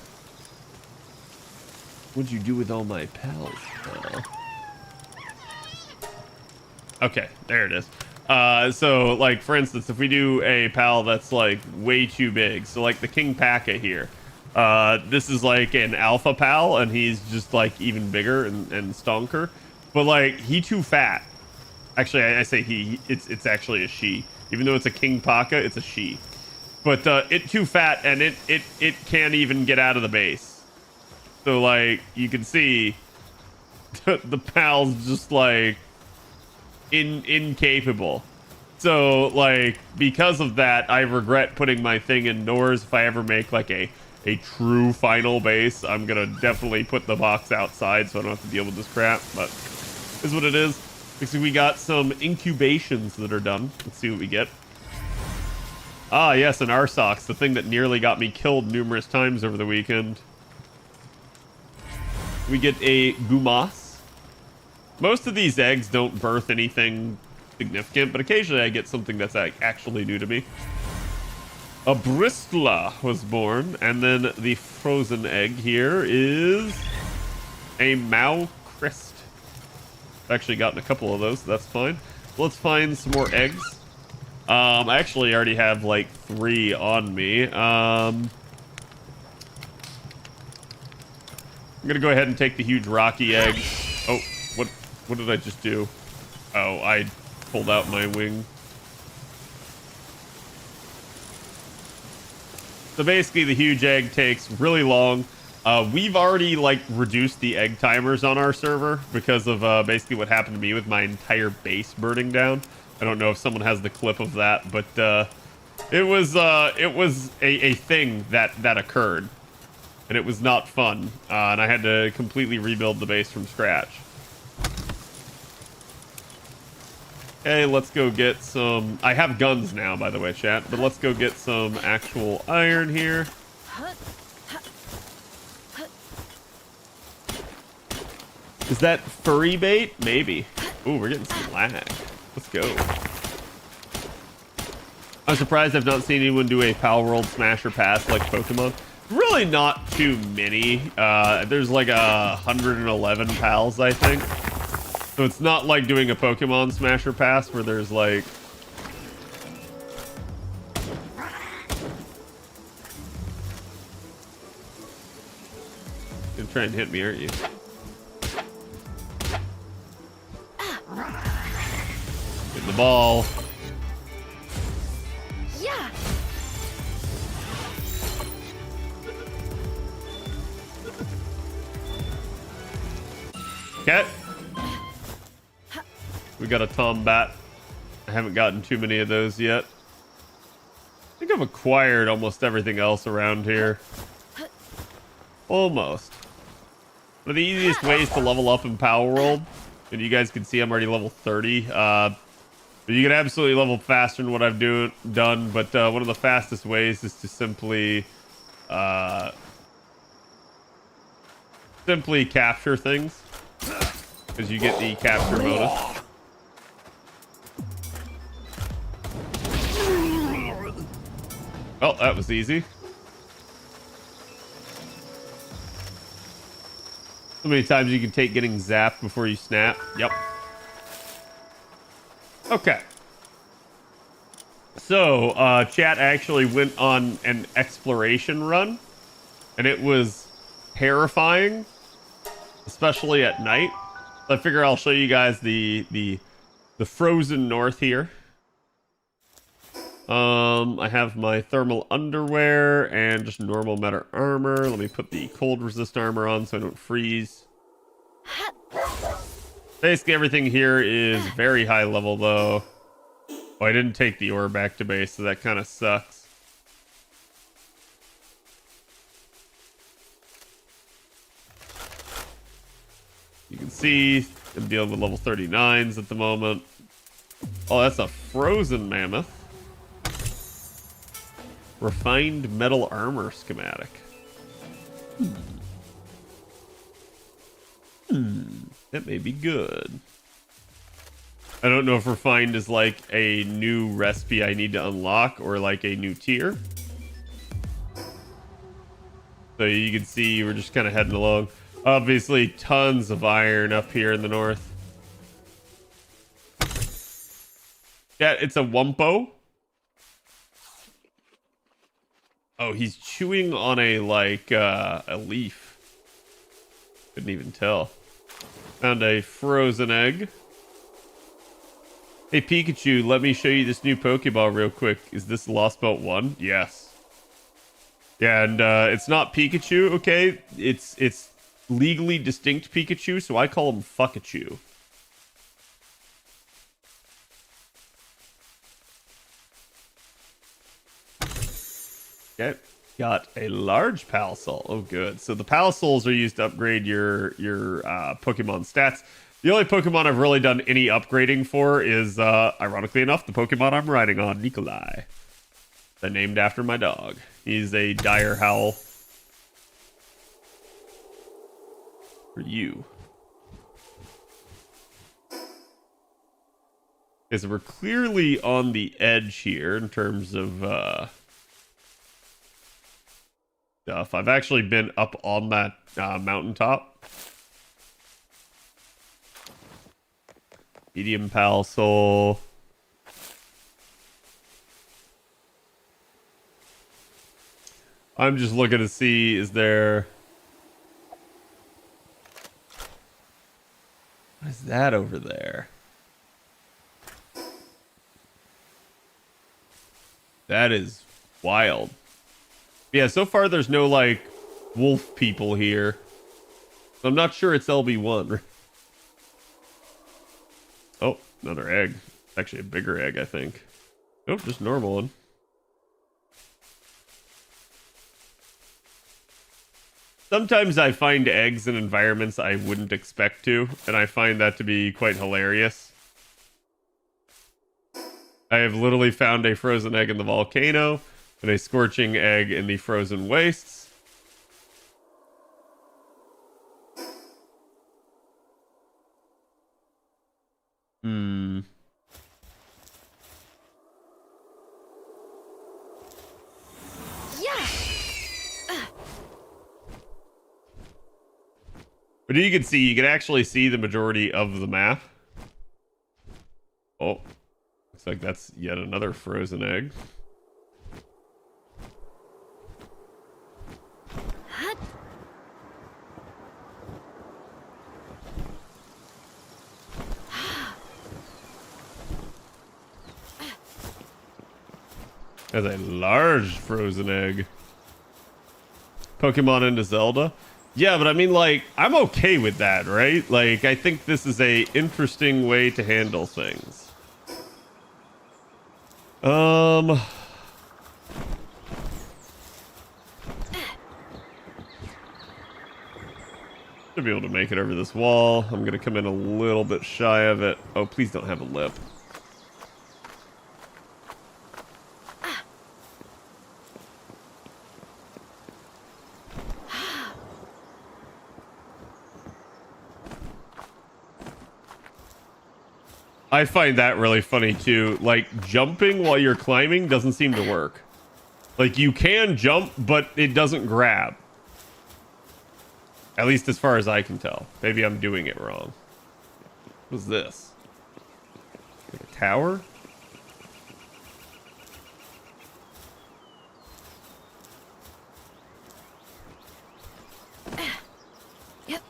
Speaker 2: What'd you do with all my pals, pal? Okay, there it is. So, like, for instance, if we do a pal that's, like, way too big, so, like, the King Paka here, this is, like, an alpha pal, and he's just, like, even bigger and stonker, but, like, he too fat. Actually, I say he, it's actually a she. Even though it's a king Paka, it's a she. But it too fat, and it can't even get out of the base. So like you can see, the pal's just like incapable. So like because of that, I regret putting my thing indoors. If I ever make like a true final base, I'm gonna definitely put the box outside so I don't have to deal with this crap. But is what it is. Looks like we got some incubations that are done. Let's see what we get. Ah, yes, an Arsox, the thing that nearly got me killed numerous times over the weekend. We get a Gumas. Most of these eggs don't birth anything significant, but occasionally I get something that's actually new to me. A Bristla was born, and then the frozen egg here is a Mao Crest. I've actually gotten a couple of those, so that's fine. Let's find some more eggs. I actually already have like 3 on me. I'm gonna go ahead and take the huge rocky egg. Oh, what did I just do? Oh, I pulled out my wing. So basically the huge egg takes really long. We've already like reduced the egg timers on our server because of basically what happened to me with my entire base burning down. I don't know if someone has the clip of that, but it was a thing that occurred, and it was not fun. And I had to completely rebuild the base from scratch. Okay, let's go get some. I have guns now, by the way, chat. But let's go get some actual iron here. Is that furry bait? Maybe. Ooh, we're getting some lag. Let's go. I'm surprised I've not seen anyone do a Palworld smash or pass like Pokemon. Really not too many. There's like 111 pals, I think. So it's not like doing a Pokemon smash or pass where there's like... You're gonna try and hit me, aren't you? Get the ball.
Speaker 4: Yeah.
Speaker 2: Okay. We got a Tombat. I haven't gotten too many of those yet. I think I've acquired almost everything else around here. Almost. One of the easiest ways to level up in Palworld, and you guys can see I'm already level 30. You can absolutely level faster than what I've done, but one of the fastest ways is to simply capture things, because you get the capture bonus. Oh, that was easy. So many times you can take getting zapped before you snap. Yep. Okay. So, chat actually went on an exploration run, and it was terrifying, especially at night. So I figure I'll show you guys the frozen north here. I have my thermal underwear and just normal meta armor. Let me put the cold resist armor on so I don't freeze. Basically everything here is very high level though. Oh, I didn't take the ore back to base, so that kind of sucks. You can see I'm dealing with level 39s at the moment. Oh, that's a frozen mammoth. Refined metal armor schematic. That may be good. I don't know if refined is like a new recipe I need to unlock or like a new tier. So you can see we're just kind of heading along. Obviously tons of iron up here in the north. Yeah, it's a Wumpo. Oh, he's chewing on a, like, a leaf. Couldn't even tell. Found a frozen egg. Hey Pikachu, let me show you this new Pokeball real quick. Is this Lost Belt 1? Yes. Yeah, and it's not Pikachu, okay? It's legally distinct Pikachu, so I call him Fuckachu. Okay. Got a large Palsoul. Oh, good. So the Palsouls are used to upgrade your Pokemon stats. The only Pokemon I've really done any upgrading for is, ironically enough, the Pokemon I'm riding on, Nikolai. I named after my dog. He's a dire howl. For you. Okay, so we're clearly on the edge here in terms of, stuff. I've actually been up on that mountaintop. Medium Palsoul. I'm just looking to see, is there... What is that over there? That is wild. Yeah, so far there's no, like, wolf people here. So I'm not sure it's LB1. Oh, another egg. Actually a bigger egg, I think. Nope, just normal one. Sometimes I find eggs in environments I wouldn't expect to, and I find that to be quite hilarious. I have literally found a frozen egg in the volcano and a scorching egg in the frozen wastes. But you can see, you can actually see the majority of the map. Oh, looks like that's yet another frozen egg. That's a large frozen egg. Pokemon into Zelda. Yeah, but I mean, like, I'm okay with that, right? Like, I think this is a interesting way to handle things. Should be able to make it over this wall. I'm gonna come in a little bit shy of it. Oh, please don't have a lip. I find that really funny too. Like, jumping while you're climbing doesn't seem to work. Like, you can jump, but it doesn't grab. At least as far as I can tell. Maybe I'm doing it wrong. What's this? Like a tower?
Speaker 4: Yep.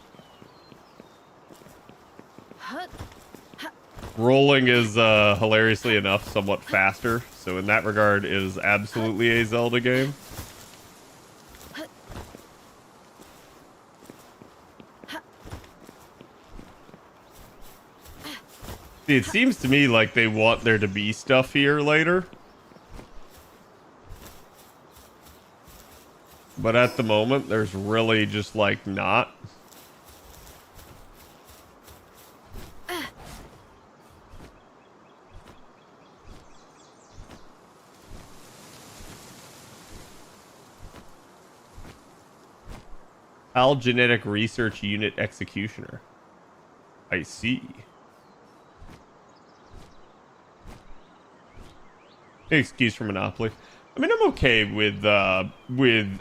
Speaker 2: Rolling is hilariously enough somewhat faster, so in that regard it is absolutely a Zelda game. See, it seems to me like they want there to be stuff here later, but at the moment there's really just like not. HAL Genetic Research Unit Executioner. I see. Excuse for Monopoly. I mean, I'm okay with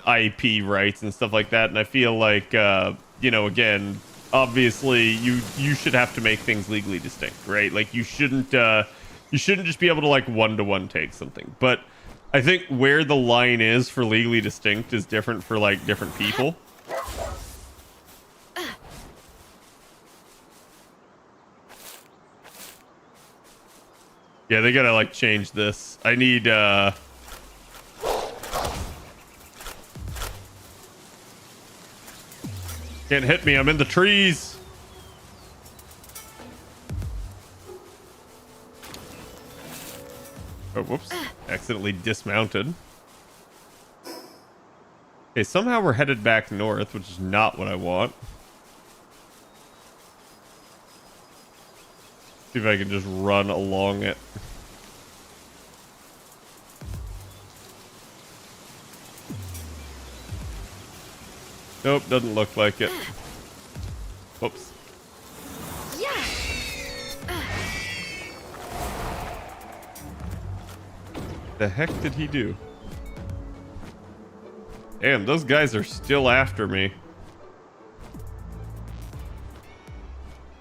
Speaker 2: IP rights and stuff like that, and I feel like you know, again, obviously you should have to make things legally distinct, right? Like, you shouldn't just be able to like one-to-one take something. But I think where the line is for legally distinct is different for like different people. Yeah, they gotta like change this. I need can't hit me, I'm in the trees. Oh, whoops. Accidentally dismounted. Okay, somehow we're headed back north, which is not what I want. See if I can just run along it. Nope, doesn't look like it. Whoops. The heck did he do? Damn, those guys are still after me.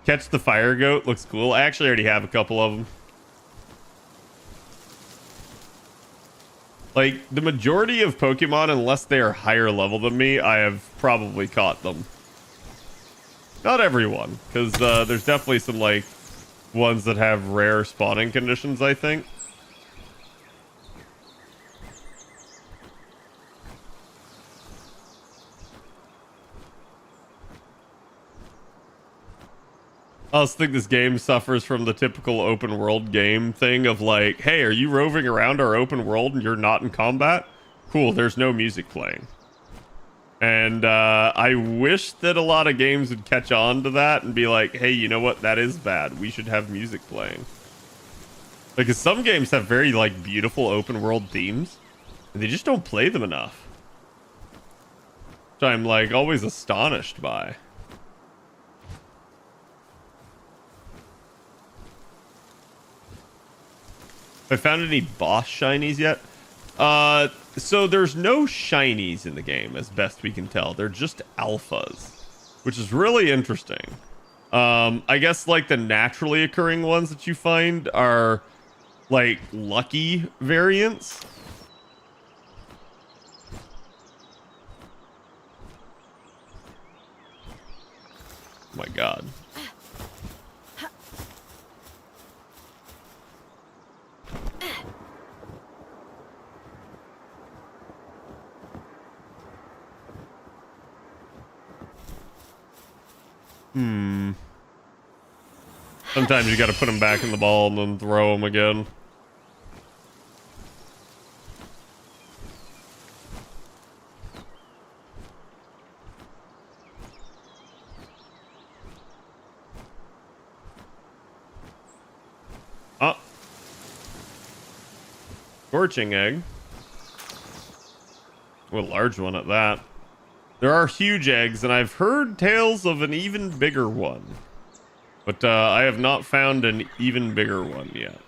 Speaker 2: Catch the fire goat looks cool. I actually already have a couple of them. Like, the majority of Pokemon, unless they are higher level than me, I have probably caught them. Not everyone, because there's definitely some, like, ones that have rare spawning conditions, I think. I also think this game suffers from the typical open world game thing of like, hey, are you roving around our open world and you're not in combat? Cool, there's no music playing. And I wish that a lot of games would catch on to that and be like, hey, you know what? That is bad. We should have music playing. Because some games have very like beautiful open world themes and they just don't play them enough. Which I'm like always astonished by. Have I found any boss shinies yet? So there's no shinies in the game, as best we can tell. They're just alphas, which is really interesting. I guess like the naturally occurring ones that you find are like lucky variants. Oh my god. Sometimes you gotta put them back in the ball and then throw them again. Ah. Scorching egg. Oh, a large one at that. There are huge eggs, and I've heard tales of an even bigger one. But I have not found an even bigger one yet.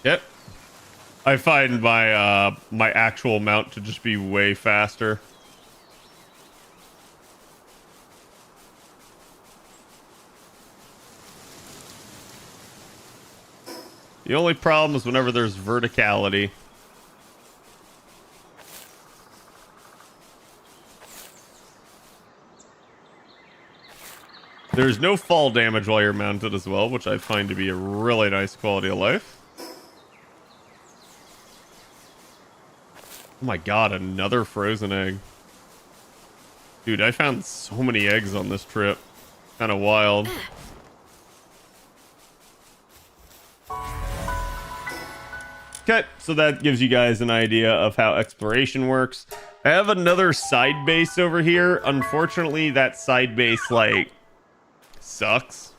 Speaker 2: Yep. I find my my actual mount to just be way faster. The only problem is whenever there's verticality. There's no fall damage while you're mounted as well, which I find to be a really nice quality of life. Oh my god, another frozen egg. Dude, I found so many eggs on this trip. Kind of wild. Okay, so that gives you guys an idea of how exploration works. I have another side base over here. Unfortunately, that side base, like, sucks.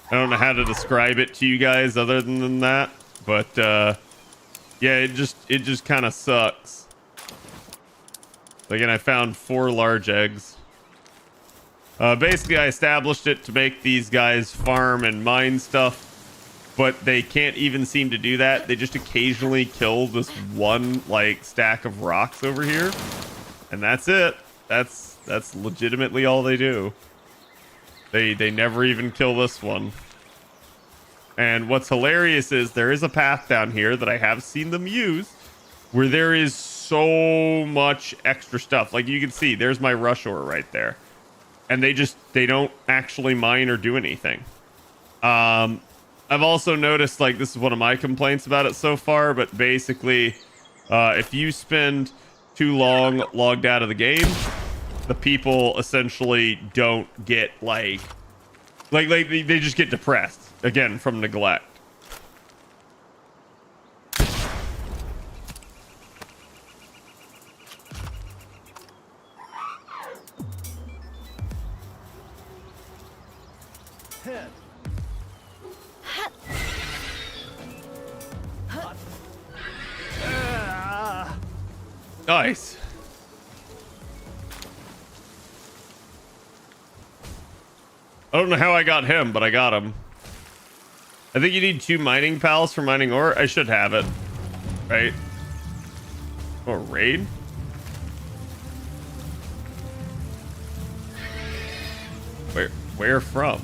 Speaker 2: I don't know how to describe it to you guys other than that, but, Yeah, it just kind of sucks. Again, I found 4 large eggs. Basically, I established it to make these guys farm and mine stuff, but they can't even seem to do that. They just occasionally kill this one like stack of rocks over here, and that's it. That's legitimately all they do. They never even kill this one. And what's hilarious is there is a path down here that I have seen them use where there is so much extra stuff. Like you can see, there's my rush ore right there. And they don't actually mine or do anything. I've also noticed, like, this is one of my complaints about it so far, but basically, if you spend too long logged out of the game, the people essentially don't get like they just get depressed again from neglect. Nice. I don't know how I got him, but I got him. I think you need 2 mining pals for mining ore. I should have it. Right? Oh, raid? Where from?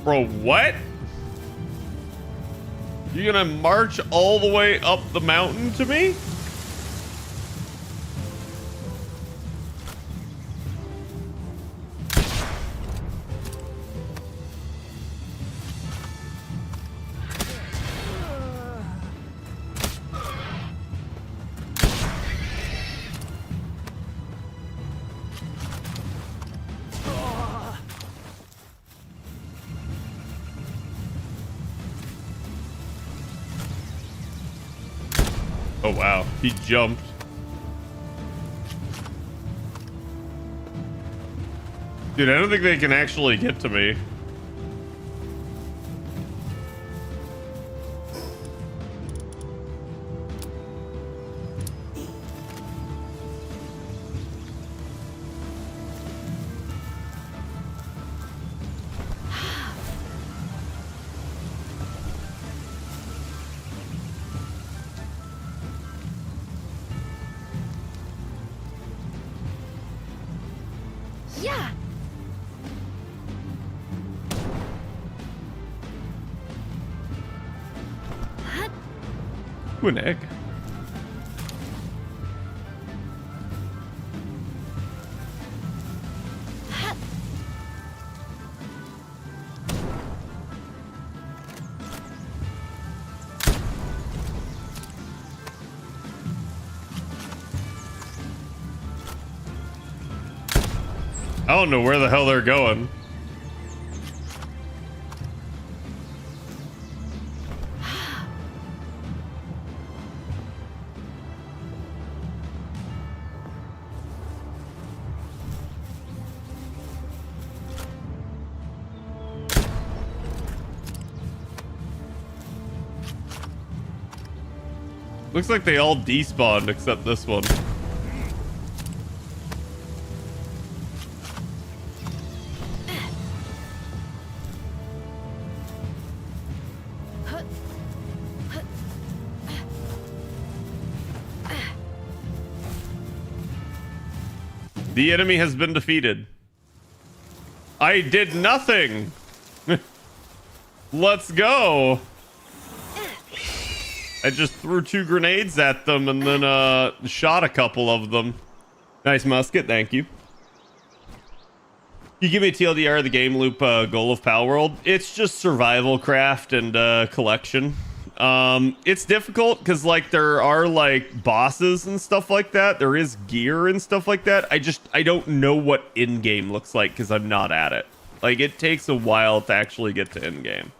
Speaker 2: Bro, what? You gonna march all the way up the mountain to me? Oh wow, he jumped. Dude, I don't think they can actually get to me.
Speaker 4: Yeah.
Speaker 2: Ooh, an egg. I don't know where the hell they're going. Looks like they all despawned except this one. The enemy has been defeated. I did nothing. Let's go. I just threw 2 grenades at them and then shot a couple of them. Nice musket, thank you. You give me a TLDR, the game loop goal of Palworld. It's just survival craft and collection. It's difficult because like there are like bosses and stuff like that. There is gear and stuff like that. I don't know what in-game looks like because I'm not at it. Like it takes a while to actually get to in-game.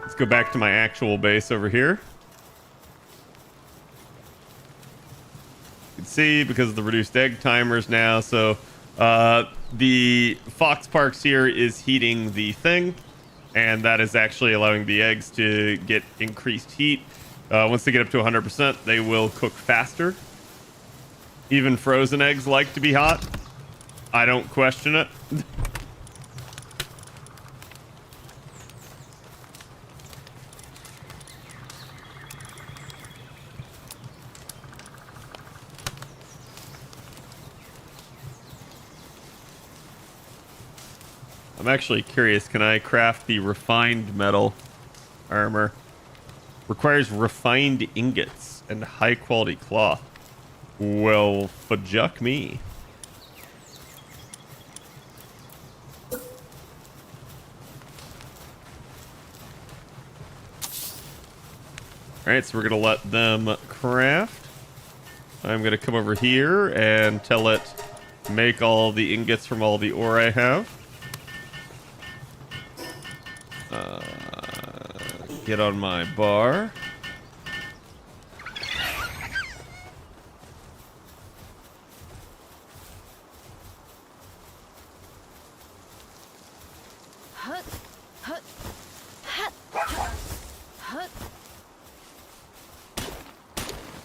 Speaker 2: Let's go back to my actual base over here. You can see because of the reduced egg timers now. So the Fox Parks here is heating the thing, and that is actually allowing the eggs to get increased heat. Once they get up to 100%, they will cook faster. Even frozen eggs like to be hot. I don't question it. I'm actually curious, can I craft the refined metal armor? Requires refined ingots and high quality cloth. Well, fuck me. Alright, so we're gonna let them craft. I'm gonna come over here and tell it make all the ingots from all the ore I have. Get on my bar.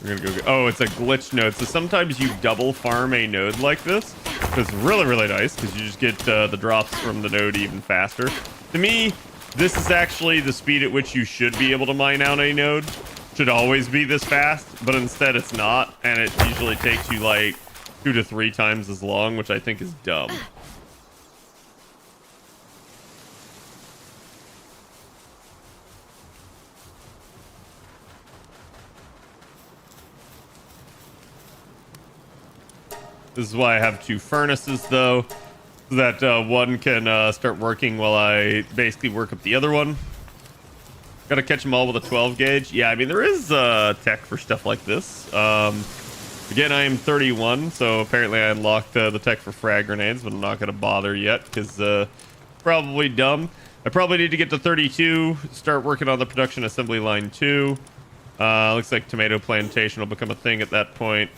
Speaker 2: We're gonna go. Oh, it's a glitch node. So sometimes you double farm a node like this. It's really, really nice because you just get the drops from the node even faster. To me, this is actually the speed at which you should be able to mine out a node. Should always be this fast, but instead it's not, and it usually takes you like 2 to 3 times as long, which I think is dumb. This is why I have 2 furnaces, though, so that one can start working while I basically work up the other one. Gotta catch them all with a 12 gauge. Yeah, I mean, there is tech for stuff like this. Again, I am 31, so apparently I unlocked the tech for frag grenades, but I'm not gonna bother yet, because probably dumb. I probably need to get to 32, start working on the production assembly line 2. Looks like tomato plantation will become a thing at that point.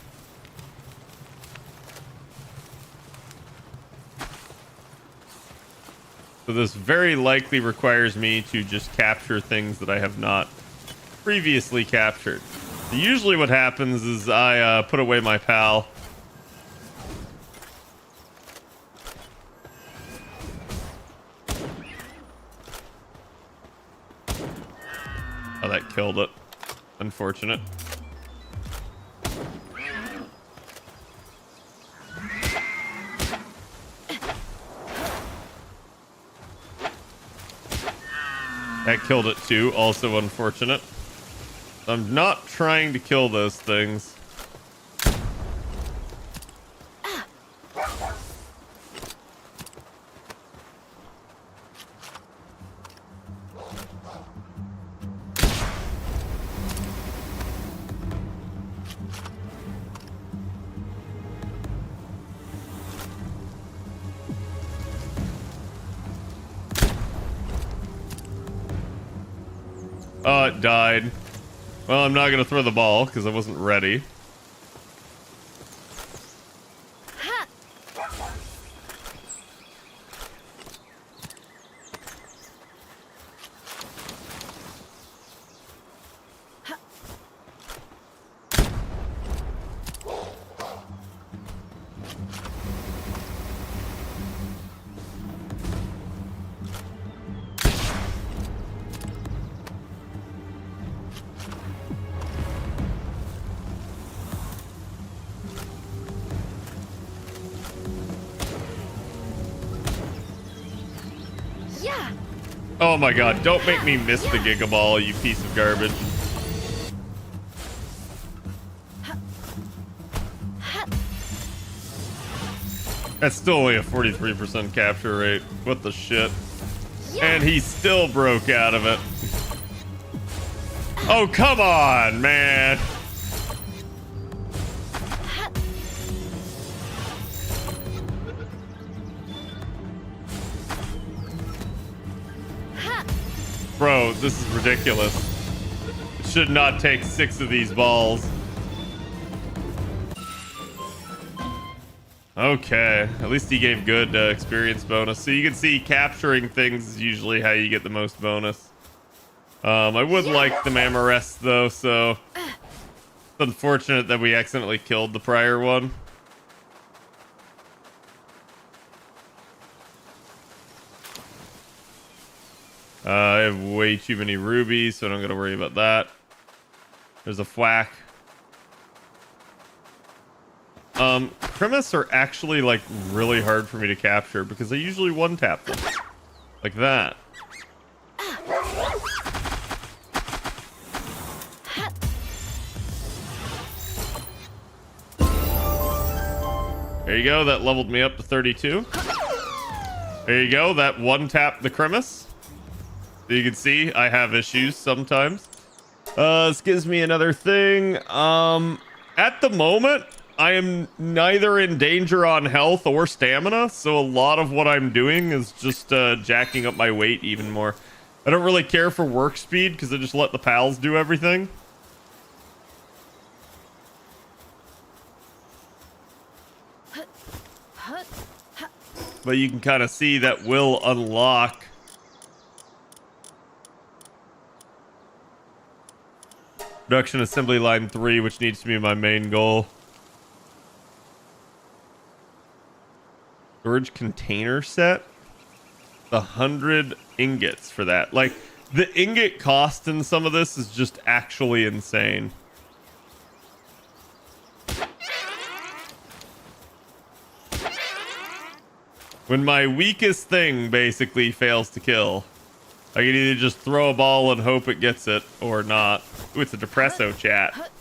Speaker 2: So this very likely requires me to just capture things that I have not previously captured. So usually what happens is I put away my pal. Oh, that killed it. Unfortunate. That killed it too, also unfortunate. I'm not trying to kill those things. Oh, it died. Well, I'm not going to throw the ball because I wasn't ready. Oh my god, don't make me miss the Giga Ball, you piece of garbage. That's still only a 43% capture rate. What the shit?
Speaker 4: Yeah.
Speaker 2: And he still broke out of it. Oh, come on, man. Bro, this is ridiculous. It should not take 6 of these balls. Okay, at least he gave good experience bonus. So you can see capturing things is usually how you get the most bonus. I would like the Mammorest though, so it's unfortunate that we accidentally killed the prior one. I have way too many rubies, so I don't gotta worry about that. There's a thwack. Cremis are actually like really hard for me to capture because I usually one tap them. Like that. There you go, that leveled me up to 32. There you go, that one tap the Cremis. So you can see I have issues sometimes. This gives me another thing. At the moment, I am neither in danger on health or stamina, so a lot of what I'm doing is just jacking up my weight even more. I don't really care for work speed because I just let the pals do everything. But you can kind of see that will unlock production assembly line 3, which needs to be my main goal. Storage container set. 100 ingots for that. Like, the ingot cost in some of this is just actually insane. When my weakest thing basically fails to kill, I can either just throw a ball and hope it gets it or not. Ooh, it's a Depresso chat.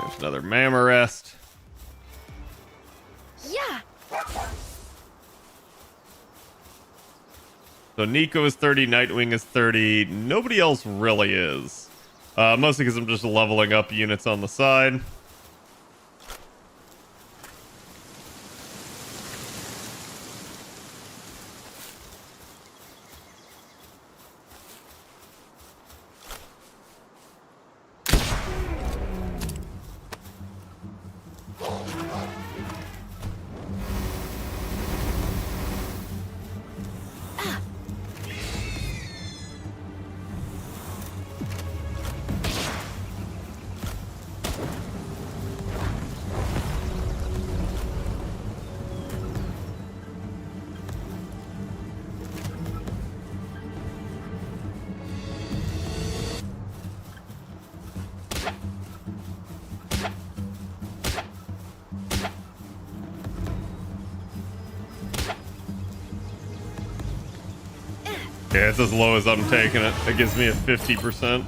Speaker 2: There's another Mammorest.
Speaker 4: Yeah.
Speaker 2: So Nico is 30, Nightwing is 30. Nobody else really is. Mostly because I'm just leveling up units on the side. Yeah, it's as low as I'm taking it. It gives me a 50%.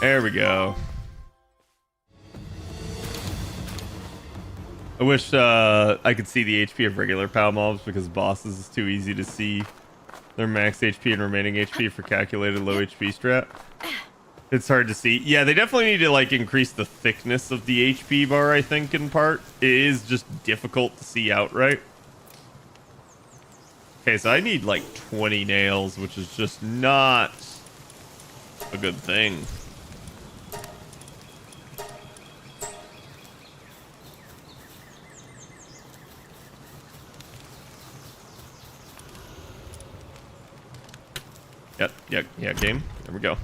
Speaker 2: There we go. I wish I could see the HP of regular PAL mobs because bosses is too easy to see their max HP and remaining HP for calculated low HP strat. It's hard to see. Yeah, they definitely need to like increase the thickness of the HP bar, I think, in part. It is just difficult to see outright. Okay, so I need like 20 nails, which is just not a good thing. Yeah, game. There we go.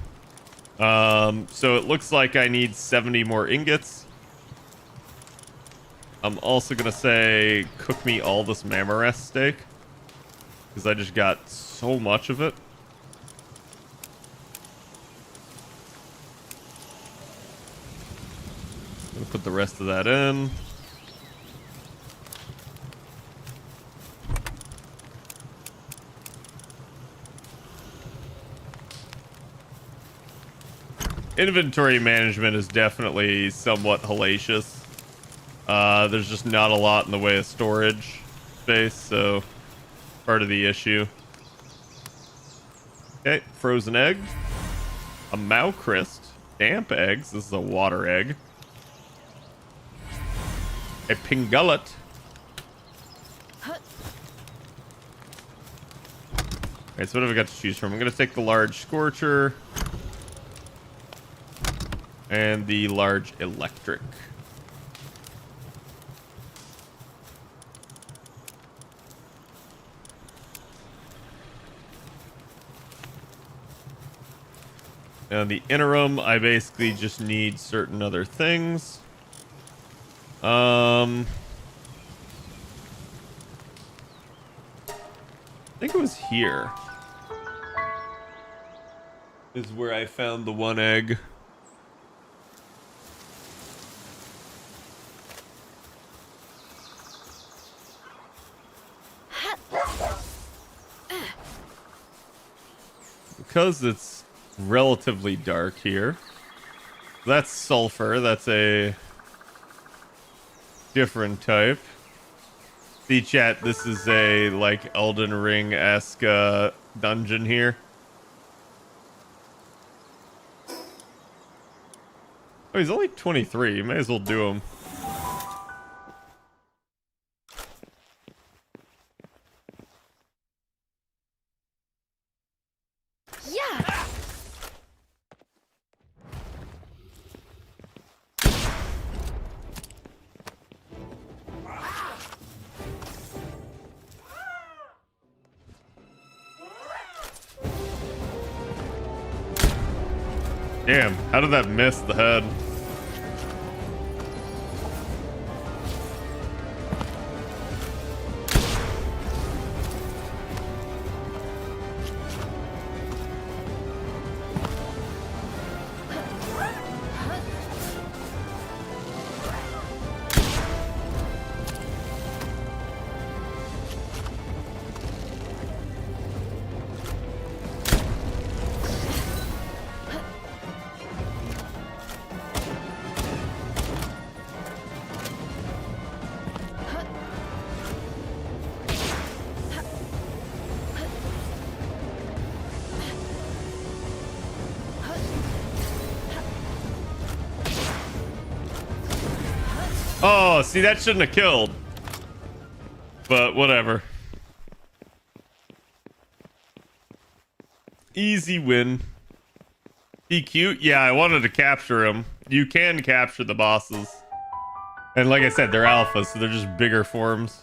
Speaker 2: So it looks like I need 70 more ingots. I'm also gonna say cook me all this Mamarest steak, because I just got so much of it. Gonna put the rest of that in. Inventory management is definitely somewhat hellacious. There's just not a lot in the way of storage space, so part of the issue. Okay, frozen egg. A Mauchrist. Damp eggs. This is a water egg. A Pingullet. Alright, so what have I got to choose from? I'm going to take the large Scorcher. And the large electric. Now in the interim, I basically just need certain other things. I think it was here. Is where I found the one egg. Because it's relatively dark here. That's sulfur. That's a different type. See, chat, this is a, like, Elden Ring-esque dungeon here. Oh, he's only 23. You may as well do him.
Speaker 4: Yeah.
Speaker 2: Damn, how did that miss the head? Oh, see, that shouldn't have killed. But whatever. Easy win. He cute? Yeah, I wanted to capture him. You can capture the bosses. And like I said, they're alphas, so they're just bigger forms.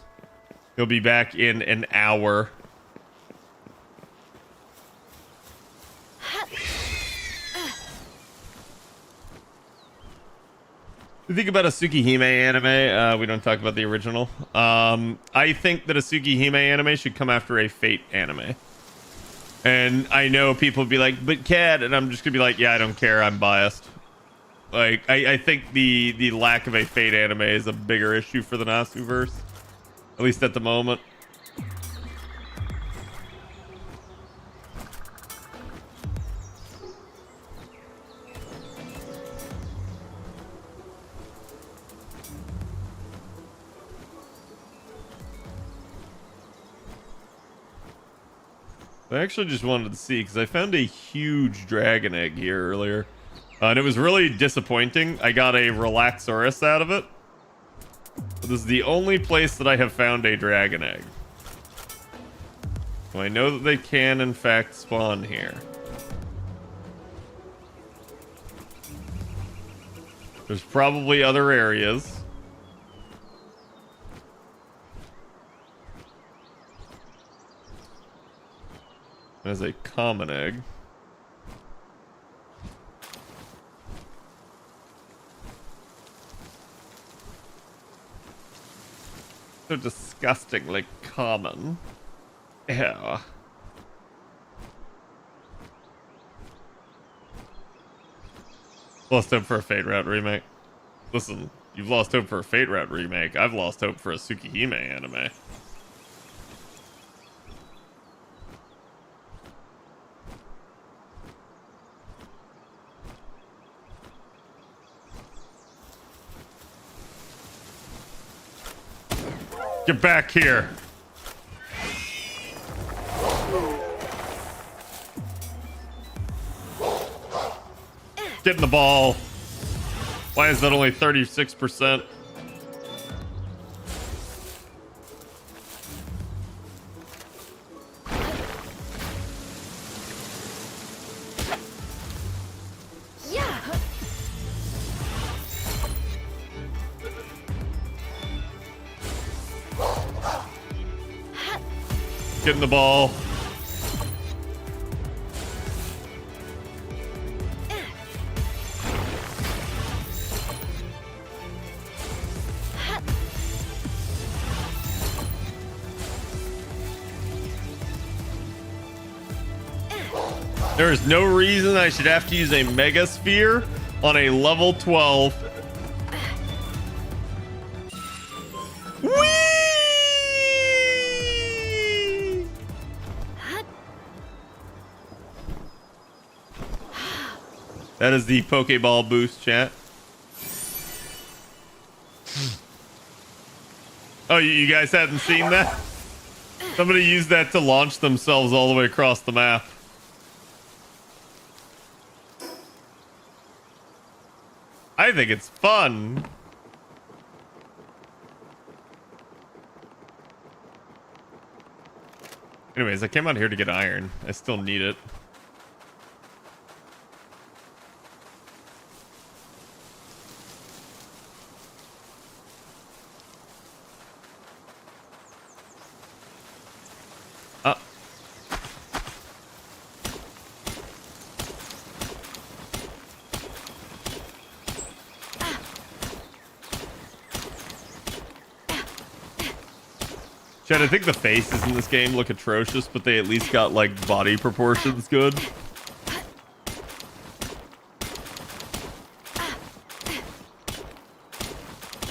Speaker 2: He'll be back in an hour. The thing about a Tsukihime anime, we don't talk about the original. I think that a Tsukihime anime should come after a Fate anime. And I know people would be like, but Cad, and I'm just gonna be like, yeah, I don't care, I'm biased. Like, I think the lack of a Fate anime is a bigger issue for the Nasuverse. At least at the moment. I actually just wanted to see, because I found a huge dragon egg here earlier. And it was really disappointing. I got a Relaxorus out of it. But this is the only place that I have found a dragon egg. So I know that they can, in fact, spawn here. There's probably other areas. As a common egg. So disgustingly common. Yeah. Lost hope for a Fate Route remake. Listen, you've lost hope for a Fate Route remake. I've lost hope for a Tsukihime anime. Get back here. Get in the ball. Why is that only 36%?
Speaker 4: Yeah.
Speaker 2: Get in the ball. There is no reason I should have to use a Mega Sphere on a level 12. Whee! That is the Pokeball boost, chat. Oh, you guys hadn't seen that? Somebody used that to launch themselves all the way across the map. I think it's fun. Anyways, I came out here to get iron. I still need it. Chad, I think the faces in this game look atrocious, but they at least got, like, body proportions good.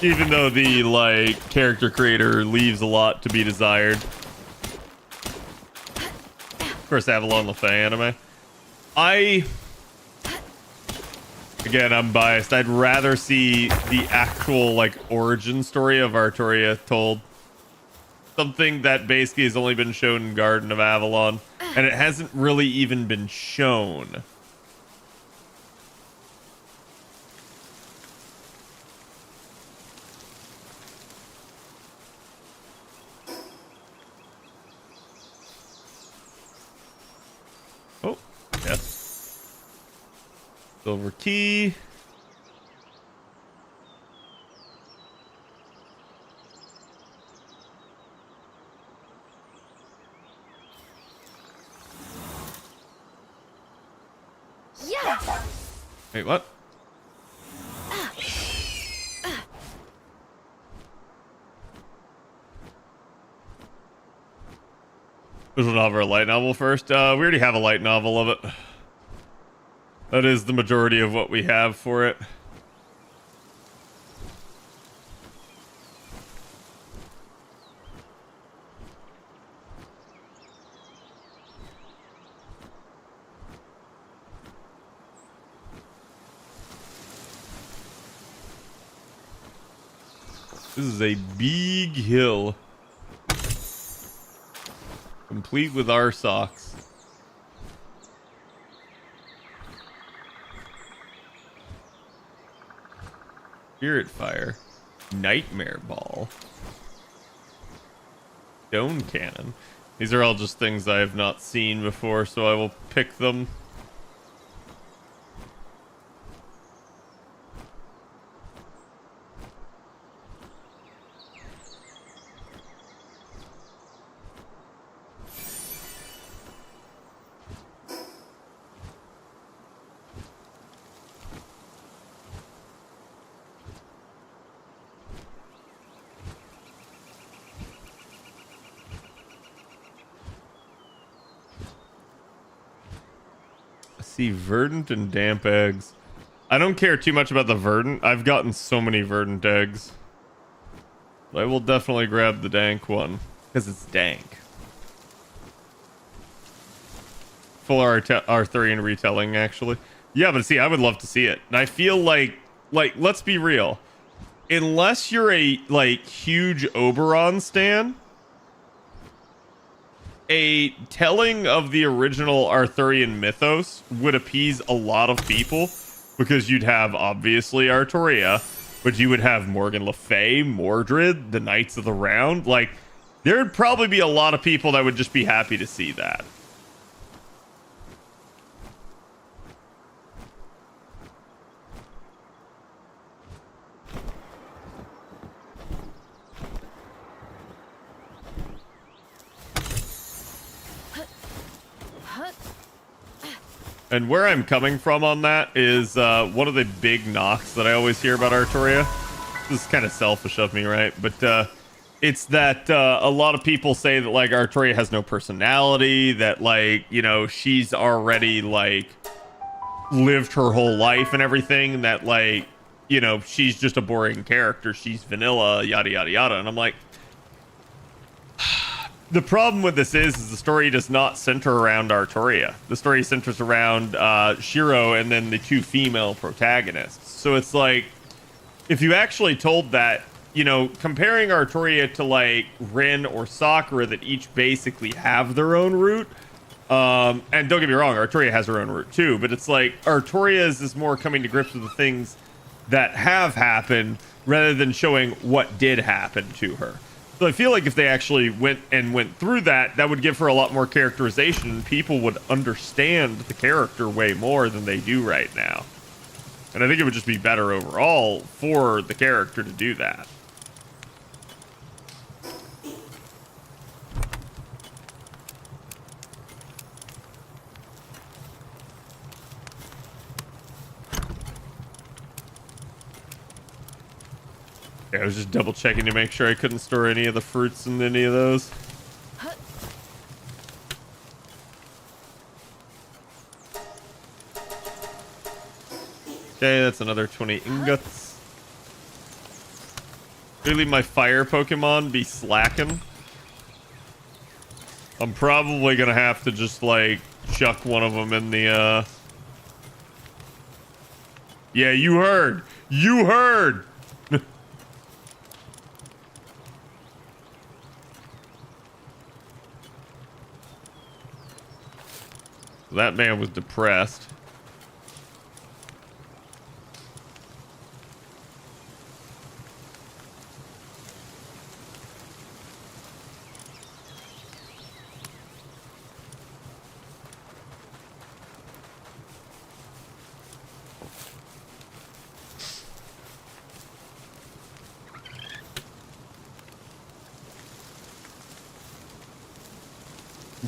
Speaker 2: Even though the, like, character creator leaves a lot to be desired. Of course, Avalon LaFay anime. Again, I'm biased. I'd rather see the actual, like, origin story of Artoria told. Something that basically has only been shown in Garden of Avalon, and it hasn't really even been shown. Oh, yes. Silver key. Wait, what? Visual novel or light novel first? We already have a light novel of it. That is the majority of what we have for it. This is a big hill. Complete with our socks. Spirit Fire. Nightmare Ball. Stone Cannon. These are all just things I have not seen before, so I will pick them. see verdant and damp eggs. I don't care too much about the verdant. I've gotten so many verdant eggs. I will definitely grab the dank one because it's dank. Full Arthurian retelling, actually. Yeah, but see, I would love to see it. And I feel like let's be real. Unless you're a huge Oberon stan, a telling of the original Arthurian mythos would appease a lot of people because you'd have obviously Arturia, but you would have Morgan Le Fay, Mordred, the Knights of the Round. Like, there'd probably be a lot of people that would just be happy to see that. And where I'm coming from on that is one of the big knocks that I always hear about Arturia. This is kind of selfish of me, right? But it's that a lot of people say that like Arturia has no personality, that like, you know, she's already like lived her whole life and everything, that like, you know, she's just a boring character. She's vanilla, yada, yada, yada. And I'm like, the problem with this is the story does not center around Arturia. The story centers around Shiro and then the two female protagonists. So it's like, if you actually told that, you know, comparing Arturia to like Rin or Sakura that each basically have their own route. And don't get me wrong, Arturia has her own route too, but it's like Arturia's is more coming to grips with the things that have happened rather than showing what did happen to her. So I feel like if they actually went through that, that would give her a lot more characterization and people would understand the character way more than they do right now. And I think it would just be better overall for the character to do that. I was just double checking to make sure I couldn't store any of the fruits in any of those. Okay, that's another 20 ingots. Really, my fire Pokemon be slacking. I'm probably gonna have to just like chuck one of them in the Yeah, you heard. You heard. That man was depressed.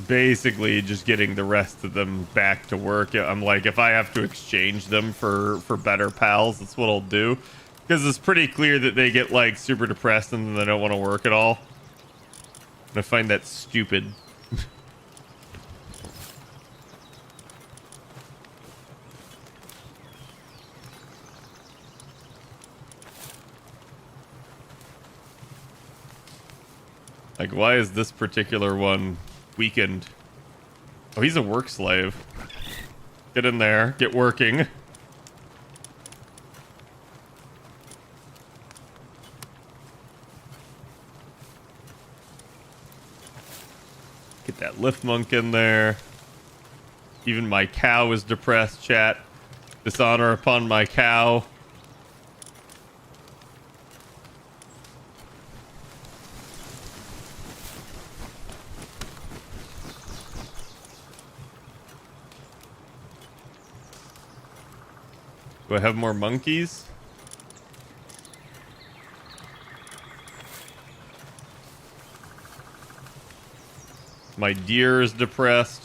Speaker 2: Basically just getting the rest of them back to work. I'm like, if I have to exchange them for better pals, that's what I'll do, because it's pretty clear that they get like super depressed and then they don't want to work at all. And I find that stupid. Like, why is this particular one weakened? Oh, he's a work slave. Get in there. Get working. Get that lift monk in there. Even my cow is depressed, chat. Dishonor upon my cow. Do I have more monkeys? My deer is depressed.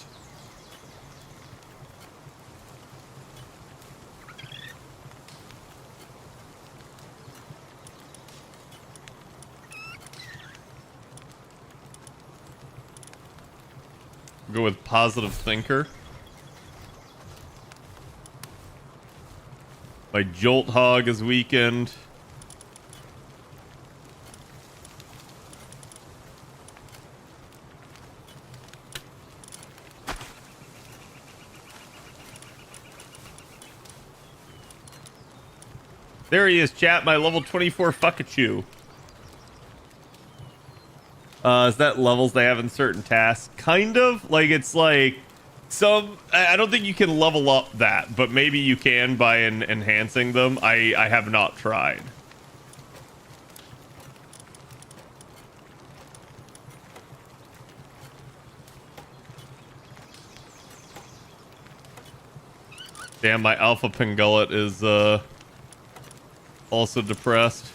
Speaker 2: Go with positive thinker. My Jolt Hog is weakened. There he is, chat. My level 24 Fuckachu. Is that levels they have in certain tasks? Kind of. Like, it's like some... I don't think you can level up that, but maybe you can by enhancing them. I have not tried. Damn, my Alpha Pingullet is, also depressed.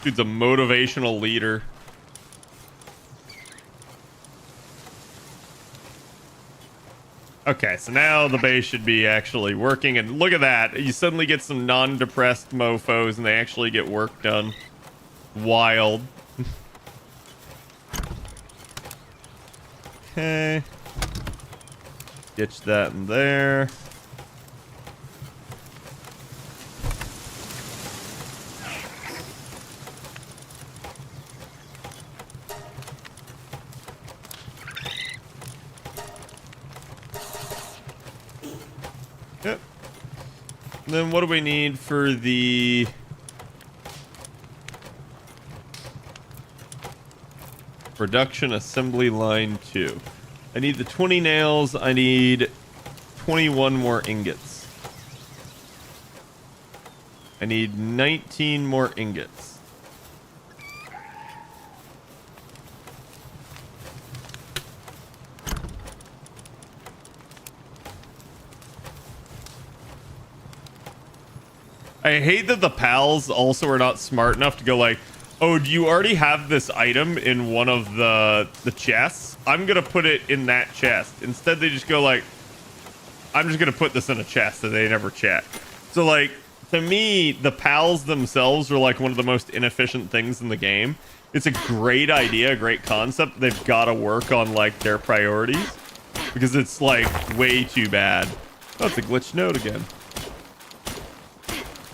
Speaker 2: Dude's a motivational leader. Okay, so now the base should be actually working, and look at that. You suddenly get some non-depressed mofos, and they actually get work done. Wild. Okay. Ditch that in there. Yep. And then what do we need for the... production assembly line 2? I need the 20 nails. I need 21 more ingots. I need 19 more ingots. I hate that the pals also are not smart enough to go like, oh, do you already have this item in one of the chests? I'm gonna put it in that chest. Instead, they just go like, I'm just gonna put this in a chest that they never check. So like, to me, the pals themselves are like one of the most inefficient things in the game. It's a great idea, a great concept. They've got to work on like their priorities because it's like way too bad. Oh, it's a glitched node again.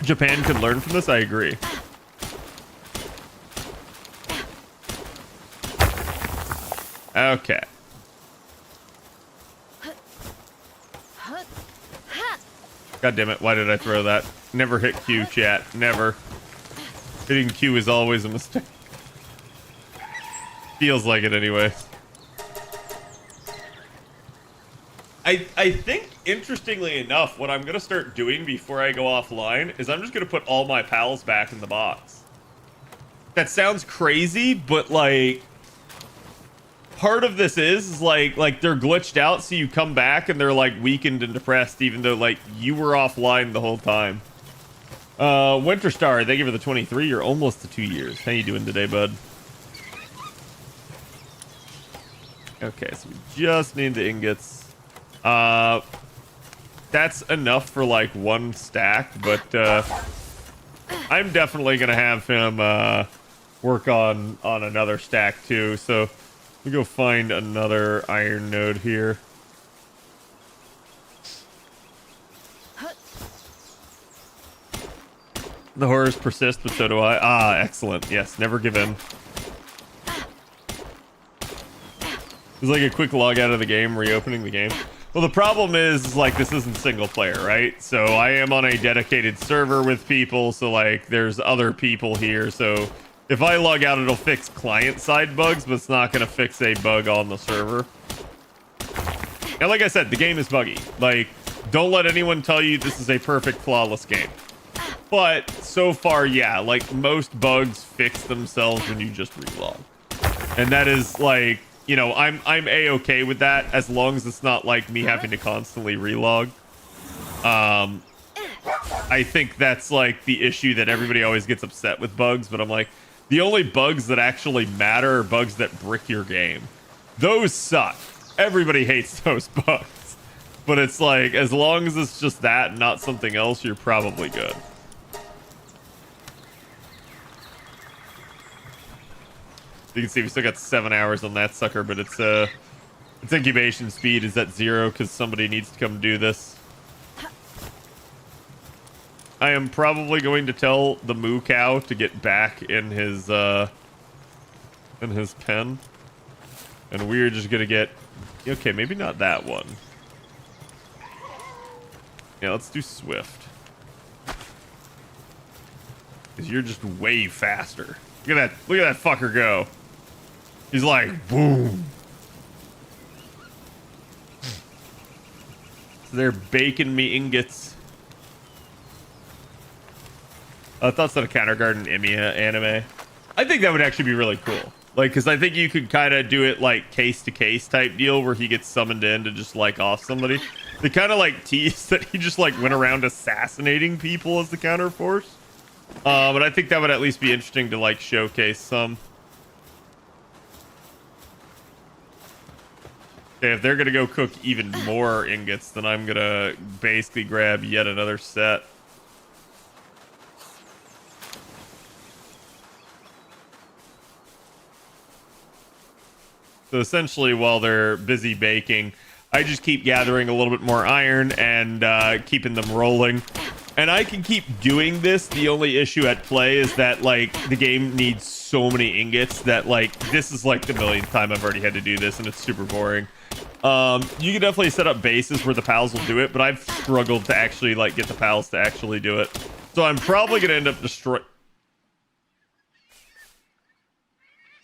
Speaker 2: Japan could learn from this. I agree. Okay. God damn it, why did I throw that? Never hit Q, chat. Never. Hitting Q is always a mistake. Feels like it anyway. I think, interestingly enough, what I'm going to start doing before I go offline is I'm just going to put all my pals back in the box. That sounds crazy, but like... part of this is like they're glitched out, so you come back and they're like weakened and depressed, even though like you were offline the whole time. Winter Star, thank you for the 23. You're almost to 2 years. How you doing today, bud? Okay, so we just need the ingots. That's enough for like one stack, but I'm definitely gonna have him work on another stack too. So we go find another iron node here. The horrors persist, but so do I. Ah, excellent. Yes, never give in. It's like a quick log out of the game, reopening the game. Well, the problem is like this isn't single player, right? So I am on a dedicated server with people, so like there's other people here, so if I log out, it'll fix client-side bugs, but it's not going to fix a bug on the server. And like I said, the game is buggy. Like, don't let anyone tell you this is a perfect, flawless game. But so far, yeah, like most bugs fix themselves when you just relog. And that is like, you know, I'm A-okay with that as long as it's not like me having to constantly relog. I think that's like the issue that everybody always gets upset with bugs, but I'm like, the only bugs that actually matter are bugs that brick your game. Those suck. Everybody hates those bugs. But it's like, as long as it's just that and not something else, you're probably good. You can see we still got 7 hours on that sucker, but it's Its incubation speed is at 0 because somebody needs to come do this. I am probably going to tell the moo cow to get back in his pen. And we're just gonna get... Okay, maybe not that one. Yeah, let's do Swift. Because you're just way faster. Look at that. Look at that fucker go. He's like, boom. So they're baking me ingots. Thoughts on a Counter Garden Emiya anime? I think that would actually be really cool. Like, because I think you could kind of do it like case-to-case type deal where he gets summoned in to just like off somebody. They kind of like tease that he just like went around assassinating people as the counter force. But I think that would at least be interesting to like showcase some. Okay, if they're gonna go cook even more ingots, then I'm gonna basically grab yet another set. So essentially, while they're busy baking, I just keep gathering a little bit more iron and keeping them rolling. And I can keep doing this. The only issue at play is that, like, the game needs so many ingots that, like, this is, like, the millionth time I've already had to do this, and it's super boring. You can definitely set up bases where the pals will do it, but I've struggled to actually, like, get the pals to actually do it. So I'm probably going to end up destroying...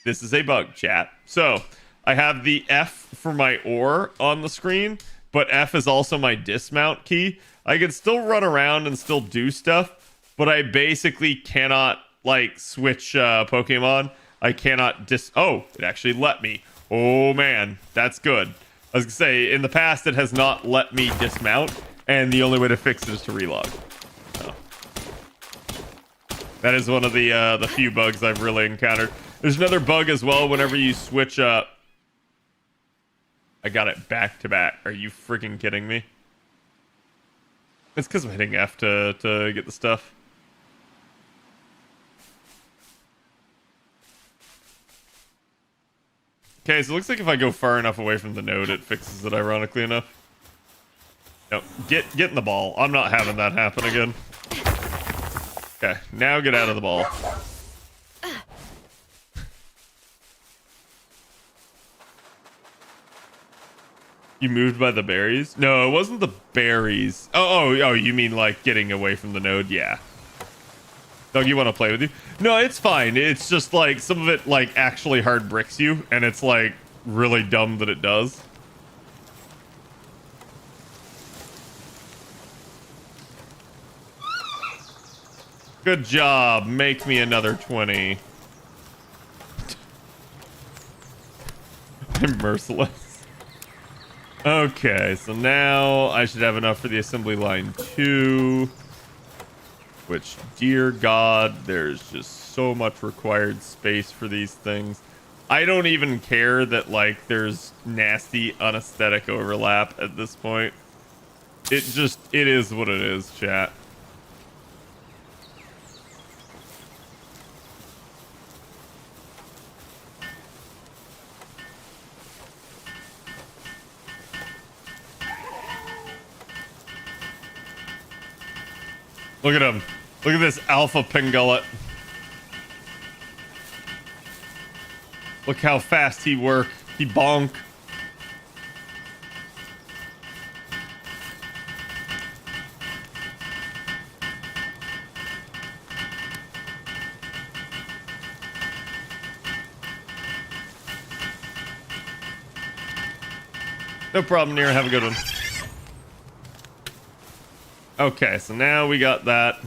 Speaker 2: This is a bug, chat. So... I have the F for my ore on the screen, but F is also my dismount key. I can still run around and still do stuff, but I basically cannot, like, switch Pokemon. I cannot Oh, it actually let me. Oh, man. That's good. I was going to say, in the past, it has not let me dismount, and the only way to fix it is to relog. So. That is one of the few bugs I've really encountered. There's another bug as well whenever you switch up. I got it back to back. Are you freaking kidding me? It's because I'm hitting F to get the stuff. Okay, so it looks like if I go far enough away from the node, it fixes it, ironically enough. No, get in the ball. I'm not having that happen again. Okay, now get out of the ball. You moved by the berries? No, it wasn't the berries. Oh, you mean like getting away from the node? Yeah. Doug, you want to play with you? No, it's fine. It's just like some of it like actually hard bricks you, and it's like really dumb that it does. Good job. Make me another 20. I'm merciless. Okay, so now I should have enough for the assembly line 2. Which, dear God, there's just so much required space for these things. I don't even care that, like, there's nasty, unaesthetic overlap at this point. It is what it is, chat. Look at him. Look at this alpha pingullet. Look how fast he work. He bonk. No problem, Near. Have a good one. Okay, so now we got that.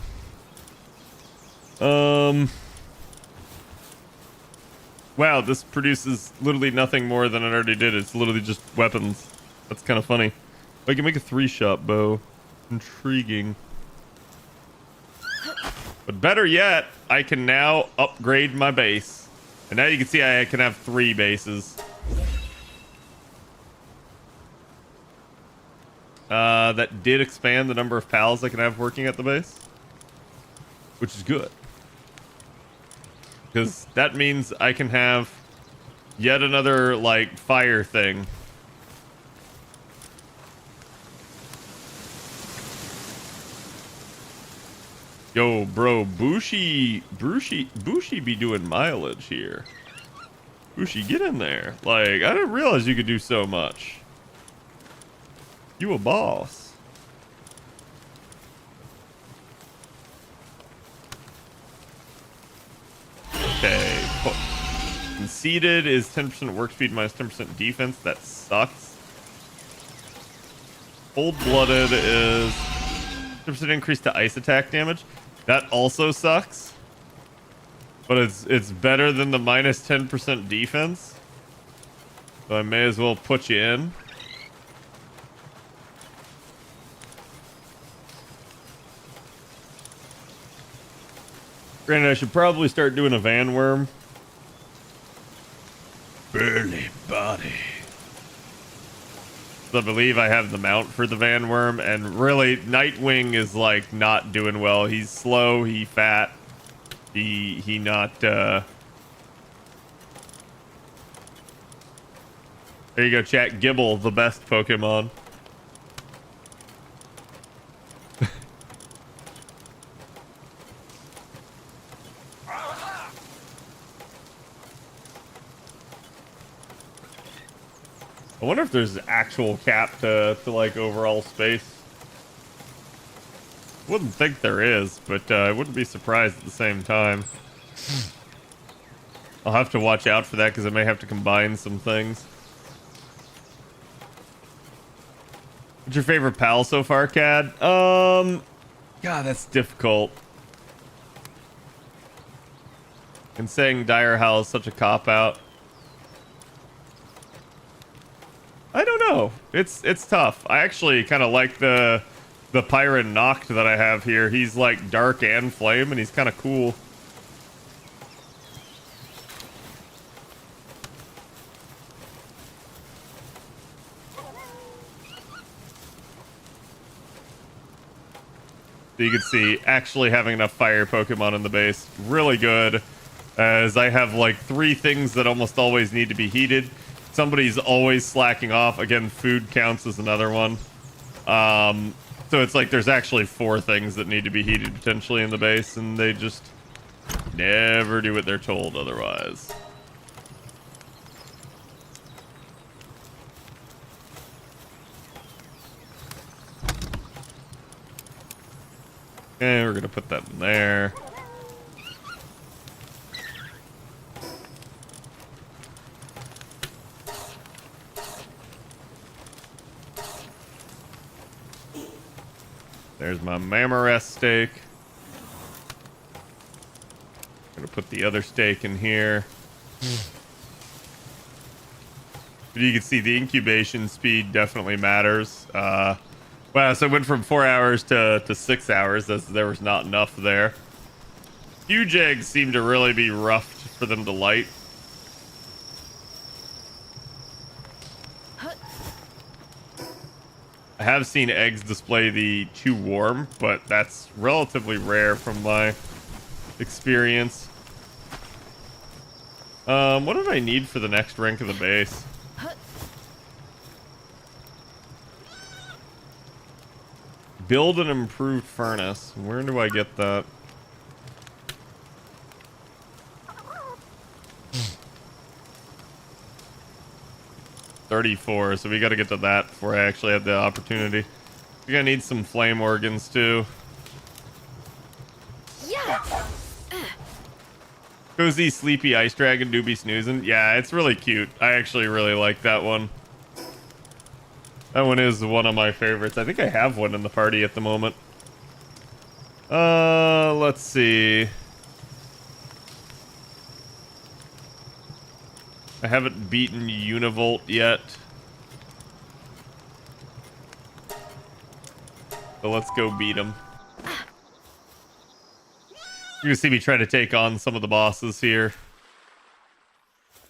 Speaker 2: Wow, this produces literally nothing more than it already did. It's literally just weapons. That's kind of funny. I can make a 3-shot bow. Intriguing. But better yet, I can now upgrade my base. And now you can see I can have 3 bases. That did expand the number of pals I can have working at the base, which is good, because that means I can have yet another like fire thing Yo, bro, Bushi be doing mileage here. Bushi, get in there. Like, I didn't realize you could do so much. You a boss. Okay. Conceded is 10% work speed minus 10% defense. That sucks. Cold-blooded is 10% increase to ice attack damage. That also sucks. But it's better than the minus 10% defense. So I may as well put you in. Granted, I should probably start doing a van worm. Burly body. I believe I have the mount for the van worm, and really, Nightwing is like not doing well. He's slow, he fat, he not. There you go, chat. Gibble, the best Pokemon. I wonder if there's actual cap to like overall space. Wouldn't think there is, but I wouldn't be surprised at the same time. I'll have to watch out for that because I may have to combine some things. What's your favorite pal so far, Cad? God, that's difficult. And saying Dire Howl is such a cop-out. I don't know. It's tough. I actually kind of like the Pirate Noct that I have here. He's like dark and flame, and he's kind of cool. So you can see actually having enough fire Pokemon in the base, really good, as I have like 3 things that almost always need to be heated. Somebody's always slacking off. Again, food counts as another one. So it's like there's actually 4 things that need to be heated potentially in the base, and they just never do what they're told otherwise. Okay, we're gonna put that in there. There's my Mammorest steak. Gonna put the other steak in here. But you can see the incubation speed definitely matters. Well, so I went from 4 hours to 6 hours, as there was not enough there. Huge eggs seem to really be rough for them to light. I have seen eggs display the too warm, but that's relatively rare from my experience. What did I need for the next rank of the base? Build an improved furnace. Where do I get that? $34, so we got to get to that before I actually have the opportunity. We're gonna need some flame organs too.
Speaker 4: Yeah.
Speaker 2: Cozy, sleepy ice dragon do be snoozing. Yeah, it's really cute. I actually really like that one. That one is one of my favorites. I think I have one in the party at the moment. Let's see. I haven't beaten Univolt yet. So let's go beat him. You can see me try to take on some of the bosses here.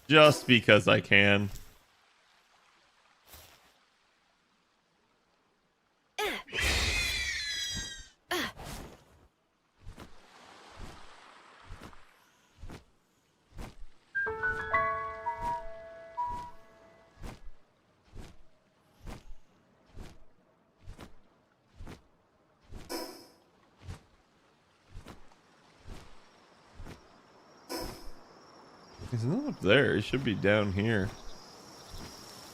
Speaker 2: Just because I can. He's not up there. He should be down here.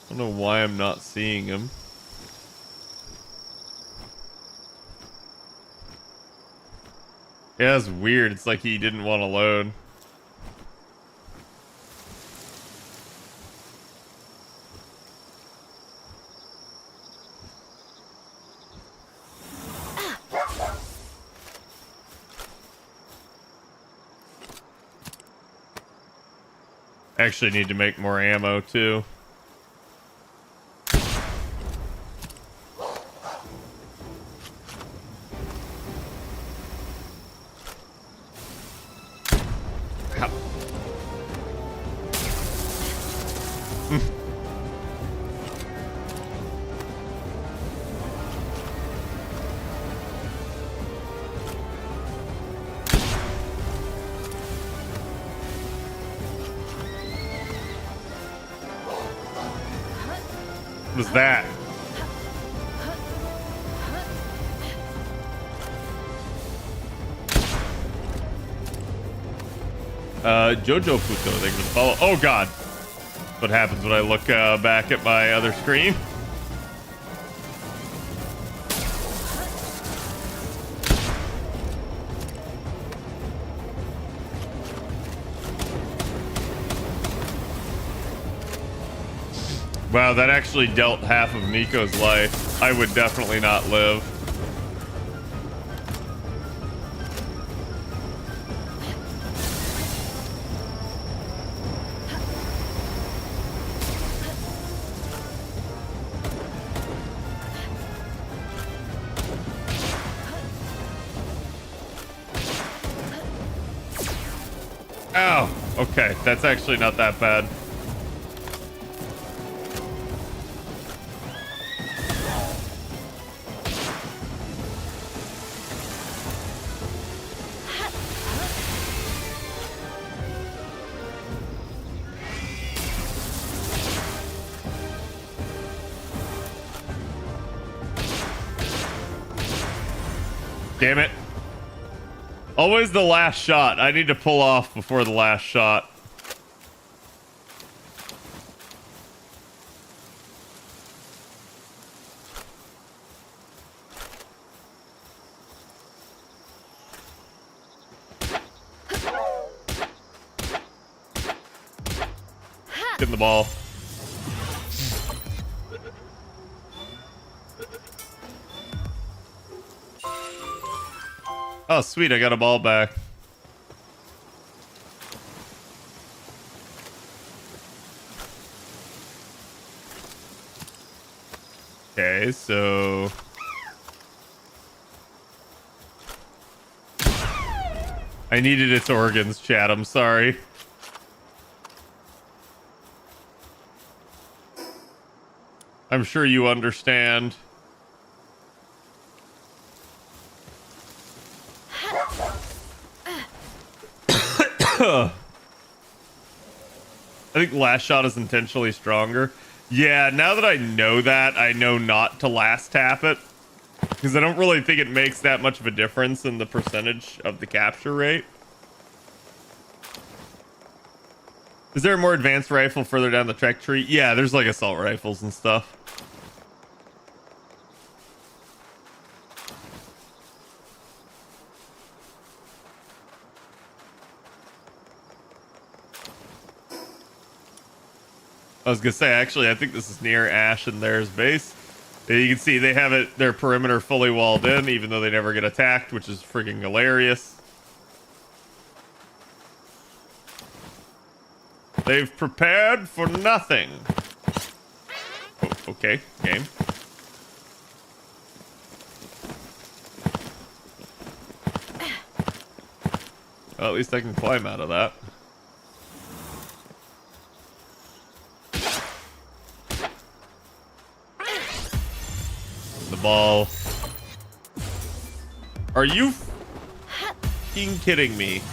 Speaker 2: I don't know why I'm not seeing him. Yeah, it's weird. It's like he didn't want to load. Actually need to make more ammo too. Ow. What was that? Jojo Puto, they can follow. Oh god. What happens when I look back at my other screen? Wow, that actually dealt half of Nico's life. I would definitely not live. Ow! Okay, that's actually not that bad. Damn it. Always the last shot. I need to pull off before the last shot. Getting the ball. Oh, sweet. I got a ball back. Okay, so... I needed its organs, chat. I'm sorry. I'm sure you understand. I think last shot is intentionally stronger. Yeah, now that I know that, I know not to last tap it. Because I don't really think it makes that much of a difference in the percentage of the capture rate. Is there a more advanced rifle further down the tech tree? Yeah, there's like assault rifles and stuff. I was gonna say, actually, I think this is near Ash and theirs base. You can see they have it, their perimeter fully walled in, even though they never get attacked, which is freaking hilarious. They've prepared for nothing. Oh, okay, game. Well, at least I can climb out of that. The ball. Are you f***ing kidding me?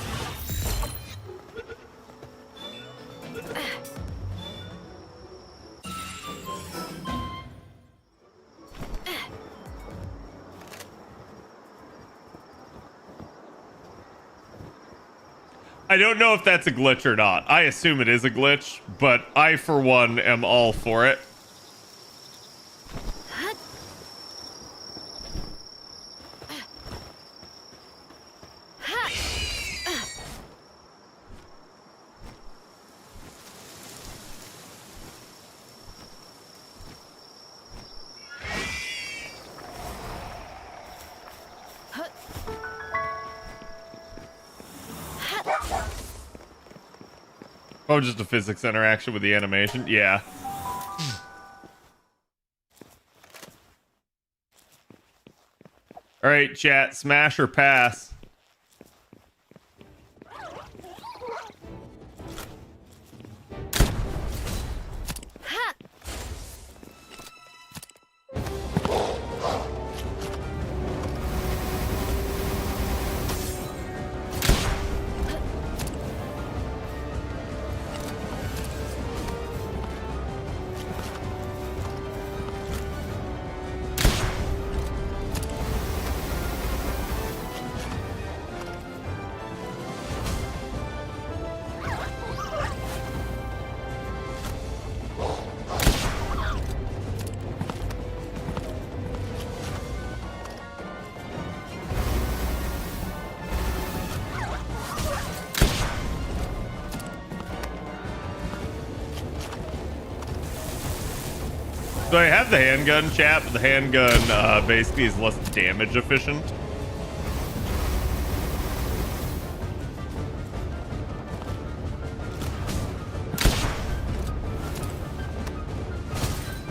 Speaker 2: I don't know if that's a glitch or not. I assume it is a glitch, but I, for one, am all for it. Oh, just a physics interaction with the animation? Yeah. Alright, chat. Smash or pass? So I have the handgun, chat, but the handgun basically is less damage efficient.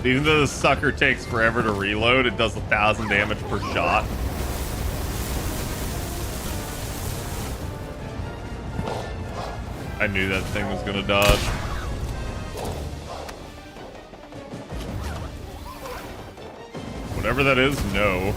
Speaker 2: Even though the sucker takes forever to reload, it does 1,000 damage per shot. I knew that thing was gonna dodge. Whatever that is, no.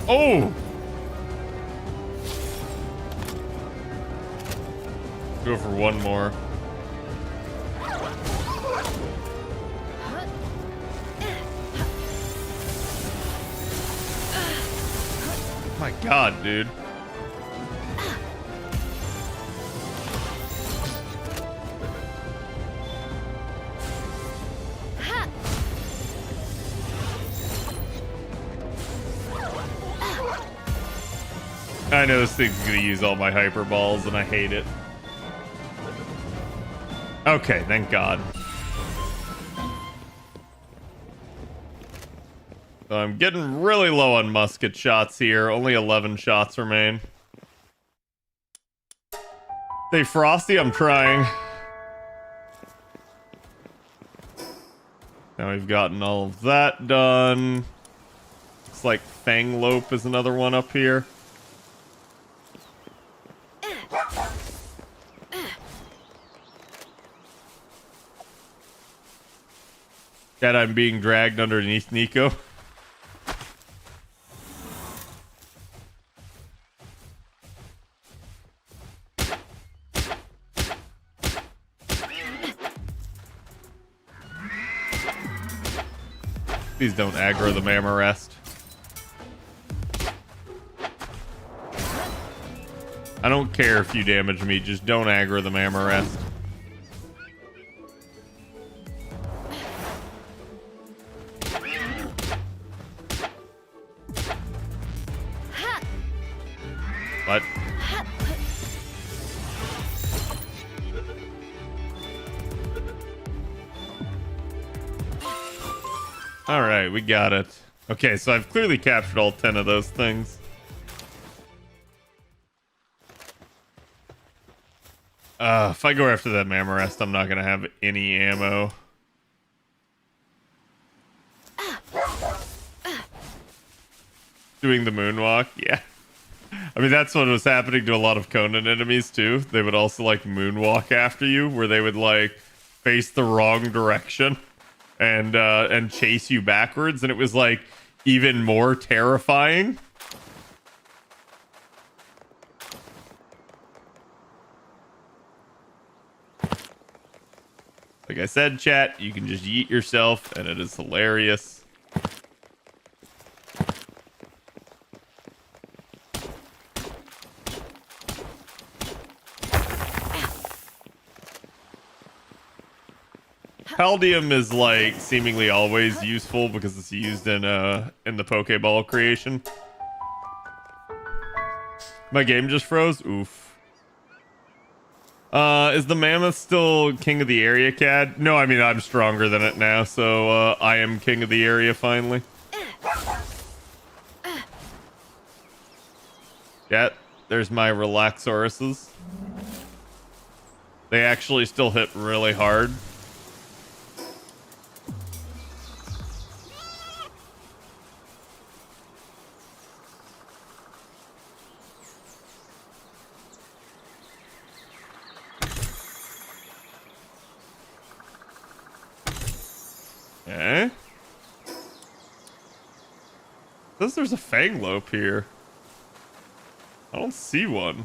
Speaker 2: Oh! Go for one more. My God, dude. I know this thing's gonna use all my hyper balls and I hate it. Okay, thank God. So I'm getting really low on musket shots here. Only 11 shots remain. Stay frosty, I'm trying. Now we've gotten all of that done. Looks like Fanglope is another one up here. That I'm being dragged underneath Nico. Please don't aggro the Mammorest. I don't care if you damage me, just don't aggro the Mammorest. What? Alright, we got it. Okay, so I've clearly captured all 10 of those things. If I go after that Mammorest, I'm not gonna have any ammo. Doing the moonwalk, yeah. I mean, that's what was happening to a lot of Conan enemies too. They would also like moonwalk after you, where they would like face the wrong direction and chase you backwards, and it was like even more terrifying. Like I said, chat, you can just yeet yourself, and it is hilarious. Paldium is like seemingly always useful because it's used in the Pokeball creation. My game just froze. Oof. Is the mammoth still king of the area, Cad? No, I mean I'm stronger than it now, so I am king of the area finally. Yeah, there's my Relaxauruses. They actually still hit really hard. Okay. Says there's a Fanglope here. I don't see one.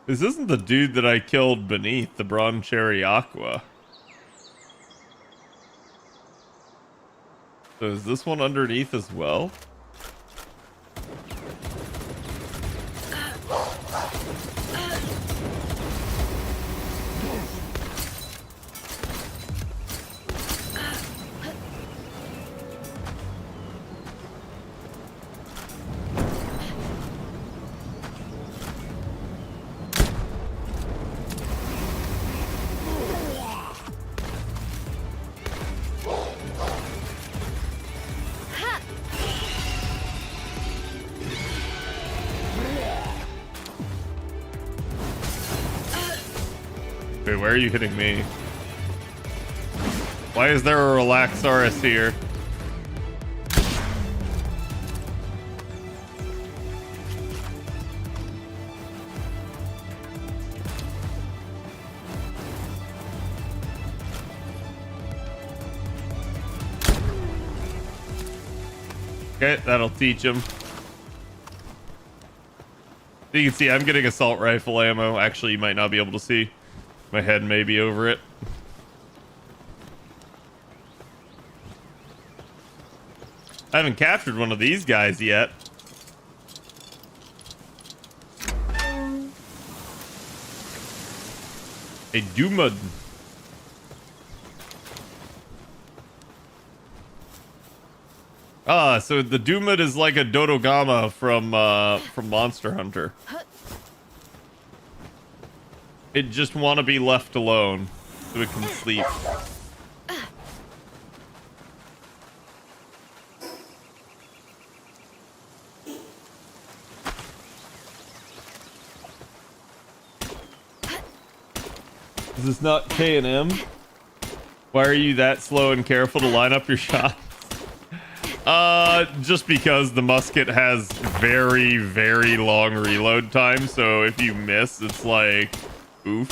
Speaker 2: This isn't the dude that I killed beneath the Broncherry Aqua. So is this one underneath as well? Wait, where are you hitting me? Why is there a Relaxaurus here? Okay, that'll teach him. You can see I'm getting assault rifle ammo. Actually, you might not be able to see. My head may be over it. I haven't captured one of these guys yet. A Dumud. Ah, so the Dumud is like a Dodogama from Monster Hunter. It just want to be left alone so it can sleep. Is this not K&M? Why are you that slow and careful to line up your shots? Just because the musket has very, very long reload time, so if you miss, it's like, oof.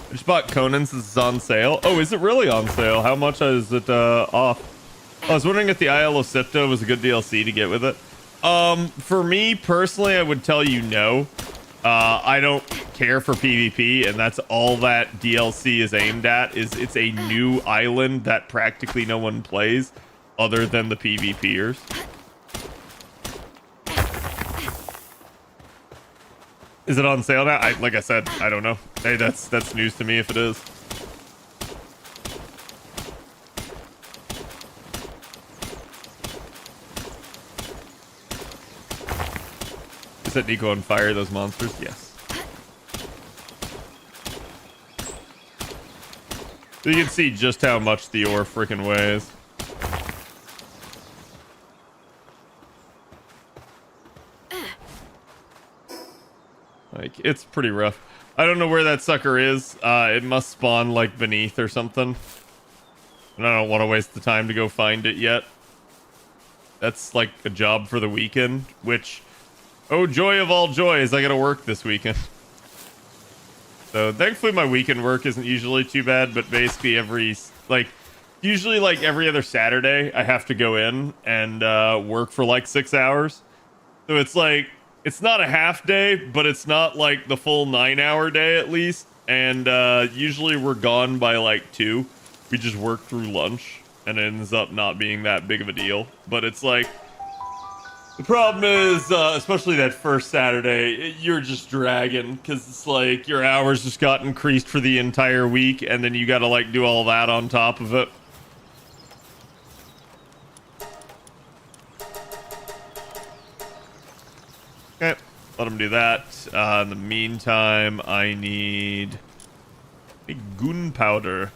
Speaker 2: I just bought Conan's. This is on sale. Oh, is it really on sale? How much is it off? I was wondering if the Isle of Sipta was a good DLC to get with it. For me personally, I would tell you no. I don't care for PvP, and that's all that DLC is aimed at. It's a new island that practically no one plays other than the PvPers. Is it on sale now? Like I said, I don't know. Hey, that's news to me if it is. Set Nico on fire, those monsters? Yes. So you can see just how much the ore freaking weighs. Like, it's pretty rough. I don't know where that sucker is. It must spawn like beneath or something. And I don't want to waste the time to go find it yet. That's like a job for the weekend, which, oh joy of all joys, I gotta work this weekend. So thankfully my weekend work isn't usually too bad, but basically usually like every other Saturday, I have to go in and work for like 6 hours. So it's like, it's not a half day, but it's not like the full 9-hour day at least. And usually we're gone by like 2. We just work through lunch and it ends up not being that big of a deal. But it's like, the problem is, especially that first Saturday, you're just dragging because it's like your hours just got increased for the entire week. And then you got to like do all that on top of it. Okay, let him do that. In the meantime, I need a gunpowder.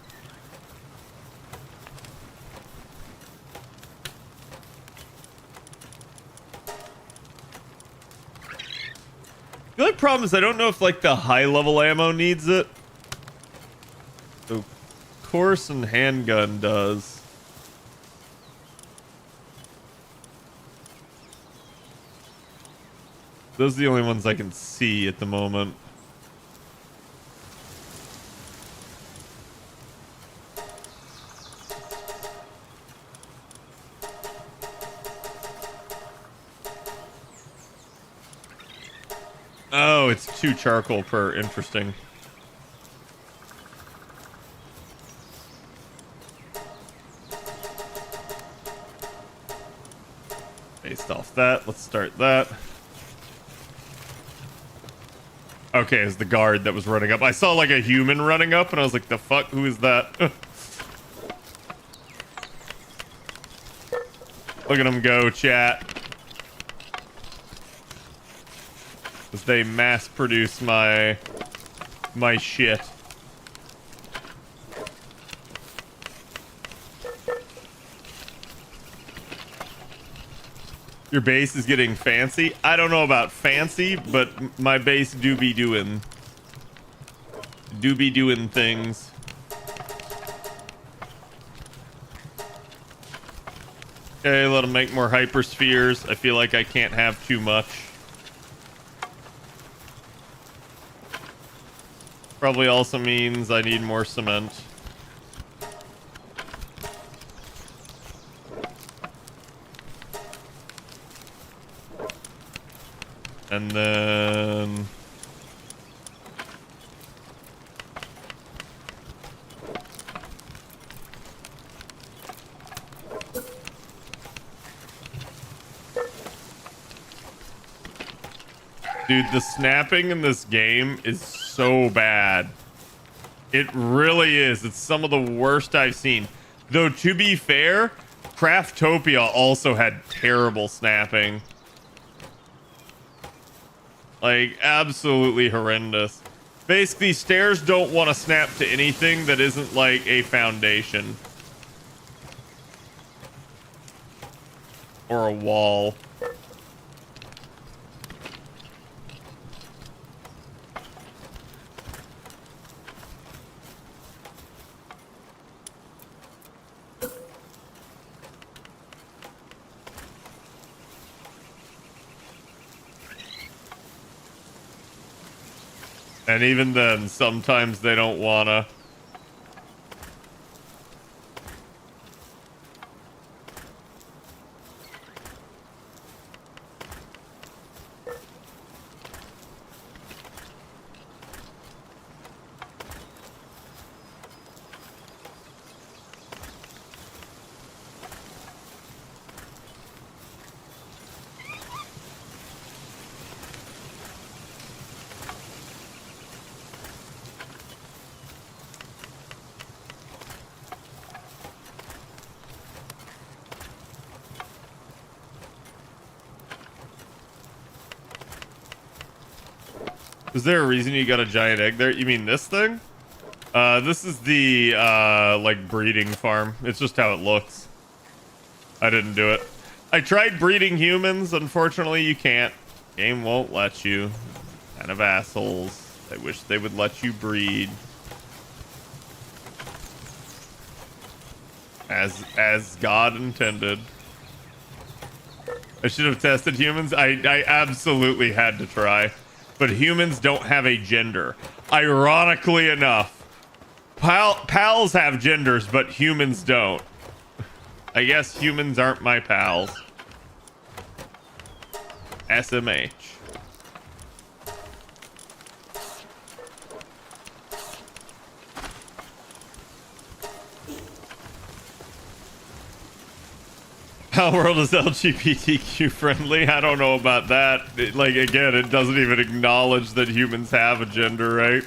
Speaker 2: The only problem is I don't know if like the high level ammo needs it. So, course and handgun does. Those are the only ones I can see at the moment. Oh, it's 2 charcoal per. Interesting. Based off that, let's start that. Okay, it's the guard that was running up. I saw like a human running up and I was like, the fuck? Who is that? Look at him go, chat. As they mass produce my shit. Your base is getting fancy. I don't know about fancy, but my base do be doing things. Okay, let them make more hyperspheres. I feel like I can't have too much. Probably also means I need more cement. And then... Dude, the snapping in this game is so bad. It really is. It's some of the worst I've seen. Though, to be fair, Craftopia also had terrible snapping. Like, absolutely horrendous. Basically, stairs don't want to snap to anything that isn't like a foundation. Or a wall. And even then, sometimes they don't wanna. Is there a reason you got a giant egg there? You mean this thing? This is the, like, breeding farm. It's just how it looks. I didn't do it. I tried breeding humans. Unfortunately, you can't. Game won't let you. Kind of assholes. I wish they would let you breed. As God intended. I should have tested humans. I absolutely had to try. But humans don't have a gender. Ironically enough, pals have genders, but humans don't. I guess humans aren't my pals. SMH. Palworld is LGBTQ friendly. I don't know about that. Like, again, it doesn't even acknowledge that humans have a gender, right?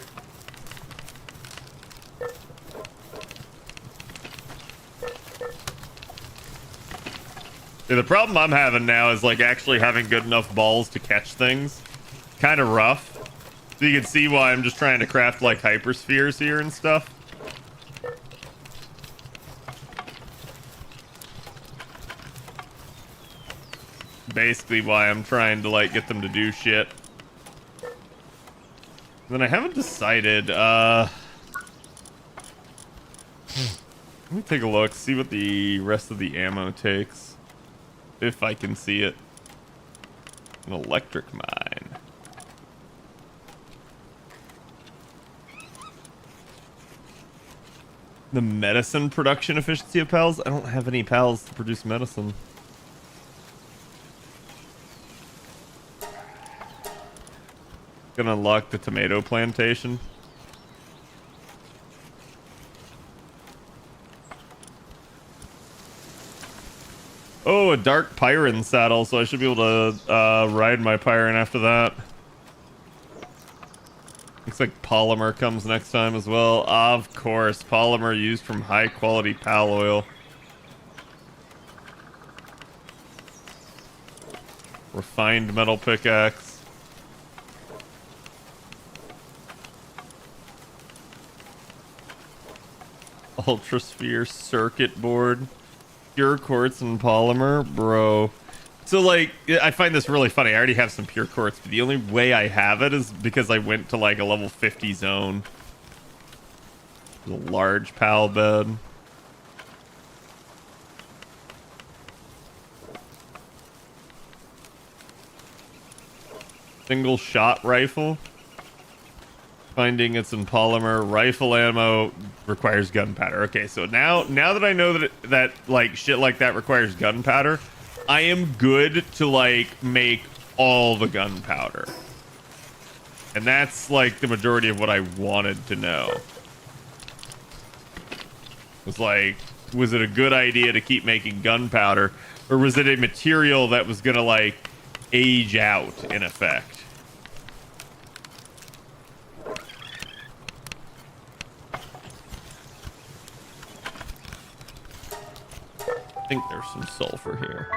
Speaker 2: Yeah, the problem I'm having now is like actually having good enough balls to catch things. Kind of rough. So you can see why I'm just trying to craft like hyperspheres here and stuff. Basically why I'm trying to like get them to do shit. Then I haven't decided. Let me take a look, see what the rest of the ammo takes. If I can see it. An electric mine. The medicine production efficiency of pals? I don't have any pals to produce medicine. Gonna unlock the tomato plantation. Oh, a dark Pyron saddle, so I should be able to ride my Pyron after that. Looks like polymer comes next time as well. Of course, polymer used from high quality pal oil. Refined metal pickaxe. Ultrasphere circuit board. Pure quartz and polymer, bro. So like, I find this really funny. I already have some pure quartz, but the only way I have it is because I went to like a level 50 zone. A large pal bed. Single shot rifle. Finding it's in polymer. Rifle ammo requires gunpowder. Okay, so now that I know that like shit like that requires gunpowder, I am good to like make all the gunpowder. And that's like the majority of what I wanted to know. Was like, was it a good idea to keep making gunpowder, or was it a material that was gonna like age out in effect? I think there's some sulfur here.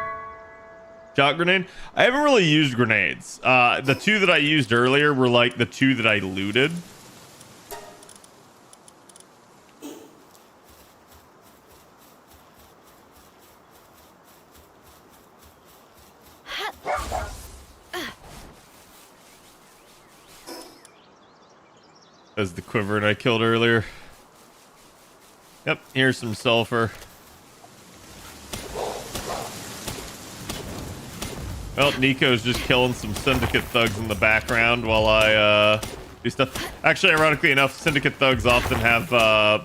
Speaker 2: Shot grenade? I haven't really used grenades. The two that I used earlier were like the two that I looted. As the quiver I killed earlier. Yep, here's some sulfur. Well, Nico's just killing some Syndicate thugs in the background while I do stuff. Actually, ironically enough, Syndicate thugs often have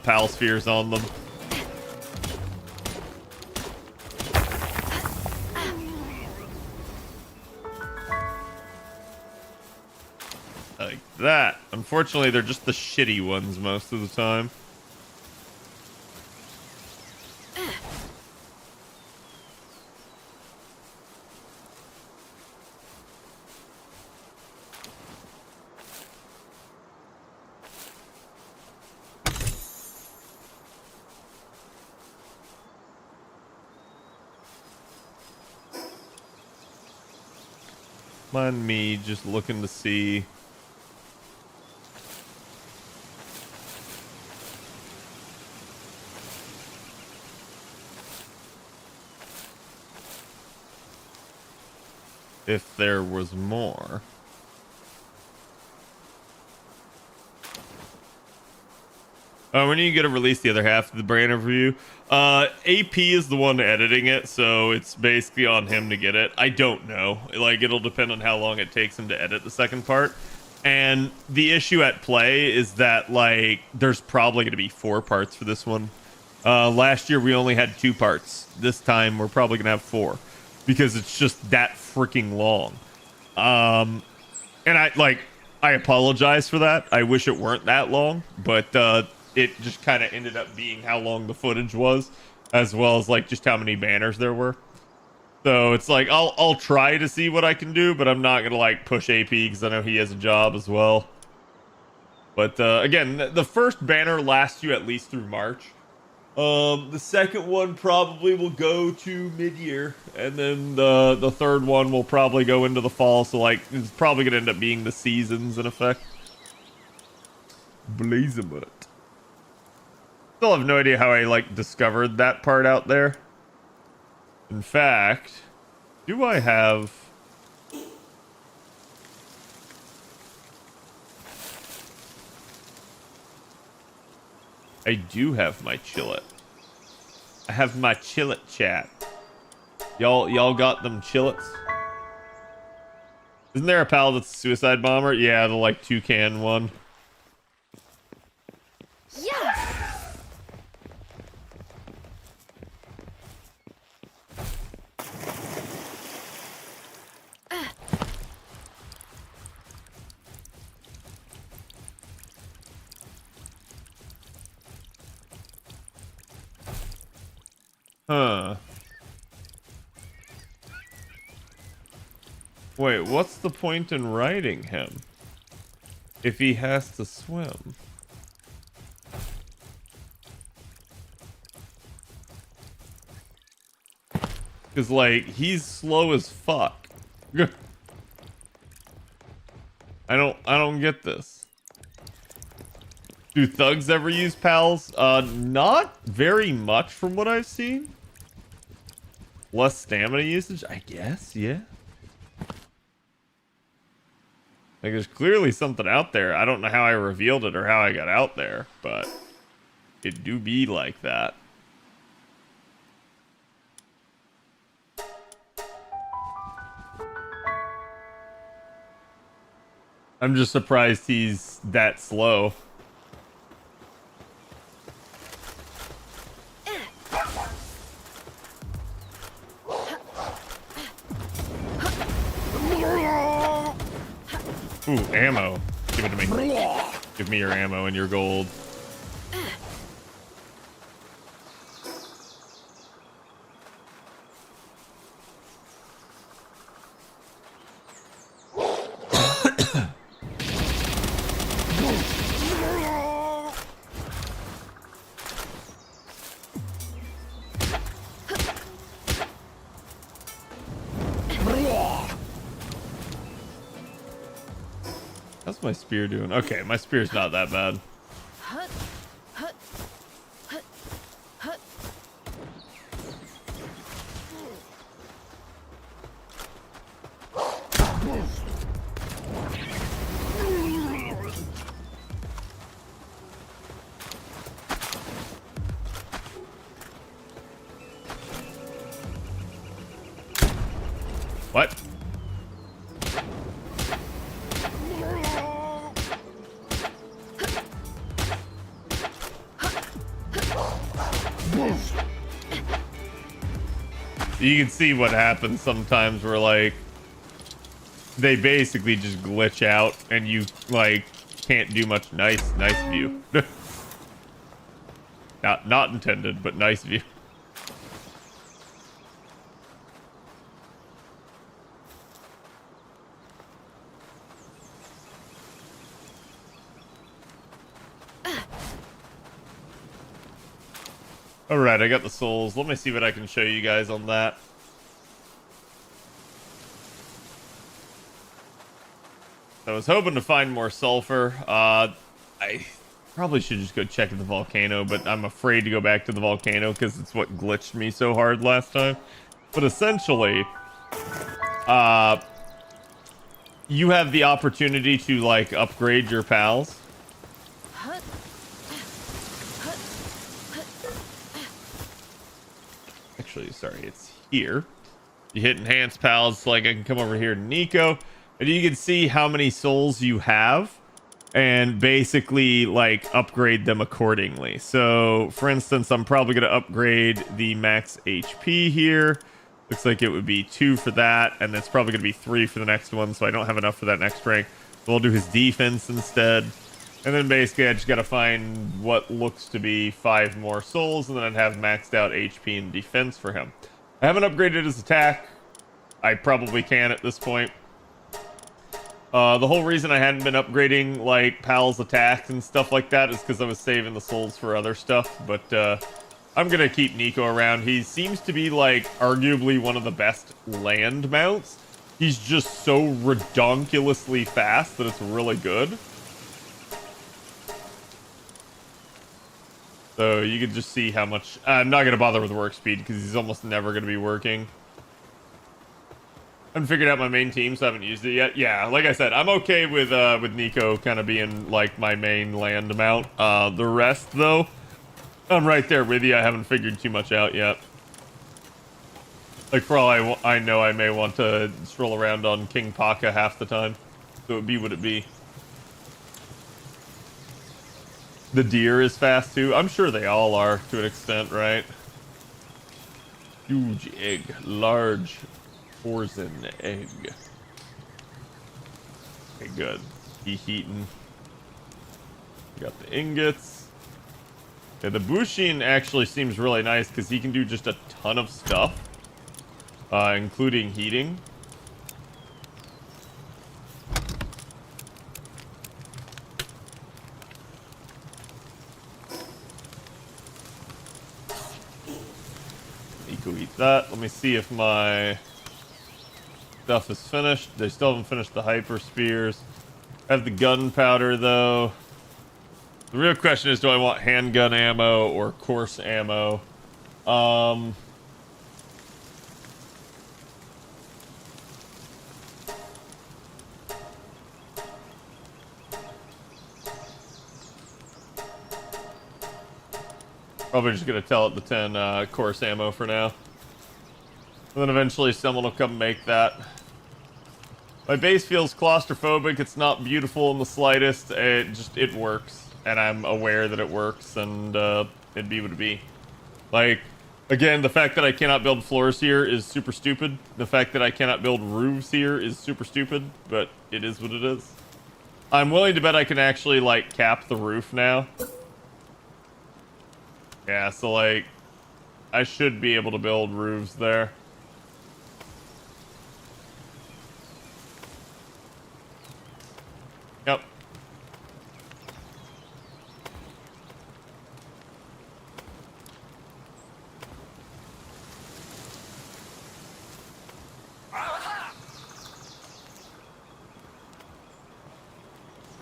Speaker 2: pal spheres on them. Like that. Unfortunately, they're just the shitty ones most of the time. Mind me just looking to see. If there was more. When are you gonna release the other half of the brand review? AP is the one editing it, so it's basically on him to get it. I don't know. Like, it'll depend on how long it takes him to edit the second part. And the issue at play is that, like, there's probably gonna be 4 parts for this one. Last year we only had 2 parts. This time we're probably gonna have 4 because it's just that freaking long. And I apologize for that. I wish it weren't that long, but it just kind of ended up being how long the footage was, as well as like just how many banners there were. So it's like I'll try to see what I can do, but I'm not gonna like push AP because I know he has a job as well. But again, the first banner lasts you at least through March. The second one probably will go to mid-year, and then the third one will probably go into the fall. So like it's probably gonna end up being the seasons in effect. Blazemut. Still have no idea how I like discovered that part out there. In fact, do I have? I do have my chillet. I have my chillet chat. Y'all got them chillets? Isn't there a pal that's a suicide bomber? Yeah, the like toucan one.
Speaker 4: Yeah.
Speaker 2: Huh. Wait, what's the point in riding him if he has to swim? Cause like he's slow as fuck. I don't get this. Do thugs ever use pals? Not very much from what I've seen. Less stamina usage, I guess, yeah. Like, there's clearly something out there. I don't know how I revealed it or how I got out there, but it do be like that. I'm just surprised he's that slow. Ooh, ammo. Give it to me. Give me your ammo and your gold. How's my spear doing? Okay, my spear's not that bad. What? You can see what happens sometimes where like they basically just glitch out and you like can't do much. Nice view. not intended, but nice view. All right, I got the souls. Let me see what I can show you guys on that. I was hoping to find more sulfur. I probably should just go check the volcano, but I'm afraid to go back to the volcano because it's what glitched me so hard last time. But essentially, you have the opportunity to like upgrade your pals. actually, sorry, it's here. You hit enhance pals, like I can come over here to Nico, and you can see how many souls you have and basically like upgrade them accordingly. So for instance, I'm probably going to upgrade the max HP here. Looks like it would be 2 for that, and it's probably going to be 3 for the next one, so I don't have enough for that next rank. So we'll do his defense instead. And then basically I just got to find what looks to be 5 more souls, and then I'd have maxed out HP and defense for him. I haven't upgraded his attack. I probably can at this point. The whole reason I hadn't been upgrading like Pal's attacks and stuff like that is because I was saving the souls for other stuff. But I'm gonna keep Nico around. He seems to be like arguably one of the best land mounts. He's just so redonkulously fast that it's really good. So you can just see how much... I'm not going to bother with work speed because he's almost never going to be working. I haven't figured out my main team, so I haven't used it yet. Yeah, like I said, I'm okay with Nico kind of being like my main land mount. The rest, though, I'm right there with you. I haven't figured too much out yet. Like, for all I know, I may want to stroll around on King Paka half the time. So it would be what it be. The deer is fast too. I'm sure they all are to an extent, right? Huge egg. Large Orzen egg. Okay, good. Heating. Got the ingots. Yeah, the Bushin actually seems really nice because he can do just a ton of stuff. Including heating. Nico eat that. Let me see if my stuff is finished. They still haven't finished the hyper spears. I have the gunpowder though. The real question is, do I want handgun ammo or course ammo? Probably just gonna tell it the 10 course ammo for now. And then eventually someone will come make that. My base feels claustrophobic. It's not beautiful in the slightest. It works. And I'm aware that it works, and it'd be what it be. Like, again, the fact that I cannot build floors here is super stupid. The fact that I cannot build roofs here is super stupid, but it is what it is. I'm willing to bet I can actually, like, cap the roof now. Yeah, so like, I should be able to build roofs there. Yep.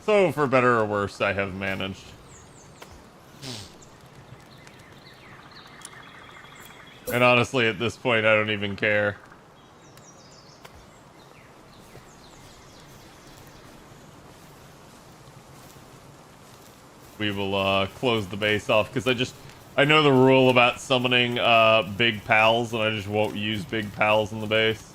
Speaker 2: So, for better or worse, I have managed. And honestly, at this point, I don't even care. We will close the base off because I know the rule about summoning big pals, and I just won't use big pals in the base.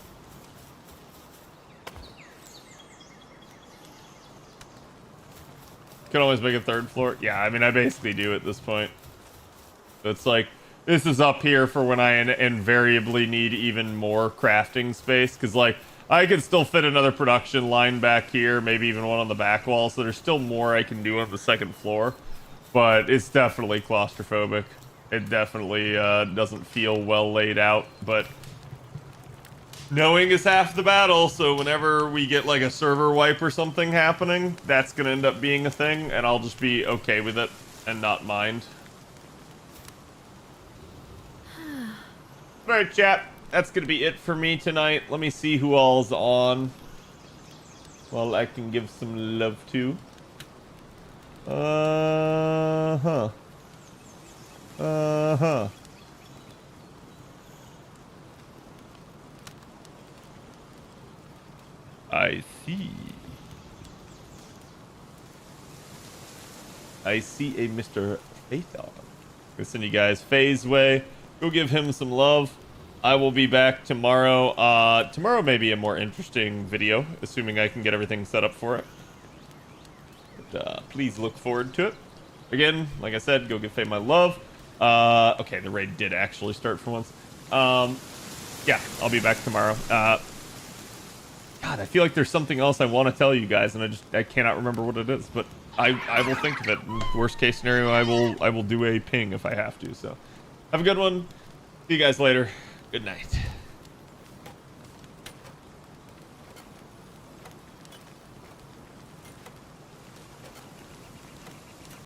Speaker 2: Can always make a 3rd floor. Yeah, I mean, I basically do at this point. It's like, this is up here for when I invariably need even more crafting space, because, like, I could still fit another production line back here, maybe even one on the back wall, so there's still more I can do on the 2nd floor, but it's definitely claustrophobic. It definitely doesn't feel well laid out, but knowing is half the battle, so whenever we get, like, a server wipe or something happening, that's gonna end up being a thing, and I'll just be okay with it and not mind. Alright, chat. That's gonna be it for me tonight. Let me see who all's on. Well, I can give some love to. I see. I see a Mr. Phaethon. Gonna send you guys Faye's way. Go give him some love. I will be back tomorrow. Tomorrow may be a more interesting video, assuming I can get everything set up for it. But, please look forward to it. Again, like I said, go give Faye my love. Okay, the raid did actually start for once. Yeah, I'll be back tomorrow. God, I feel like there's something else I want to tell you guys, and I cannot remember what it is. But I will think of it. Worst case scenario, I will do a ping if I have to. So, have a good one. See you guys later. Good night.